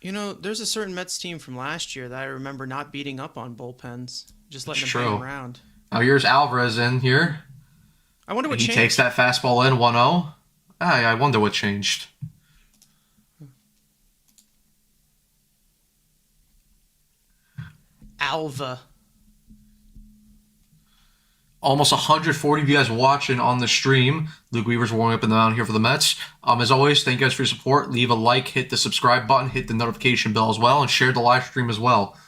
You know, there's a certain Mets team from last year that I remember not beating up on bullpens, just letting It's them hang true. around. Now here's Alvarez in here. I wonder what He changed. takes that fastball in 1-0. I wonder what changed. Alva. Almost 140 of you guys watching on the stream. Luke Weaver's warming up in the mound here for the Mets. As always, thank you guys for your support. Leave a like, hit the subscribe button, hit the notification bell as well, and share the live stream as well.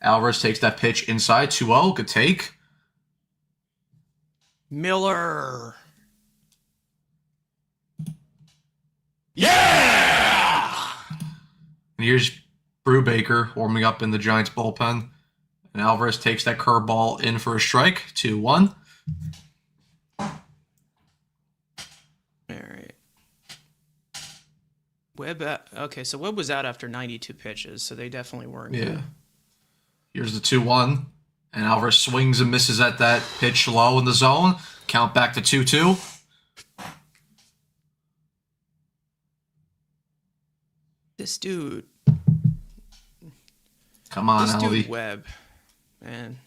Alvarez takes that pitch inside, 2-0. Good take. Miller. Yeah! And here's Brubaker warming up in the Giants bullpen. And Alvarez takes that curveball in for a strike, 2-1. All right. Webb. Okay, so Webb was out after 92 pitches, so they definitely weren't. Yeah. Here's the 2-1. And Alvarez swings and misses at that pitch low in the zone. Count back to 2-2. This dude. Come on, This Alvy. dude Webb. Man.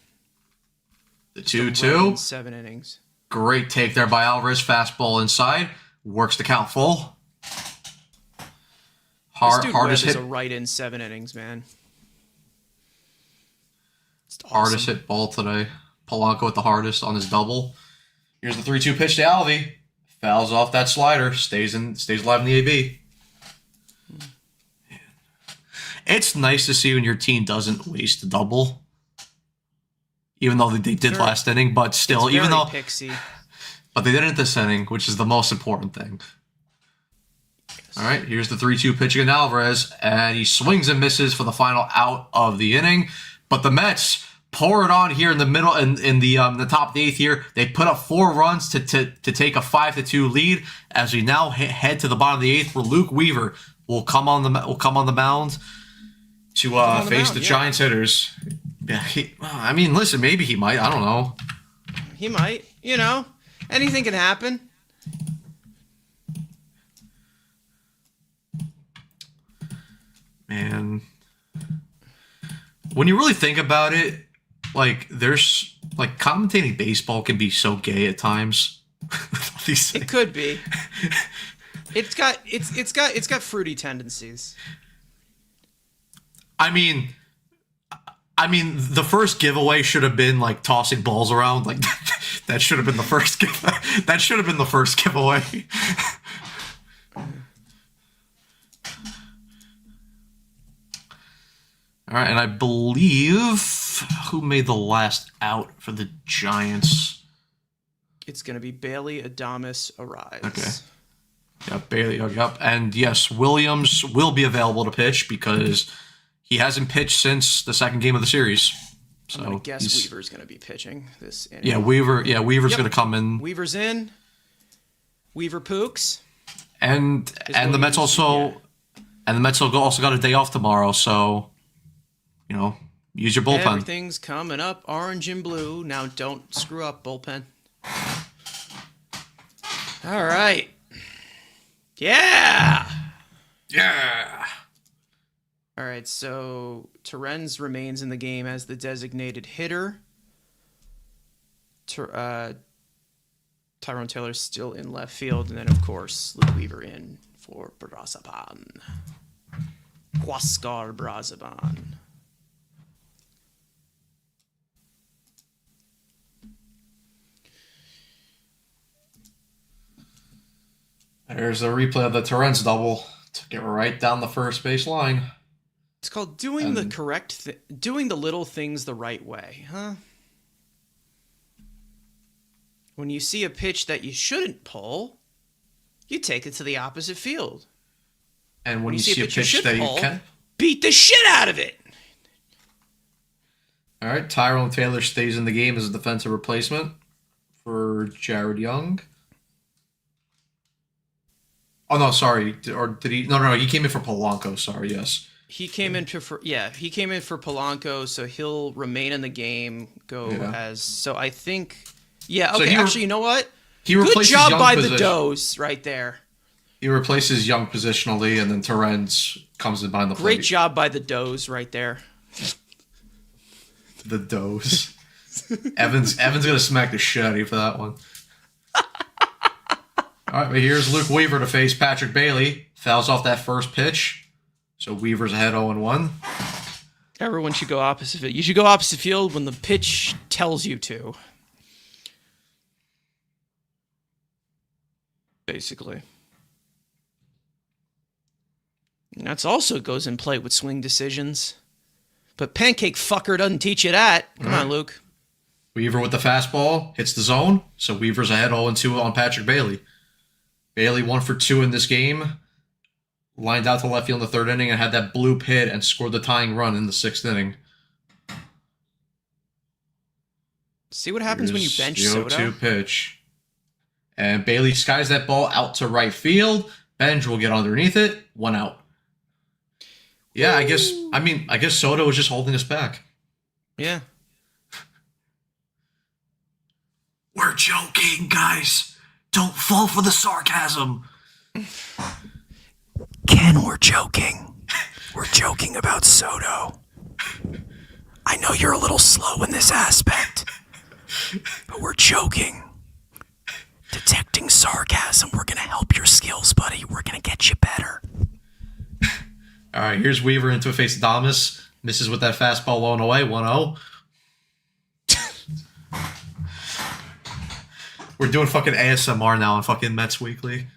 The Just a run 2-2. in 7 innings. Great take there by Alvarez. Fastball inside. Works the count full. This dude Webb Hardest is hit. a right in 7 innings, man. It's Hardest awesome. hit ball today. Polanco at the hardest on his double. Here's the 3-2 pitch to Alvey. Fouls off that slider. Stays alive in the AB. It's nice to see when your team doesn't waste a double. Even though they did last inning, but still, It's even very though pixie. But they didn't this inning, which is the most important thing. All right, here's the 3-2 pitch against Alvarez, and he swings and misses for the final out of the inning. But the Mets pour it on here in the middle, in the top of the eighth here. They put up 4 runs to take a 5-2 lead. As we now head to the bottom of the eighth, where Luke Weaver will come on the mound to face the Giants hitters. Yeah, I mean, listen, maybe he might. I don't know. He might. You know, anything can happen. Man, when you really think about it, like there's like commentating baseball can be so gay at times. It could be. It's got fruity tendencies. I mean, the first giveaway should have been like tossing balls around. Like that should have been the first. That should have been the first giveaway. All right, and I believe who made the last out for the Giants? It's going to be Bailey Adames Arise. Okay. Yep, Bailey. Yep, and yes, Williams will be available to pitch because he hasn't pitched since the second game of the series. So I'm going to guess Weaver's going to be pitching this inning. Yeah, Weaver's going to come in. Weaver's in. Weaver pooks. And the Mets also got a day off tomorrow, so you know, use your bullpen. Everything's coming up orange and blue. Now don't screw up, bullpen. All right. Yeah. Yeah. All right, so Terens remains in the game as the designated hitter. Tyrone Taylor's still in left field, and then, of course, Luke Weaver in for Brazaban. Huascar Brazaban. There's a replay of the Terens double. Took it right down the first base line. It's called doing the little things the right way, huh? When you see a pitch that you shouldn't pull, you take it to the opposite field. And when you see a pitch that you can beat the shit out of it. All right, Tyrone Taylor stays in the game as a defensive replacement for Jared Young. Oh no, sorry. Or did he? No, he came in for Polanco. Sorry, yes. He came in for Polanco, so he'll remain in the game. I think. Yeah. Okay. So actually, you know what? Good job by the Does right there. He replaces Young positionally, and then Terens comes in behind the plate. Great job by the Does right there. The Does. Evan's gonna smack the shit out of you for that one. All right, but here's Luke Weaver to face Patrick Bailey. Fouls off that first pitch. So Weaver's ahead 0-1. Everyone should go opposite field. You should go opposite field when the pitch tells you to. Basically. And that's also goes in play with swing decisions. But Pancake Fucker doesn't teach you that. Come on, Luke. Weaver with the fastball. Hits the zone. So Weaver's ahead 0-2 on Patrick Bailey. Bailey 1 for 2 in this game. Lined out to left field in the third inning and had that bloop hit and scored the tying run in the sixth inning. See what happens when you bench the Soto? 0-2 pitch. And Bailey skies that ball out to right field. Benj will get underneath it. 1 out. Yeah, I guess Soto was just holding us back. Yeah. We're joking, guys. Don't fall for the sarcasm. Ken, we're joking. We're joking about Soto. I know you're a little slow in this aspect, but we're joking. Detecting sarcasm, we're going to help your skills, buddy. We're going to get you better. All right, here's Weaver into a face of Adames. Misses with that fastball low and away, 1-0. We're doing fucking ASMR now on fucking Mets Weekly.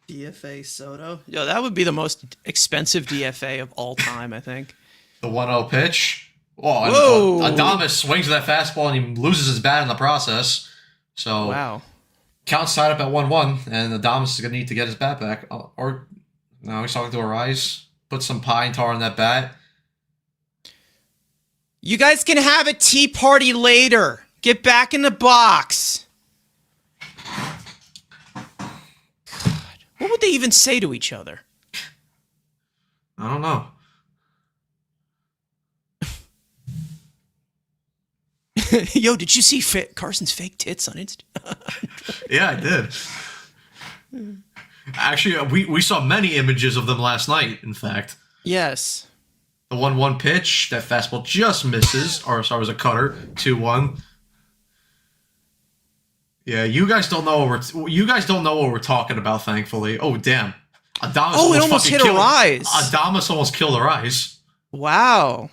DFA Soto. Yo, that would be the most expensive DFA of all time, I think. The 1-0 pitch. Oh, Whoa. and Adames swings that fastball and he loses his bat in the process. So Wow. count's tied up at 1-1, and Adames is gonna need to get his bat back. Or no, he's talking to Arise. Put some pine tar on that bat. You guys can have a tea party later. Get back in the box. God. What would they even say to each other? I don't know. Yo, did you see Carson's fake tits on Instagram? Yeah, I did. Actually, we saw many images of them last night, in fact. Yes. The 1-1 pitch, that fastball just misses. Or, sorry, it was a cutter. 2-1. Yeah, you guys don't know what we're talking about, thankfully. Oh, damn. Adames it almost hit Arise. Adames almost killed Arise. Wow.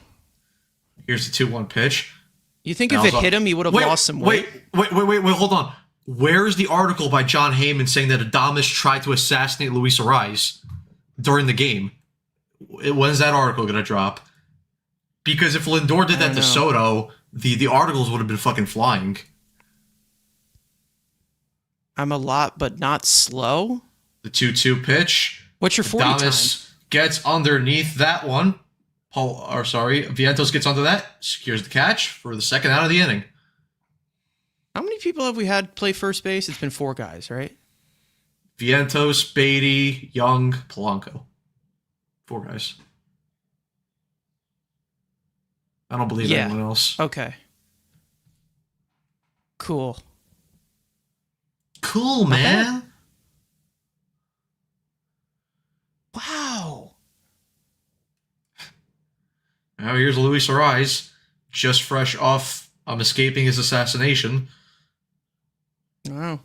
Here's the 2-1 pitch. You think if it hit him, he would have lost some weight? Wait, hold on. Where is the article by John Heyman saying that Adames tried to assassinate Luis Arise during the game? When's that article going to drop? Because if Lindor did that to Soto, the articles would have been fucking flying. I'm a lot, but not slow. The 2-2 pitch. What's your 40 time? Adames gets underneath that one. Vientos gets under that, secures the catch for the second out of the inning. How many people have we had play first base? It's been 4 guys, right? Vientos, Beatty, Young, Polanco. 4 guys. I don't believe anyone else. Okay. Cool. Cool, man. Wow. Now here's Luis Arise, just fresh off escaping his assassination. Wow.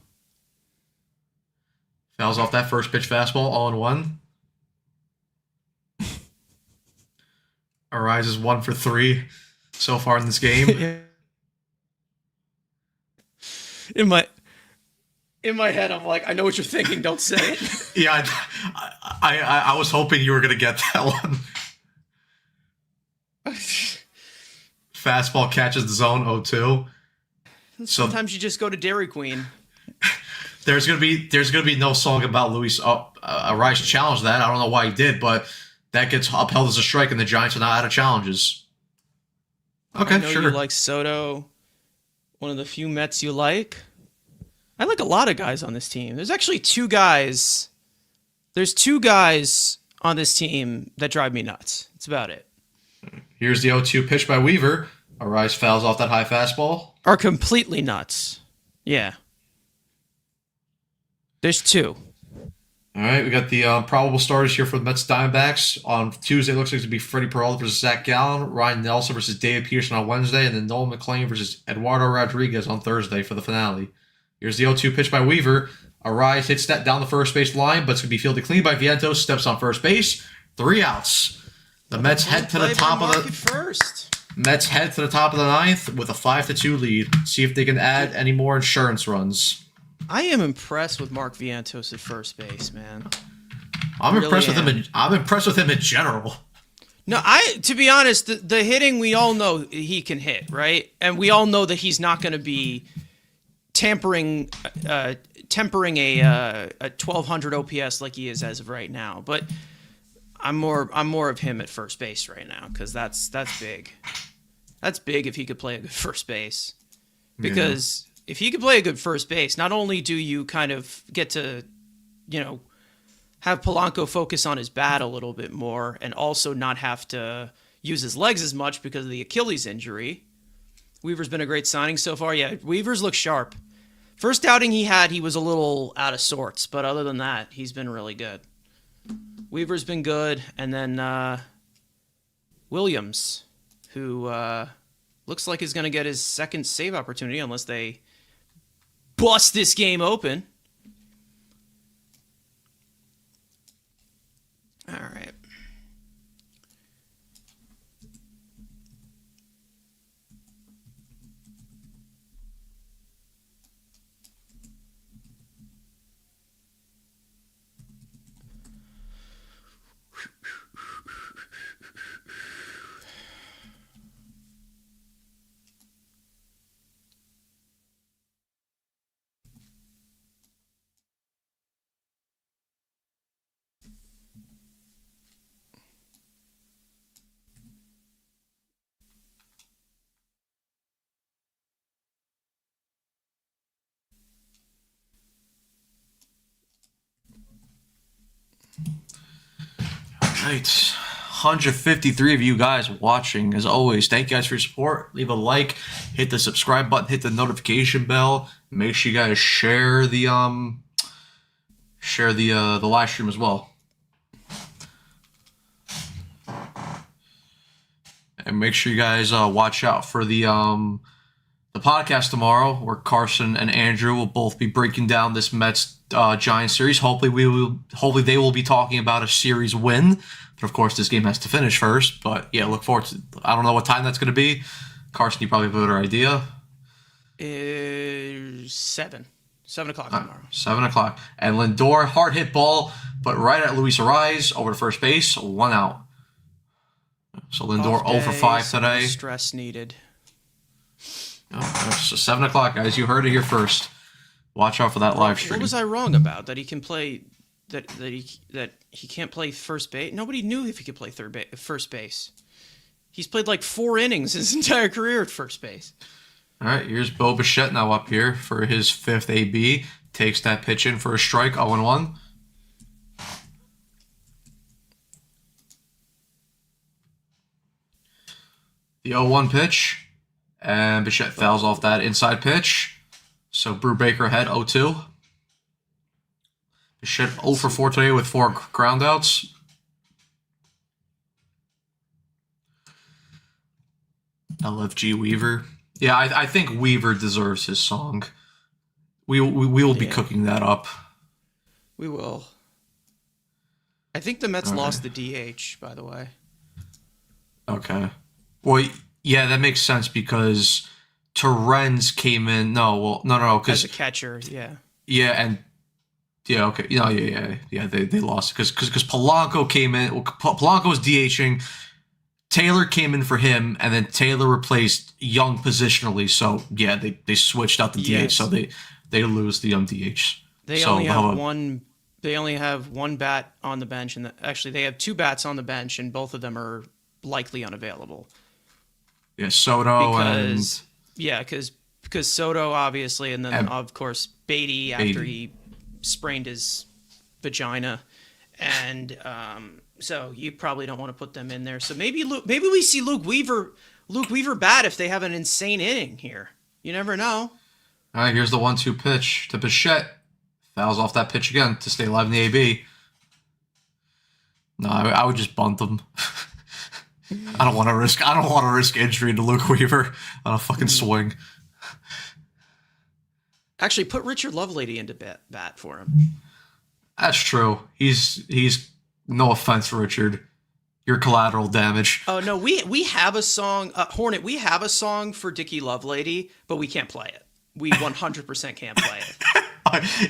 Fouls off that first pitch fastball, all in one. Arise is 1 for 3 so far in this game. In my head, I'm like, I know what you're thinking. Don't say it. Yeah, I was hoping you were gonna get that one. Fastball catches the zone 0-2. Sometimes you just go to Dairy Queen. There's gonna be no song about Luis Arise challenge that. I don't know why he did, but that gets upheld as a strike, and the Giants are not out of challenges. Okay, I know sure. You like Soto, one of the few Mets you like. I like a lot of guys on this team. There's actually 2 guys. There's 2 guys on this team that drive me nuts. That's about it. Here's the 0-2 pitch by Weaver. Arise fouls off that high fastball. Are completely nuts. Yeah. There's 2. All right, we got the probable starters here for the Mets Diamondbacks. On Tuesday, it looks like it's going to be Freddie Peralta versus Zach Gallen, Ryan Nelson versus David Peterson on Wednesday, and then Nolan McLean versus Eduardo Rodriguez on Thursday for the finale. Here's the 0-2 pitch by Weaver. Arise hits that down the first base line, but it's going to be fielded clean by Vientos. Steps on first base. 3 outs. The Mets head to the top of the first. Mets head to the top of the 9th with a 5-2 lead. See if they can add any more insurance runs. I am impressed with Mark Vientos at first base, man. I'm impressed with him. I'm impressed with him in general. No, to be honest, the hitting, we all know he can hit, right? And we all know that he's not going to be tempering a 1200 OPS like he is as of right now. But I'm more of him at first base right now because that's big. That's big if he could play a good first base. Because if he could play a good first base, not only do you kind of get to, have Polanco focus on his bat a little bit more and also not have to use his legs as much because of the Achilles injury. Weaver's been a great signing so far. Yeah, Weaver's looked sharp. First outing he had, he was a little out of sorts, but other than that, he's been really good. Weaver's been good, and then Williams, who looks like he's going to get his second save opportunity unless they bust this game open. All right. right. 153 of you guys watching. As always, thank you guys for your support. Leave a like, hit the subscribe button, hit the notification bell. Make sure you guys share the live stream as well. And make sure you guys watch out for the podcast tomorrow, where Carson and Andrew will both be breaking down this Mets Giants series. Hopefully they will be talking about a series win. But of course, this game has to finish first. But yeah, look forward to. I don't know what time that's going to be. Carson, you probably have a better idea. 7 o'clock tomorrow. 7 o'clock. And Lindor, hard hit ball, but right at Luis Ariz over to first base, 1 out. So Lindor 0 for 5 today. Stress needed. So 7 o'clock, guys. You heard it here first. Watch out for that live stream. What was I wrong about? That he can play that he can't play first base? Nobody knew if he could play first base. He's played like 4 innings his entire career at first base. All right, here's Bo Bichette now up here for his 5th AB. Takes that pitch in for a strike, 0-1. The 0-1 pitch. And Bichette fouls off that inside pitch. So Brubaker ahead, 0-2. Bichette 0 for 4 today with 4 groundouts. LFG Weaver. Yeah, I think Weaver deserves his song. We will be cooking that up. We will. I think the Mets lost the DH, by the way. Okay. Well, yeah, that makes sense because Torrens came in. No, because as a catcher, yeah. Yeah, and yeah, okay, yeah. They lost because Polanco came in. Well, Polanco was DHing. Taylor came in for him, and then Taylor replaced Young positionally. So yeah, they switched out the DH, so they lose the DH. They only have one. They only have one bat on the bench, and actually they have 2 bats on the bench, and both of them are likely unavailable. Yeah, Soto because Soto obviously, and then of course Beatty after he sprained his vagina, and so you probably don't want to put them in there. So maybe we see Luke Weaver bat if they have an insane inning here. You never know. All right, here's the 1-2 pitch to Bichette. Fouls off that pitch again to stay alive in the AB. No, I would just bunt them. I don't want to risk injury to Luke Weaver on a fucking swing. Actually, put Richard Lovelady into bat for him. That's true. He's no offense, Richard. You're collateral damage. Oh no, we have a song, Hornet. We have a song for Dickie Lovelady, but we can't play it. We 100% can't play it.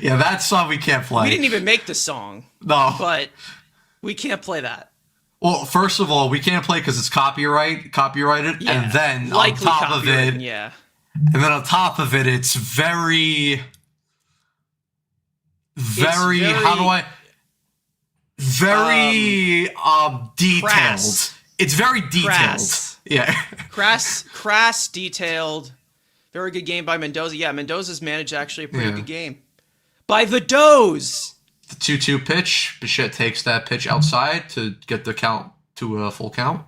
Yeah, that song we can't play. We didn't even make the song. No, but we can't play that. Well, first of all, we can't play because it's copyrighted, yeah, and then likely on top of it, and then on top of it, it's very how do I detailed. Crass. It's very detailed. Crass. Yeah, crass, detailed. Very good game by Mendoza. Yeah, Mendoza's managed actually a pretty good game by the Does. The 2-2 pitch. Bichette takes that pitch outside to get the count to a full count.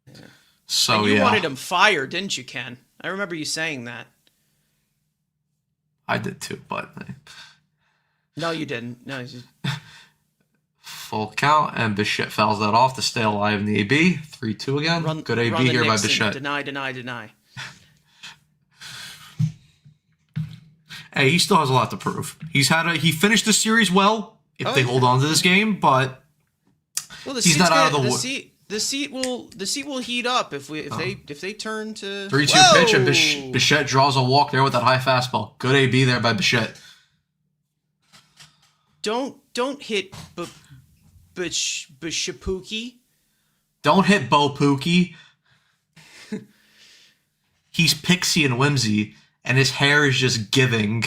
Yeah. So and you wanted him fired, didn't you, Ken? I remember you saying that. I did too, but no, you didn't. No, full count, and Bichette fouls that off to stay alive in the AB. 3-2 again. Good AB here by Bichette. Deny. Hey, he still has a lot to prove. He finished the series well if they hold on to this game, but he's not out of the woods. The seat will heat up if they turn to 3-2 pitch, and Bichette draws a walk there with that high fastball. Good AB there by Bichette. Don't hit Shapuki. Don't hit Bo Pookie. He's pixie and whimsy, and his hair is just giving.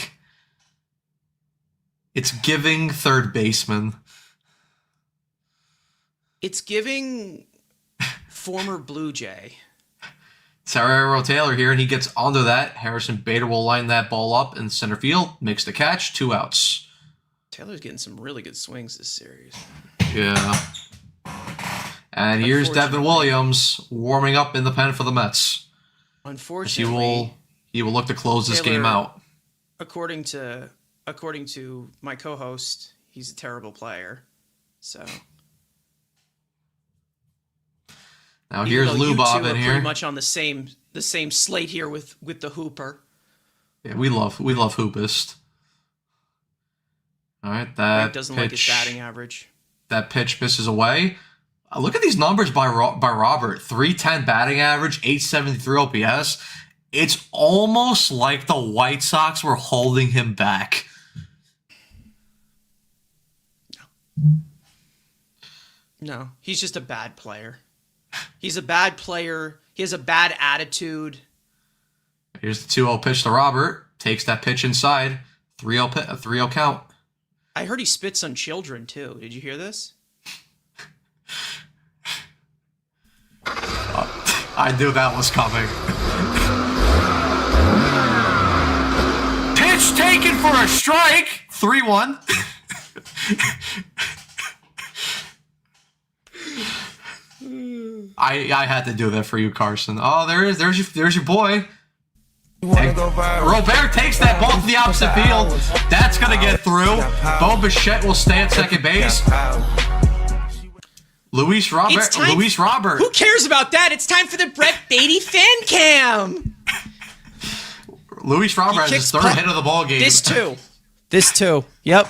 It's giving third baseman. It's giving former Blue Jay. Tyrell Taylor here, and he gets onto that. Harrison Bader will line that ball up in center field, makes the catch, 2 outs. Taylor's getting some really good swings this series. Yeah. And here's Devin Williams warming up in the pen for the Mets. Unfortunately, he will look to close this Taylor, game out. According to my co-host, he's a terrible player. So now here's Lou Bob in here. Pretty much on the same slate here with the Hooper. Yeah, we love Hoopist. All right, that doesn't pitch, like his batting average. That pitch misses away. Look at these numbers by Robert. 310 batting average, 873 OPS. It's almost like the White Sox were holding him back. No, he's just a bad player. He's a bad player. He has a bad attitude. Here's the 2-0 pitch to Robert. Takes that pitch inside. 3-0 count. I heard he spits on children, too. Did you hear this? I knew that was coming. Pitch taken for a strike. 3-1. I had to do that for you, Carson. Oh, there's your boy. Robert takes that ball to the opposite field. That's gonna get through. Bo Bichette will stay at second base. Luis Robert. Who cares about that? It's time for the Brett Beatty fan cam. Luis Robert has his third hit of the ball game. This too. Yep.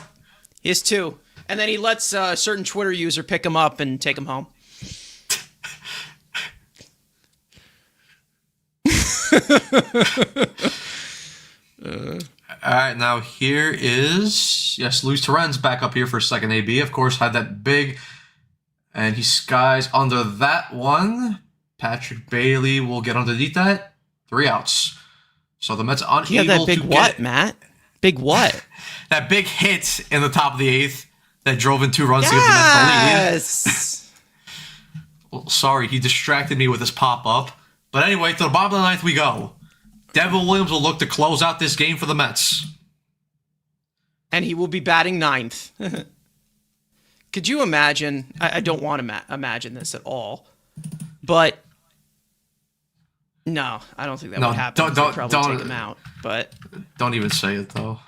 His two. And then he lets a certain Twitter user pick him up and take him home. All right, now here is Luis Torrens back up here for second AB. Of course, had that big, and he skies under that one. Patrick Bailey will get underneath that. 3 outs. So the Mets unable Yeah, that big to what, get Matt? Big what? that big hit in the top of the 8th that drove in 2 runs to give the Mets the lead. Yes. Well, sorry, he distracted me with his pop-up. But anyway, to the bottom of the 9th we go. Devin Williams will look to close out this game for the Mets. And he will be batting 9th. Could you imagine? I don't want to imagine this at all. But no, I don't think that would happen. They'd probably take him out. But don't even say it, though.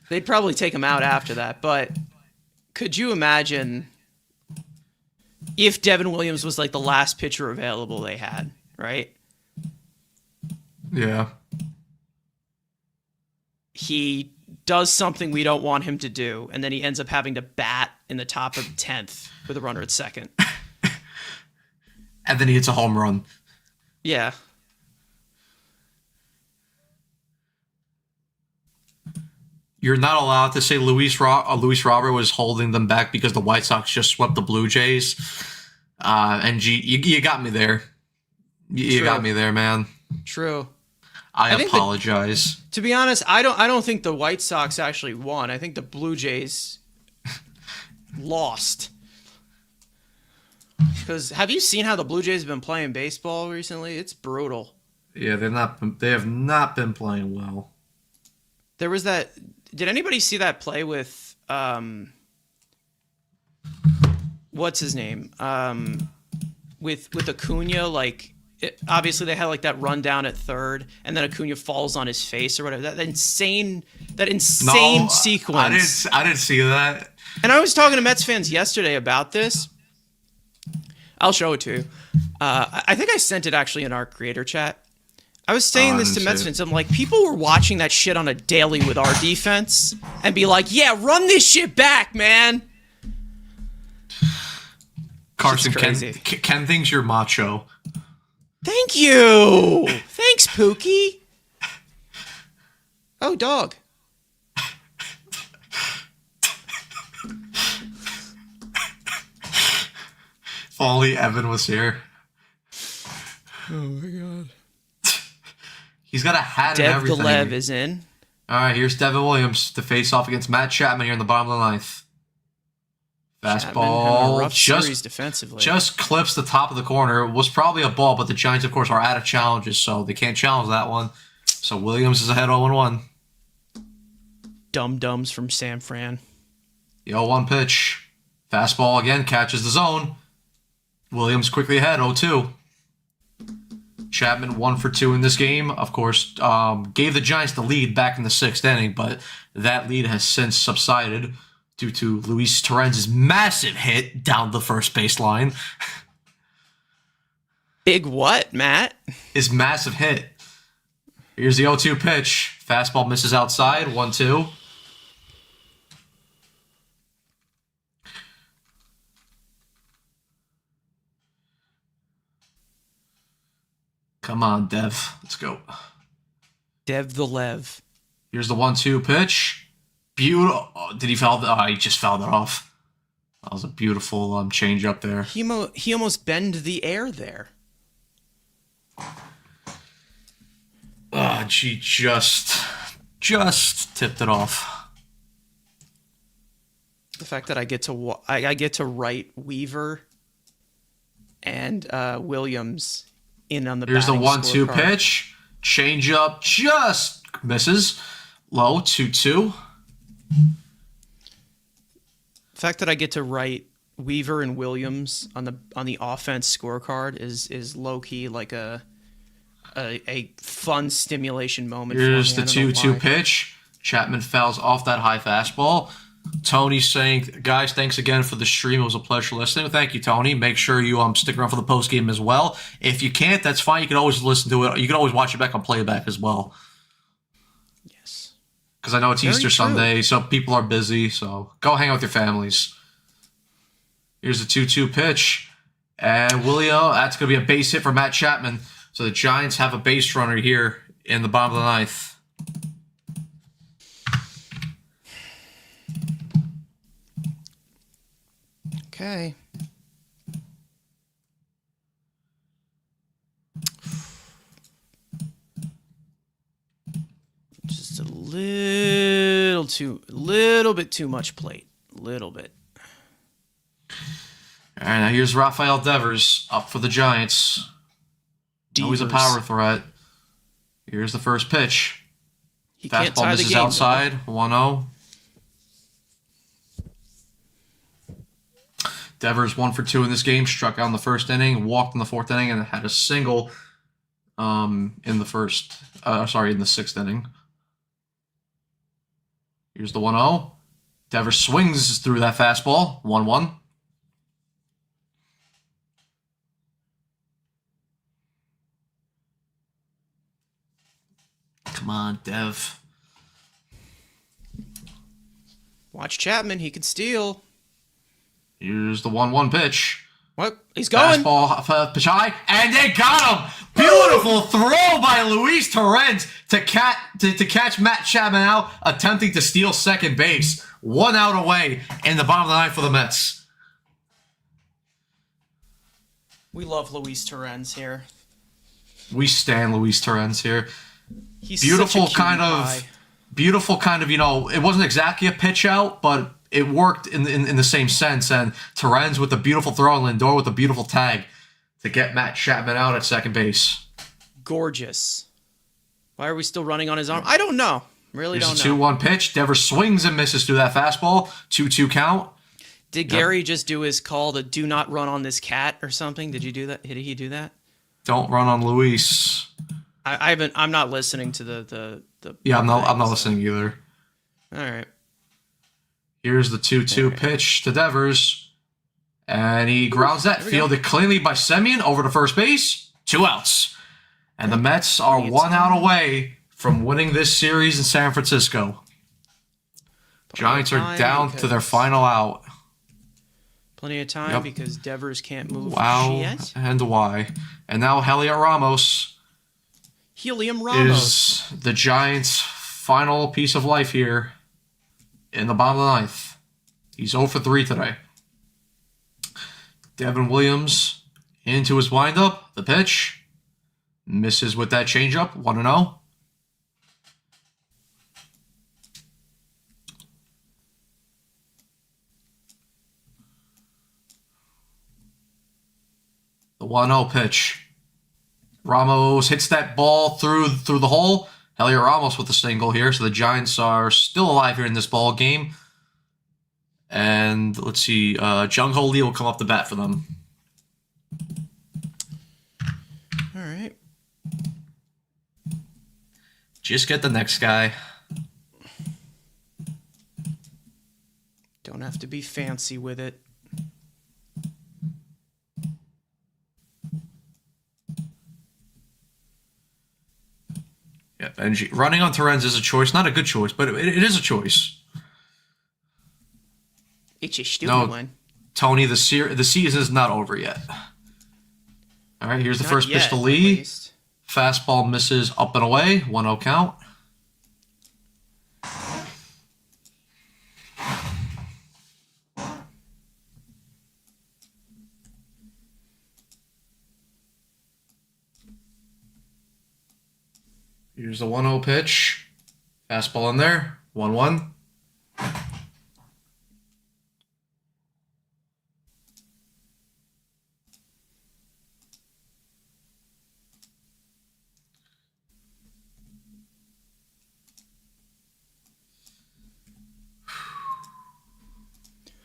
They'd probably take him out after that. But could you imagine if Devin Williams was like the last pitcher available they had, right? Yeah. He does something we don't want him to do, and then he ends up having to bat in the top of the 10th with a runner at second. And then he hits a home run. Yeah. You're not allowed to say Luis Robert was holding them back because the White Sox just swept the Blue Jays. And you got me there. You got me there, man. True. I apologize. To be honest, I don't think the White Sox actually won. I think the Blue Jays lost. Because have you seen how the Blue Jays have been playing baseball recently? It's brutal. Yeah, they have not been playing well. There was that. Did anybody see that play with what's his name? With Acuna, like obviously they had like that run down at third, and then Acuna falls on his face or whatever. That insane sequence. I didn't see that. And I was talking to Mets fans yesterday about this. I'll show it to you. I think I sent it actually in our creator chat. I was saying this to Mets fans. I'm like, people were watching that shit on a daily with our defense and be like, yeah, run this shit back, man. Carson, Ken thinks you're macho. Thank you. Thanks, Pookie. Oh, dog. If only Evan was here. Oh, my God. He's got a hat and everything. Dev is in. All right, here's Devin Williams to face off against Matt Chapman here in the bottom of the 9th. Fastball, rough series defensively. Just clips the top of the corner. Was probably a ball, but the Giants, of course, are out of challenges, so they can't challenge that one. So Williams is ahead 0-1. Dum-dums from San Fran. The 0-1 pitch. Fastball again, catches the zone. Williams quickly ahead, 0-2. Chapman 1 for 2 in this game. Of course, gave the Giants the lead back in the 6th inning, but that lead has since subsided due to Luis Torrens' massive hit down the first baseline. Big what, Matt? His massive hit. Here's the 0-2 pitch. Fastball misses outside, 1-2. Come on, Dev. Let's go. Dev the Lev. Here's the 1-2 pitch. Beautiful. Oh, did he foul? Oh, he just fouled it off. That was a beautiful change up there. He almost bend the air there. She just tipped it off. The fact that I get to write Weaver and Williams in on the Here's the batting 1-2 scorecard. pitch. Change up just misses. Low, 2-2. The fact that I get to write Weaver and Williams on the offense scorecard is low key like a fun stimulation moment. Here's for the me. I don't know 2-2 why. pitch. Chapman fouls off that high fastball. Tony's saying, guys, thanks again for the stream. It was a pleasure listening. Thank you, Tony. Make sure you stick around for the post game as well. If you can't, that's fine. You can always listen to it. You can always watch it back on playback as well. Yes. Because I know it's Very Easter true. Sunday, so people are busy. So go hang out with your families. Here's the 2-2 pitch. And Willio, that's going to be a base hit for Matt Chapman. So the Giants have a base runner here in the bottom of the ninth. Okay. Just a little bit too much plate. Little bit. All right, now here's Rafael Devers up for the Giants. Always a Devers. power threat. Here's the first pitch. He can't Fastball tie the misses game. outside, 1-0. Devers 1 for 2 in this game. Struck out in the first inning, walked in the 4th inning, and had a single in the in the 6th inning. Here's the 1-0. Devers swings through that fastball, 1-1. Come on, Dev. Watch Chapman. He could steal. Here's the 1-1 pitch. What? He's going. Fastball, pitch high, and they got him! Beautiful throw by Luis Torrens to catch Matt Chapman out, attempting to steal second base. 1 out away in the bottom of the ninth for the Mets. We love Luis Torrens here. We stand Luis Torrens here. He's Beautiful such a kind of, it wasn't exactly a pitch out, but it worked in the same sense. And Torrens with a beautiful throw and Lindor with a beautiful tag to get Matt Chapman out at second base. Gorgeous. Why are we still running on his arm? I don't know. Really Here's don't a know. 2-1 pitch. Devers swings and misses through that fastball. 2-2 count. Did Gary just do his call to do not run on this cat or something? Did you do that? Did he do that? Don't run on Luis. I haven't. I'm not listening to the. Yeah, I'm not listening either. All right. Here's the 2-2 pitch to Devers. And he grounds that. Fielded cleanly by Semien over to first base. 2 outs. And the Mets are 1 out away from winning this series in San Francisco. Giants are down to their final out. Plenty of time Yep. because Devers can't move Wow yet. and why. And now Heliot Ramos Helium Ramos. is the Giants' final piece of life here in the bottom of the ninth. He's 0 for 3 today. Devin Williams into his windup. The pitch. Misses with that changeup. 1-0. The 1-0 pitch. Ramos hits that ball through the hole. Heliot Ramos with the single here, so the Giants are still alive here in this ball game. And let's see, Jung Ho Lee will come up the bat for them. All right. Just get the next guy. Don't have to be fancy with it. Yeah, and running on Terens is a choice. Not a good choice, but it is a choice. It's a stupid one. Tony, the season is not over yet. All right, here's the Not first pitch yet, to at Lee. least. Fastball misses up and away. 1-0 count. Here's the 1-0 pitch. Fastball in there. 1-1.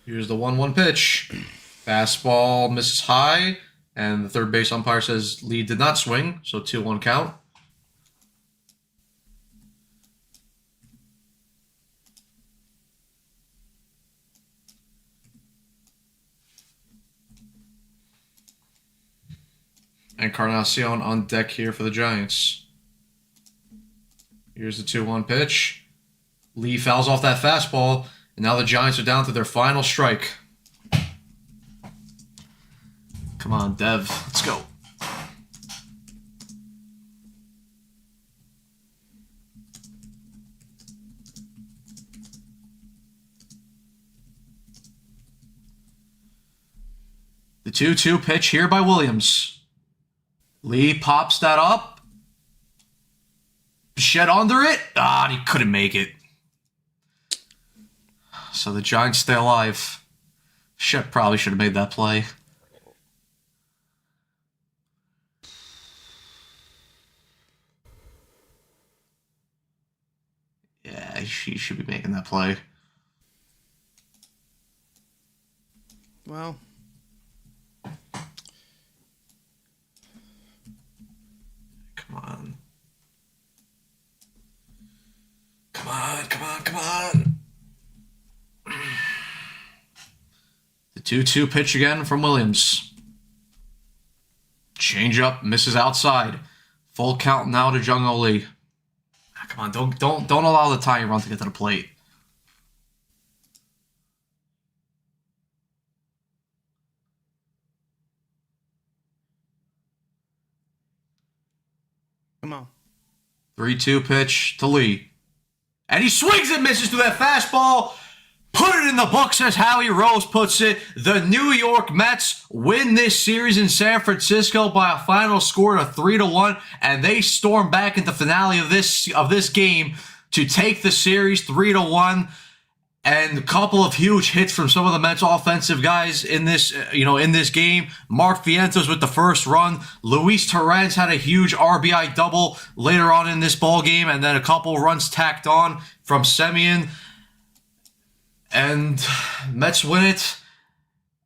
Here's the 1-1 pitch. Fastball misses high, and the third base umpire says Lee did not swing, so 2-1 count. Encarnacion on deck here for the Giants. Here's the 2-1 pitch. Lee fouls off that fastball, and now the Giants are down to their final strike. Come on, Dev. Let's go. The 2-2 pitch here by Williams. Lee pops that up. Bichette under it. And he couldn't make it. So the Giants stay alive. Bichette probably should have made that play. Yeah, he should be making that play. Well. Come on. Come on, come on, come on. The 2-2 pitch again from Williams. Change up, misses outside. Full count now to Jung Ho Lee. Come on, don't allow the tying run to get to the plate. Come on. 3-2 pitch to Lee. And he swings and misses to that fastball. Put it in the book, says Howie Rose puts it. The New York Mets win this series in San Francisco by a final score of 3-1, and they storm back into the finale of this game to take the series 3-1. And a couple of huge hits from some of the Mets offensive guys in this, in this game. Mark Vientos with the first run. Luis Torrens had a huge RBI double later on in this ball game, and then a couple runs tacked on from Semien. And Mets win it.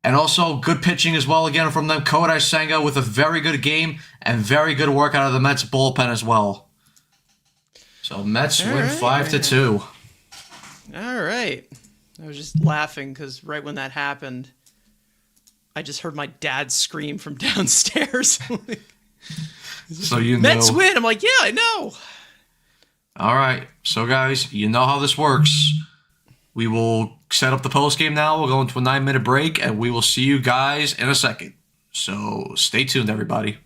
And also good pitching as well again from them. Kodai Senga with a very good game and very good work out of the Mets bullpen as well. So Mets win 5-2. All right. I was just laughing because right when that happened, I just heard my dad scream from downstairs. So you know. Mets win. I'm like, yeah, I know. All right. So guys, you know how this works. We will set up the post game now. We'll go into a 9-minute break, and we will see you guys in a second. So stay tuned, everybody.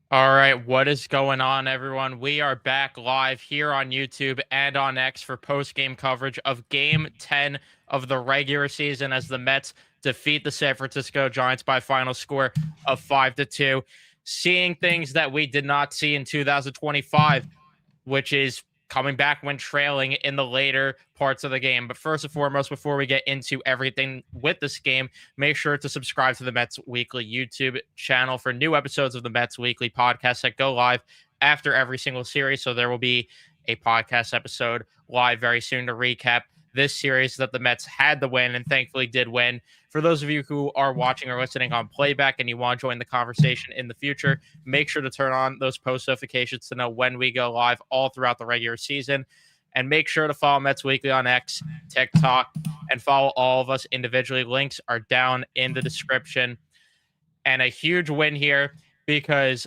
All right, what is going on, everyone? We are back live here on YouTube and on X for post-game coverage of Game 10 of the regular season as the Mets defeat the San Francisco Giants by a final score of 5-2. Seeing things that we did not see in 2025, which is coming back when trailing in the later parts of the game. But first and foremost, before we get into everything with this game, make sure to subscribe to the Mets Weekly YouTube channel for new episodes of the Mets Weekly podcast that go live after every single series. So there will be a podcast episode live very soon to recap this series that the Mets had to win and thankfully did win. For those of you who are watching or listening on playback and you want to join the conversation in the future, make sure to turn on those post notifications to know when we go live all throughout the regular season. And make sure to follow Mets Weekly on X, TikTok, and follow all of us individually. Links are down in the description. And a huge win here because,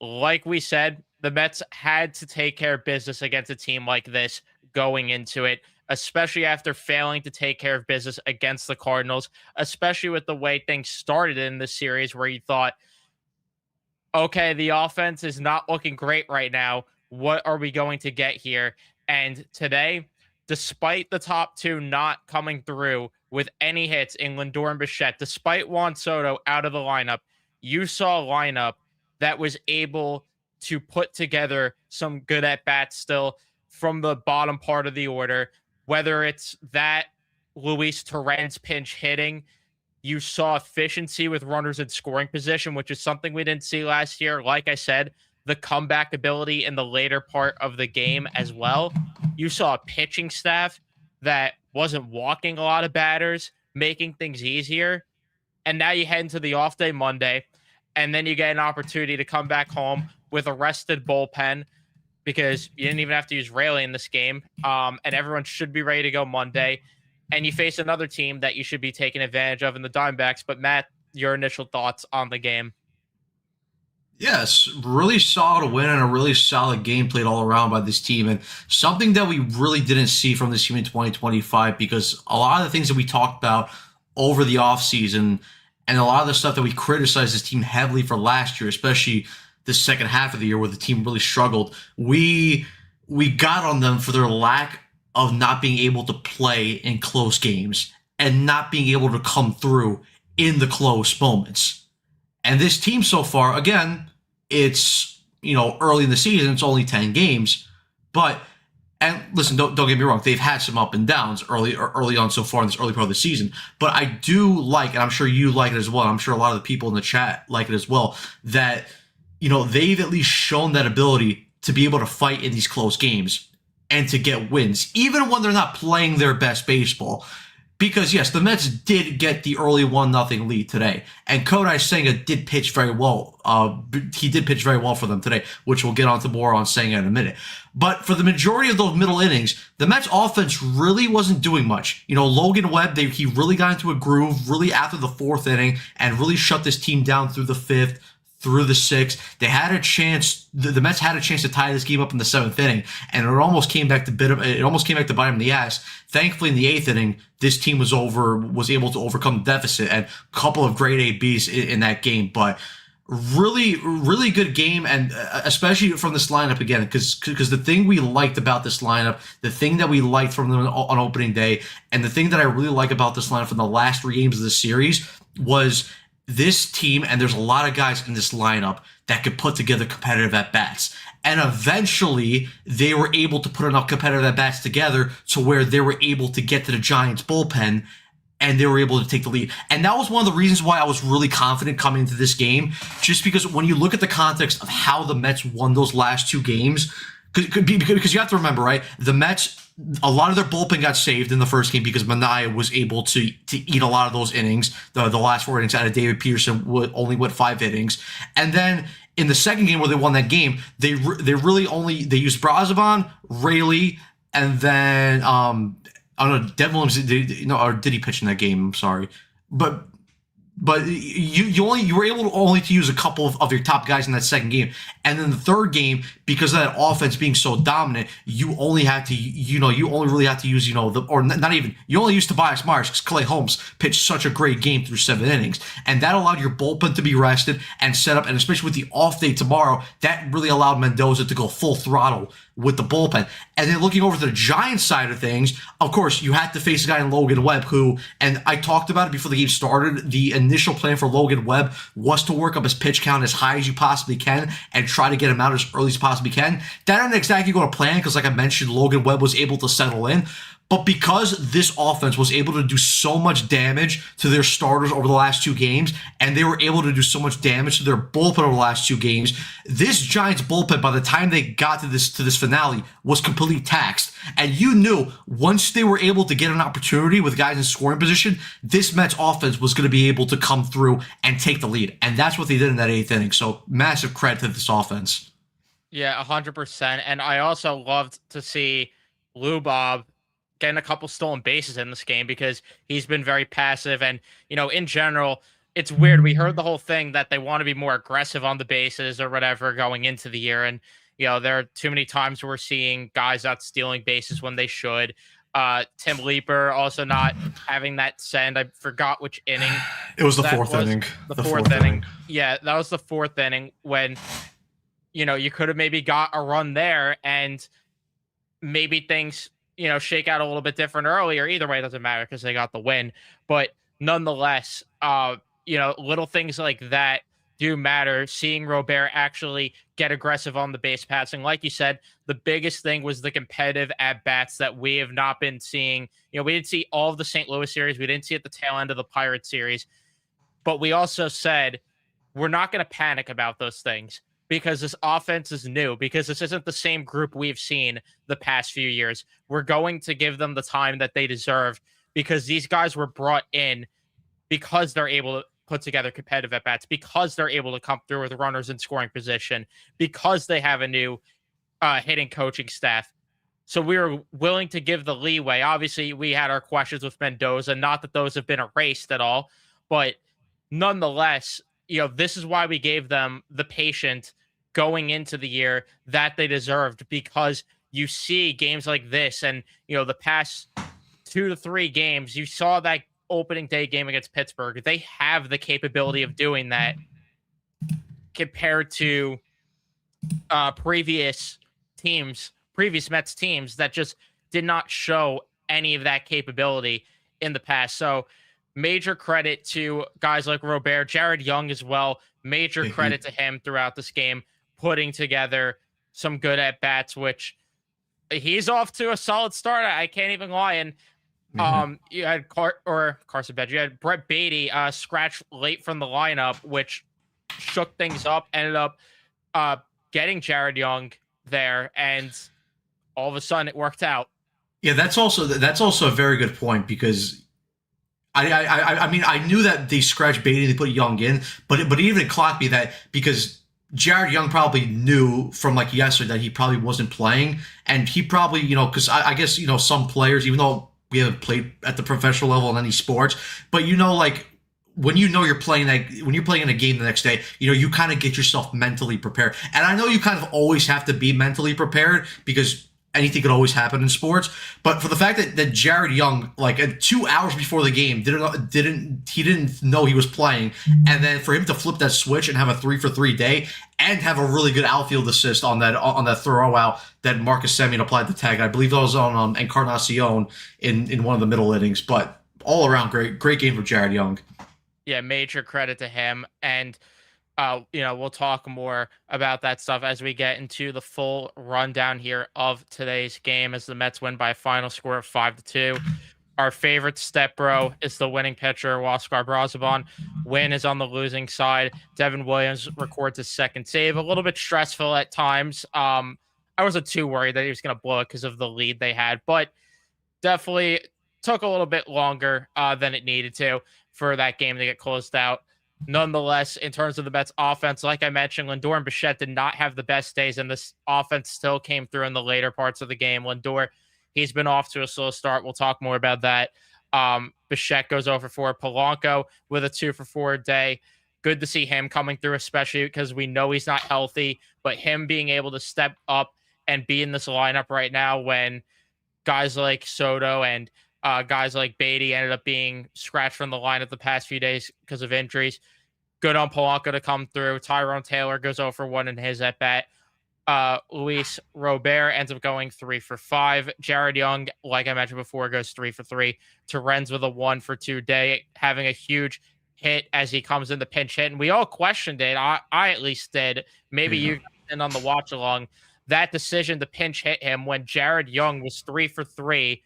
like we said, the Mets had to take care of business against a team like this going into it, especially after failing to take care of business against the Cardinals, especially with the way things started in this series where you thought, okay, the offense is not looking great right now. What are we going to get here? And today, despite the top two not coming through with any hits in Lindor and Bichette, despite Juan Soto out of the lineup, you saw a lineup that was able to put together some good at-bats still from the bottom part of the order. Whether it's that Luis Torrens pinch hitting, you saw efficiency with runners in scoring position, which is something we didn't see last year. Like I said, the comeback ability in the later part of the game as well. You saw a pitching staff that wasn't walking a lot of batters, making things easier. And now you head into the off day Monday, and then you get an opportunity to come back home with a rested bullpen because you didn't even have to use Rayleigh in this game. And everyone should be ready to go Monday. And you face another team that you should be taking advantage of in the Diamondbacks. But Matt, your initial thoughts on the game? Yes, really solid win and a really solid game played all around by this team, and something that we really didn't see from this team in 2025, because a lot of the things that we talked about over the offseason and a lot of the stuff that we criticized this team heavily for last year, especially the second half of the year where the team really struggled, we got on them for their lack of not being able to play in close games and not being able to come through in the close moments. And this team so far, again, it's, early in the season, it's only 10 games, but, and listen, don't get me wrong, they've had some up and downs early on so far in this early part of the season, but I do like, and I'm sure you like it as well, I'm sure a lot of the people in the chat like it as well, that, they've at least shown that ability to be able to fight in these close games and to get wins, even when they're not playing their best baseball. Because, yes, the Mets did get the early 1-0 lead today. And Kodai Senga did pitch very well. He did pitch very well for them today, which we'll get onto more on Senga in a minute. But for the majority of those middle innings, the Mets offense really wasn't doing much. Logan Webb, he really got into a groove really after the fourth inning and really shut this team down through the fifth, through the sixth. They had a chance. The Mets had a chance to tie this game up in the seventh inning, and it almost came back to bite them in the ass. Thankfully, in the eighth inning, this team was able to overcome the deficit, and a couple of great ABs in that game. But really, really good game, and especially from this lineup again, because the thing we liked about this lineup, the thing that we liked from them on opening day, and the thing that I really like about this lineup from the last three games of the series was this team, and there's a lot of guys in this lineup that could put together competitive at-bats. And eventually, they were able to put enough competitive at-bats together to where they were able to get to the Giants' bullpen, and they were able to take the lead. And that was one of the reasons why I was really confident coming into this game, just because when you look at the context of how the Mets won those last two games, because you have to remember, right, the Mets, a lot of their bullpen got saved in the first game because Manaea was able to eat a lot of those innings. The last four innings out of David Peterson only went 5 innings. And then in the second game where they won that game, they used Brazovan, Rayleigh, and then I don't know, Devin Williams, or did he pitch in that game? I'm sorry. But you were able to only use a couple of your top guys in that second game, And then the third game, because of that offense being so dominant, you only really have to use, you only use Tobias Myers because Clay Holmes pitched such a great game through 7 innings. And that allowed your bullpen to be rested and set up. And especially with the off day tomorrow, that really allowed Mendoza to go full throttle with the bullpen. And then looking over to the Giants side of things, of course, you had to face a guy in Logan Webb who, and I talked about it before the game started, the initial plan for Logan Webb was to work up his pitch count as high as you possibly can and try to get him out as early as possibly can. That didn't exactly go to plan because, like I mentioned, Logan Webb was able to settle in. But because this offense was able to do so much damage to their starters over the last 2 games, and they were able to do so much damage to their bullpen over the last 2 games, this Giants bullpen, by the time they got to this finale, was completely taxed. And you knew once they were able to get an opportunity with guys in scoring position, this Mets offense was going to be able to come through and take the lead. And that's what they did in that 8th inning. So massive credit to this offense. Yeah, 100%. And I also loved to see Lou Bob getting a couple stolen bases in this game because he's been very passive. And, in general, it's weird. We heard the whole thing that they want to be more aggressive on the bases or whatever going into the year. And, there are too many times we're seeing guys out stealing bases when they should. Tim Leeper also not having that send. I forgot which inning. It was the 4th inning. The fourth inning. Yeah, that was the 4th inning when, you could have maybe got a run there and maybe things shake out a little bit different earlier. Either way, it doesn't matter because they got the win. But nonetheless, little things like that do matter. Seeing Robert actually get aggressive on the base passing. Like you said, the biggest thing was the competitive at-bats that we have not been seeing. We didn't see all of the St. Louis series. We didn't see at the tail end of the Pirates series. But we also said we're not going to panic about those things, because this offense is new, because this isn't the same group we've seen the past few years. We're going to give them the time that they deserve, because these guys were brought in because they're able to put together competitive at-bats, because they're able to come through with runners in scoring position, because they have a new hitting coaching staff. So we were willing to give the leeway. Obviously, we had our questions with Mendoza, not that those have been erased at all, but nonetheless, this is why we gave them the patience going into the year that they deserved, because you see games like this and, the past 2 to 3 games, you saw that opening day game against Pittsburgh. They have the capability of doing that compared to previous Mets teams that just did not show any of that capability in the past. So major credit to guys like Robert, Jared Young as well. Major credit to him throughout this game, putting together some good at-bats, which he's off to a solid start. I can't even lie. And you had Carson Bedge. You had Brett Beatty scratch late from the lineup, which shook things up, ended up getting Jared Young there, and all of a sudden it worked out. Yeah, that's also a very good point, because I mean, I knew that they scratched Beatty and they put Young in, but it even clocked me that, because Jared Young probably knew from like yesterday that he probably wasn't playing, and he probably, because I guess, some players, even though we haven't played at the professional level in any sports, but like when you're playing when you're playing in a game the next day, you kind of get yourself mentally prepared. And I know you kind of always have to be mentally prepared, because anything could always happen in sports. But for the fact that Jared Young, like 2 hours before the game, didn't know he was playing, and then for him to flip that switch and have a 3-for-3 day and have a really good outfield assist on that throw out that Marcus Semien applied the tag. I believe that was on Encarnacion in one of the middle innings. But all around great game for Jared Young. Yeah, major credit to him. And we'll talk more about that stuff as we get into the full rundown here of today's game, as the Mets win by a final score of 5-2. Our favorite step bro is the winning pitcher, Oscar Brazoban. Win is on the losing side. Devin Williams records his second save. A little bit stressful at times. I wasn't too worried that he was going to blow it because of the lead they had, but definitely took a little bit longer than it needed to for that game to get closed out. Nonetheless, in terms of the Mets offense, like I mentioned, Lindor and Bichette did not have the best days, and this offense still came through in the later parts of the game. Lindor, he's been off to a slow start. We'll talk more about that. Bichette goes over 4. Polanco with a 2-for-4 day. good to see him coming through, especially because we know he's not healthy, but him being able to step up and be in this lineup right now when guys like Soto and guys like Beatty ended up being scratched from the lineup the past few days because of injuries. Good on Polanco to come through. Tyrone Taylor goes 0 for 1 in his at bat. Luis Robert ends up going 3 for 5. Jared Young, like I mentioned before, goes 3 for 3. Terens with a 1 for 2 day, having a huge hit as he comes in the pinch hit. And we all questioned it. I at least did. Maybe you and on the watch along. That decision to pinch hit him when Jared Young was 3 for 3.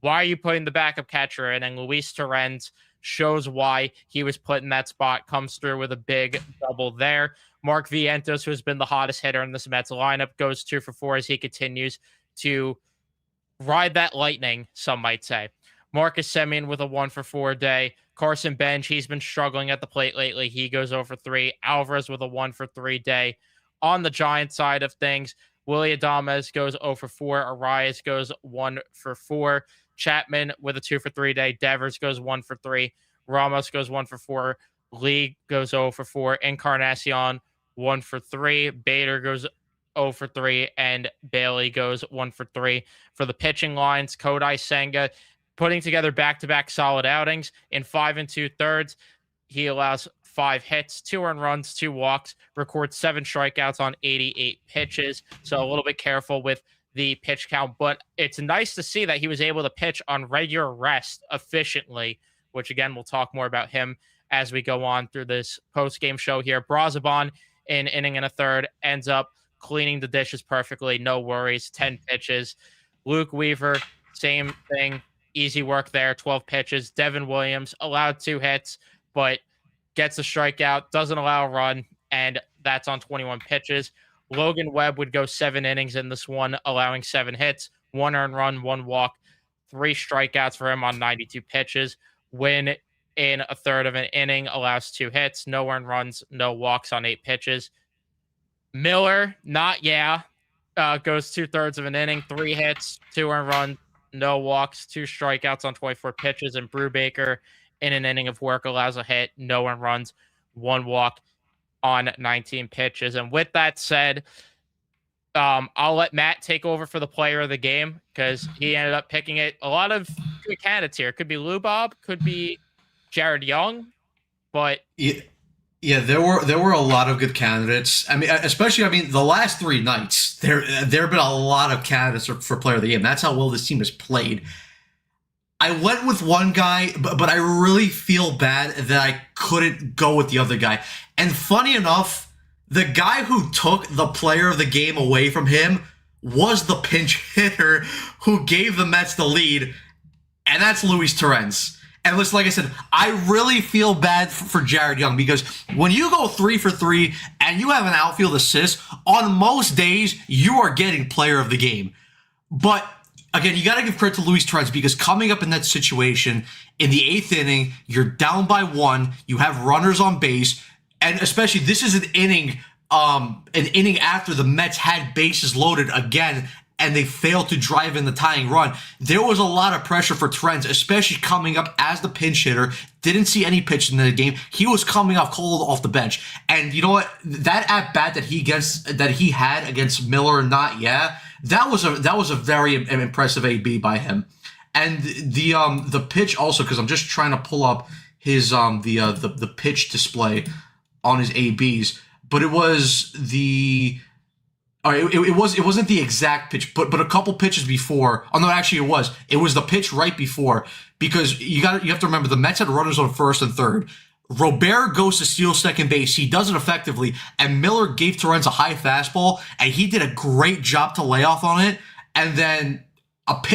Why are you putting the backup catcher in? And Luis Terens shows why he was put in that spot, comes through with a big double there. Mark Vientos, who has been the hottest hitter in this Mets lineup, goes 2 for 4 as he continues to ride that lightning, some might say. Marcus Semien with a 1 for 4 day. Carson Bench, he's been struggling at the plate lately. He goes 0 for 3. Alvarez with a 1 for 3 day. On the Giant side of things, Willie Adames goes 0 for 4. Arias goes 1 for 4. Chapman with a 2 for 3 day. Devers goes 1 for 3. Ramos goes 1 for 4. Lee goes 0 for 4. Encarnacion 1 for 3. Bader goes 0 for 3. And Bailey goes 1 for 3. For the pitching lines, Kodai Senga putting together back-to-back solid outings in 5 2/3. He allows 5 hits, 2 earned runs, 2 walks, records 7 strikeouts on 88 pitches. So a little bit careful with the pitch count, but it's nice to see that he was able to pitch on regular rest efficiently, which again, we'll talk more about him as we go on through this post-game show here. Brazoban in inning and a third ends up cleaning the dishes perfectly. No worries. 10 pitches. Luke Weaver, same thing. Easy work there. 12 pitches. Devin Williams allowed 2 hits, but gets a strikeout, doesn't allow a run, and that's on 21 pitches. Logan Webb would go 7 innings in this one, allowing 7 hits, 1 earned run, 1 walk, 3 strikeouts for him on 92 pitches. Win in a third of an inning, allows 2 hits, no earned runs, no walks on 8 pitches. Miller, goes 2/3 of an inning, 3 hits, 2 earned runs, no walks, 2 strikeouts on 24 pitches. And Brubaker in an inning of work allows a hit, no earned runs, 1 walk on 19 pitches. And with that said, I'll let Matt take over for the player of the game because he ended up picking it. A lot of good candidates here. Could be Lou Bob, could be Jared Young, but yeah, there were a lot of good candidates. I mean, especially the last 3 nights, there have been a lot of candidates for player of the game. That's how well this team has played. I went with one guy, but I really feel bad that I couldn't go with the other guy. And funny enough, the guy who took the player of the game away from him was the pinch hitter who gave the Mets the lead, and that's Luis Terens. And listen, like I said, I really feel bad for Jared Young because when you go 3 for 3 and you have an outfield assist, on most days, you are getting player of the game. But again, you got to give credit to Luis Terens because coming up in that situation in the 8th inning, you're down by 1, you have runners on base, and especially this is an inning after the Mets had bases loaded again, and they failed to drive in the tying run. There was a lot of pressure for Terens, especially coming up as the pinch hitter. Didn't see any pitch in the game. He was coming off cold off the bench, and you know what? That at bat that he had against Miller, that was a very impressive AB by him. And the pitch also, because I'm just trying to pull up his the pitch display on his ABs, but it was the. All right, it wasn't the exact pitch, but a couple pitches before. Oh no, actually it was the pitch right before, because you have to remember the Mets had runners on first and third. Robert goes to steal second base. He does it effectively, and Miller gave Terens a high fastball, and he did a great job to lay off on it. And then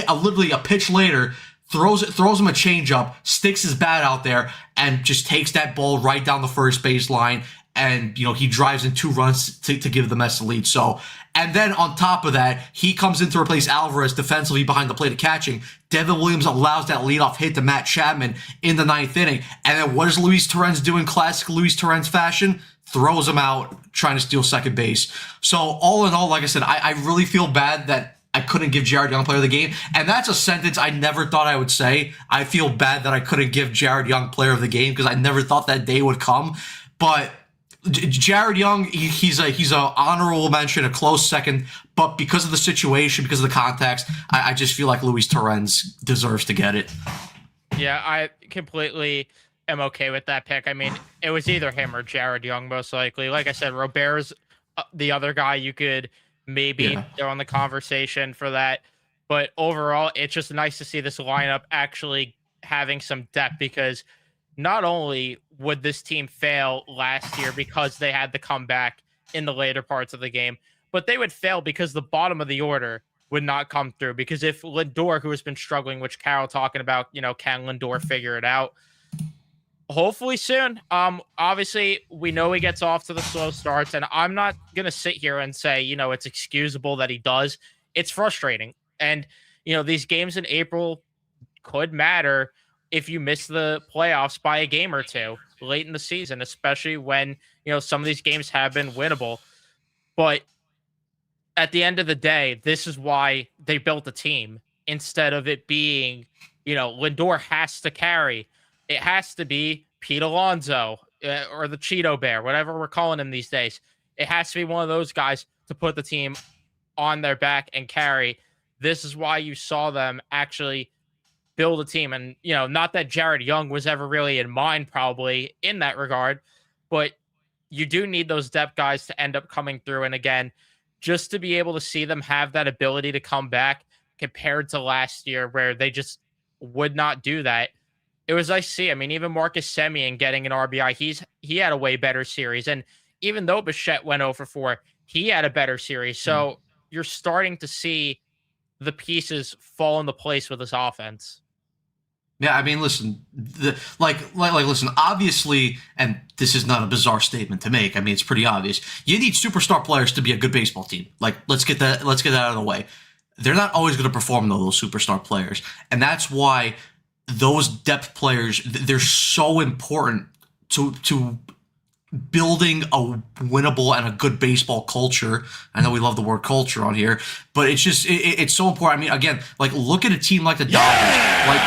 literally a pitch later, throws him a changeup, sticks his bat out there, and just takes that ball right down the first base line. And, he drives in 2 runs to give the Mets the lead. So, and then on top of that, he comes in to replace Alvarez defensively behind the plate of catching. Devin Williams allows that leadoff hit to Matt Chapman in the 9th inning. And then what does Luis Terens do in classic Luis Terens fashion? Throws him out, trying to steal second base. So, all in all, like I said, I really feel bad that I couldn't give Jared Young player of the game. And that's a sentence I never thought I would say. I feel bad that I couldn't give Jared Young player of the game because I never thought that day would come. But Jared Young, he's a honorable mention, a close second. But because of the situation, because of the context, I just feel like Luis Torrens deserves to get it. Yeah, I completely am okay with that pick. I mean, it was either him or Jared Young, most likely. Like I said, Robert's the other guy you could maybe throw on the conversation for that. But overall, it's just nice to see this lineup actually having some depth, because not only would this team fail last year because they had to come back in the later parts of the game, but they would fail because the bottom of the order would not come through. Because if Lindor, who has been struggling, which Carol talking about, can Lindor figure it out? Hopefully soon. Obviously, we know he gets off to the slow starts, and I'm not gonna sit here and say, it's excusable that he does. It's frustrating. And these games in April could matter if you miss the playoffs by a game or two late in the season, especially when some of these games have been winnable. But at the end of the day, this is why they built a team, instead of it being, Lindor has to carry. It has to be Pete Alonso or the Cheeto Bear, whatever we're calling him these days. It has to be one of those guys to put the team on their back and carry. This is why you saw them actually build a team. And, not that Jared Young was ever really in mind, probably in that regard, but you do need those depth guys to end up coming through. And again, just to be able to see them have that ability to come back compared to last year where they just would not do that. It was nice to see. I mean, even Marcus Semien getting an RBI, he had a way better series. And even though Bichette went 0 for 4, he had a better series. So you're starting to see the pieces fall into place with this offense. Yeah, I mean, listen, listen, obviously, and this is not a bizarre statement to make. I mean, it's pretty obvious. You need superstar players to be a good baseball team. Like, let's get that out of the way. They're not always going to perform, though, those superstar players. And that's why those depth players, they're so important to building a winnable and a good baseball culture. I know we love the word culture on here, but it's just, it's so important. I mean, again, like, look at a team like the Dodgers.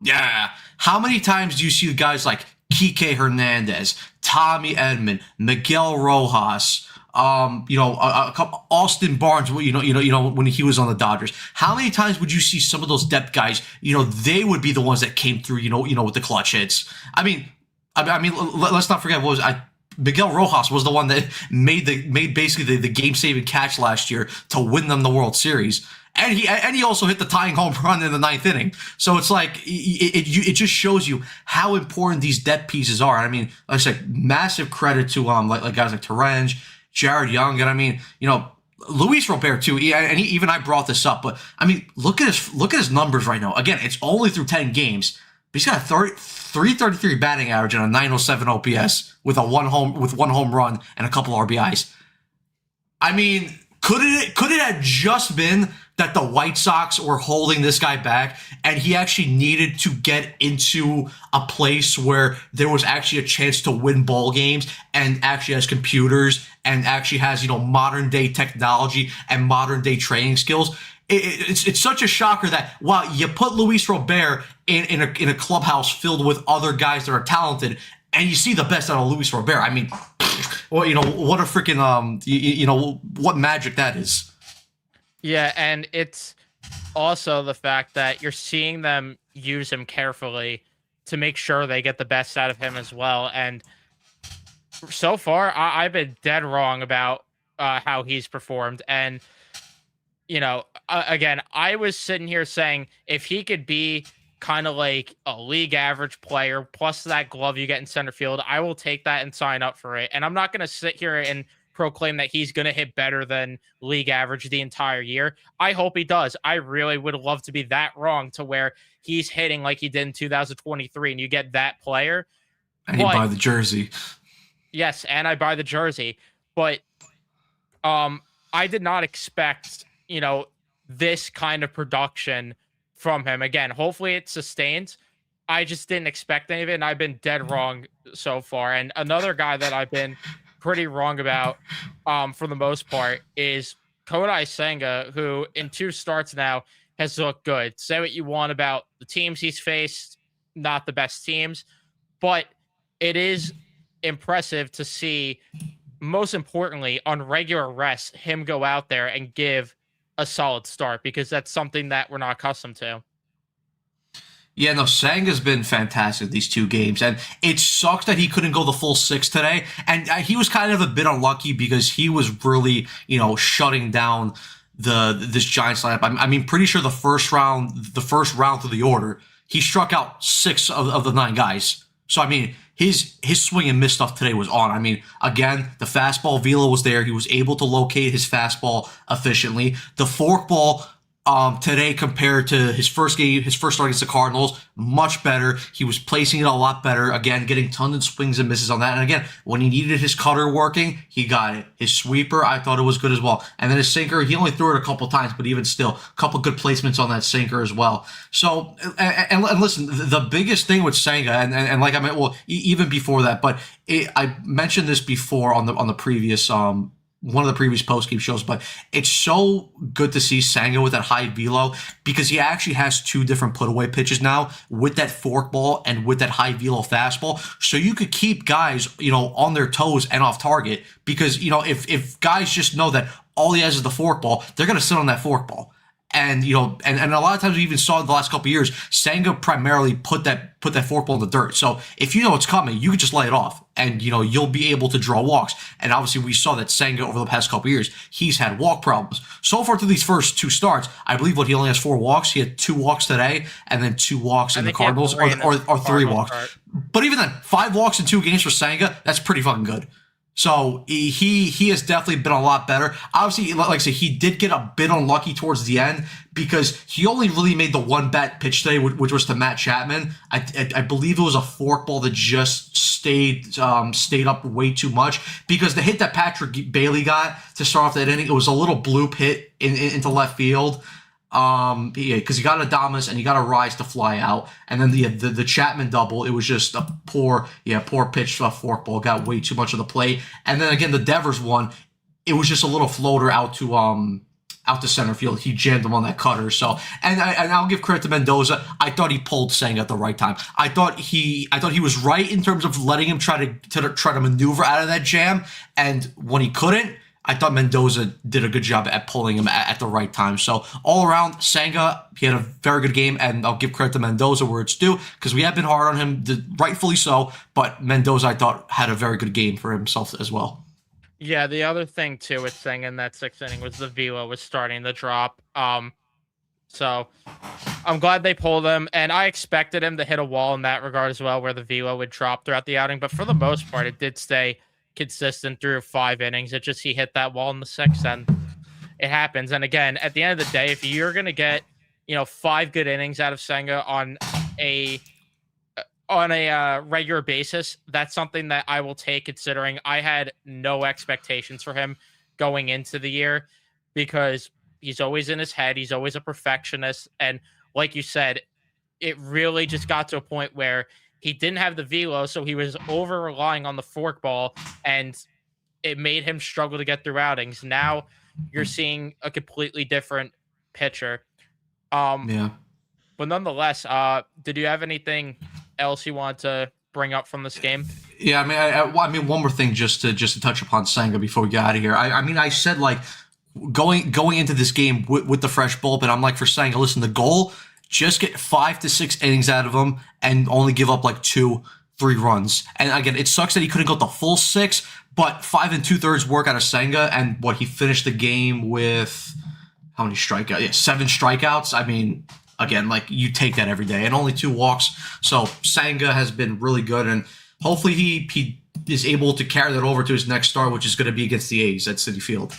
Yeah. How many times do you see guys like Kike Hernandez, Tommy Edman, Miguel Rojas, a couple, Austin Barnes, when he was on the Dodgers? How many times would you see some of those depth guys? They would be the ones that came through, with the clutch hits. I mean, let's not forget Miguel Rojas was the one that made basically the game-saving catch last year to win them the World Series. And he also hit the tying home run in the 9th inning. So it's like, it just shows you how important these depth pieces are. I mean, like I said, massive credit to like guys like Torrens, Jared Young, and I mean, Luis Robert too. And even I brought this up, but I mean, look at his numbers right now. Again, it's only through 10 games, but he's got a 333 batting average and a 907 OPS with one home run and a couple RBIs. I mean, could it have just been that the White Sox were holding this guy back and he actually needed to get into a place where there was actually a chance to win ball games, and actually has computers and actually has, modern day technology and modern day training skills? It's such a shocker that, wow, you put Luis Robert in a clubhouse filled with other guys that are talented, and you see the best out of Luis Robert. I mean, well, what a freaking what magic that is. Yeah, and it's also the fact that you're seeing them use him carefully to make sure they get the best out of him as well. And so far, I've been dead wrong about how he's performed. And, again, I was sitting here saying if he could be kind of like a league average player plus that glove you get in center field, I will take that and sign up for it. And I'm not going to sit here and proclaim that he's going to hit better than league average the entire year. I hope he does. I really would love to be that wrong to where he's hitting like he did in 2023 and you get that player. And you buy the jersey. Yes, and I buy the jersey. But I did not expect, this kind of production from him. Again, hopefully it sustains. I just didn't expect any of it, and I've been dead wrong so far. And another guy that I've been pretty wrong about for the most part is Kodai Senga, who in 2 starts now has looked good. Say what you want about the teams he's faced, not the best teams, but it is impressive to see, most importantly, on regular rest, him go out there and give a solid start, because that's something that we're not accustomed to. Yeah, no, Sanga's been fantastic these 2 games, and it sucks that he couldn't go the full 6 today. And he was kind of a bit unlucky because he was really, shutting down this Giants lineup. I mean, pretty sure the first round through the order, he struck out 6 of the 9 guys. So I mean, his swing and miss stuff today was on. I mean, again, the fastball velo was there. He was able to locate his fastball efficiently. The forkball today compared to his first start against the Cardinals, much better. He was placing it a lot better. Again, getting tons of swings and misses on that. And again, when he needed his cutter working, he got it. His sweeper, I thought it was good as well. And then his sinker, he only threw it a couple times, but even still, a couple good placements on that sinker as well. So, and listen, the biggest thing with Senga, and like I meant, well, even before that, but I mentioned this before on the previous one of the previous post-game shows, but it's so good to see Senga with that high velo because he actually has 2 different put-away pitches now with that forkball and with that high velo fastball. So you could keep guys, on their toes and off target because, if guys just know that all he has is the forkball, they're going to sit on that forkball. And and a lot of times we even saw in the last couple of years, Senga primarily put that forkball in the dirt. So if you know it's coming, you can just lay it off, and you'll be able to draw walks. And obviously, we saw that Senga over the past couple of years, he's had walk problems. So far through these first 2 starts, I believe he only has 4 walks. He had 2 walks today, and then 2 walks in the Cardinals, or 3 walks. But even then, 5 walks in 2 games for Senga, that's pretty fucking good. So he has definitely been a lot better. Obviously, like I said, he did get a bit unlucky towards the end because he only really made the 1 bat pitch today, which was to Matt Chapman. I believe it was a forkball that just stayed up way too much because the hit that Patrick Bailey got to start off that inning, it was a little bloop hit into left field. Because he got Adames and he got a Rise to fly out, and then the Chapman double, it was just a poor pitch forkball, got way too much of the play, and then again the Devers one, it was just a little floater out to center field. He jammed him on that cutter. So and I'll give credit to Mendoza. I thought he pulled Senga at the right time. I thought he was right in terms of letting him try to maneuver out of that jam, and when he couldn't, I thought Mendoza did a good job at pulling him at the right time. So all around, Senga, he had a very good game, and I'll give credit to Mendoza where it's due because we have been hard on him, rightfully so, but Mendoza, I thought, had a very good game for himself as well. Yeah, the other thing, too, with Senga in that 6th inning was the velo was starting to drop. So I'm glad they pulled him, and I expected him to hit a wall in that regard as well, where the velo would drop throughout the outing, but for the most part, it did stay consistent through 5 innings. He hit that wall in the 6th, and it happens. And again, at the end of the day, if you're going to get 5 good innings out of Senga on a regular basis, that's something that I will take, considering I had no expectations for him going into the year because he's always in his head, he's always a perfectionist, and like you said, it really just got to a point where he didn't have the velo, so he was over relying on the forkball, and it made him struggle to get through outings. Now you're seeing a completely different pitcher. Yeah. But nonetheless, did you have anything else you want to bring up from this game? Yeah, I mean, one more thing just to touch upon Senga before we get out of here. I said like going into this game with the fresh bullpen, I'm like for Senga, listen, the goal, just get 5 to 6 innings out of him and only give up like 2-3 runs. And again, it sucks that he couldn't go the full 6, but 5 2/3 work out of Senga, and he finished the game with how many strikeouts? Yeah, 7 strikeouts. I mean, again, like you take that every day, and only 2 walks. So Senga has been really good, and hopefully he is able to carry that over to his next start, which is going to be against the A's at Citi Field.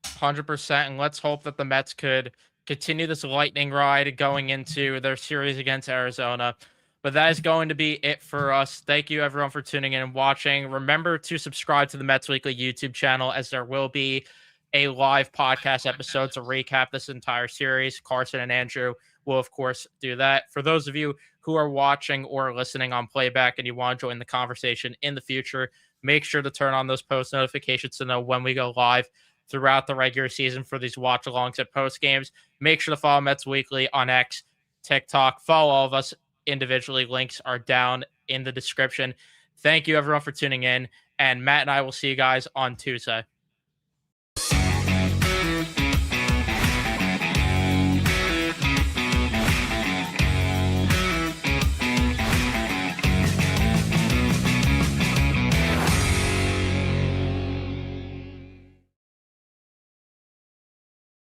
100%, and let's hope that the Mets could continue this lightning ride going into their series against Arizona. But that is going to be it for us. Thank you, everyone, for tuning in and watching. Remember to subscribe to the Mets Weekly YouTube channel, as there will be a live podcast episode to recap this entire series. Carson and Andrew will, of course, do that. For those of you who are watching or listening on playback and you want to join the conversation in the future, make sure to turn on those post notifications to know when we go live throughout the regular season for these watch-alongs at post games. Make sure to follow Mets Weekly on X, TikTok. Follow all of us individually. Links are down in the description. Thank you, everyone, for tuning in. And Matt and I will see you guys on Tuesday.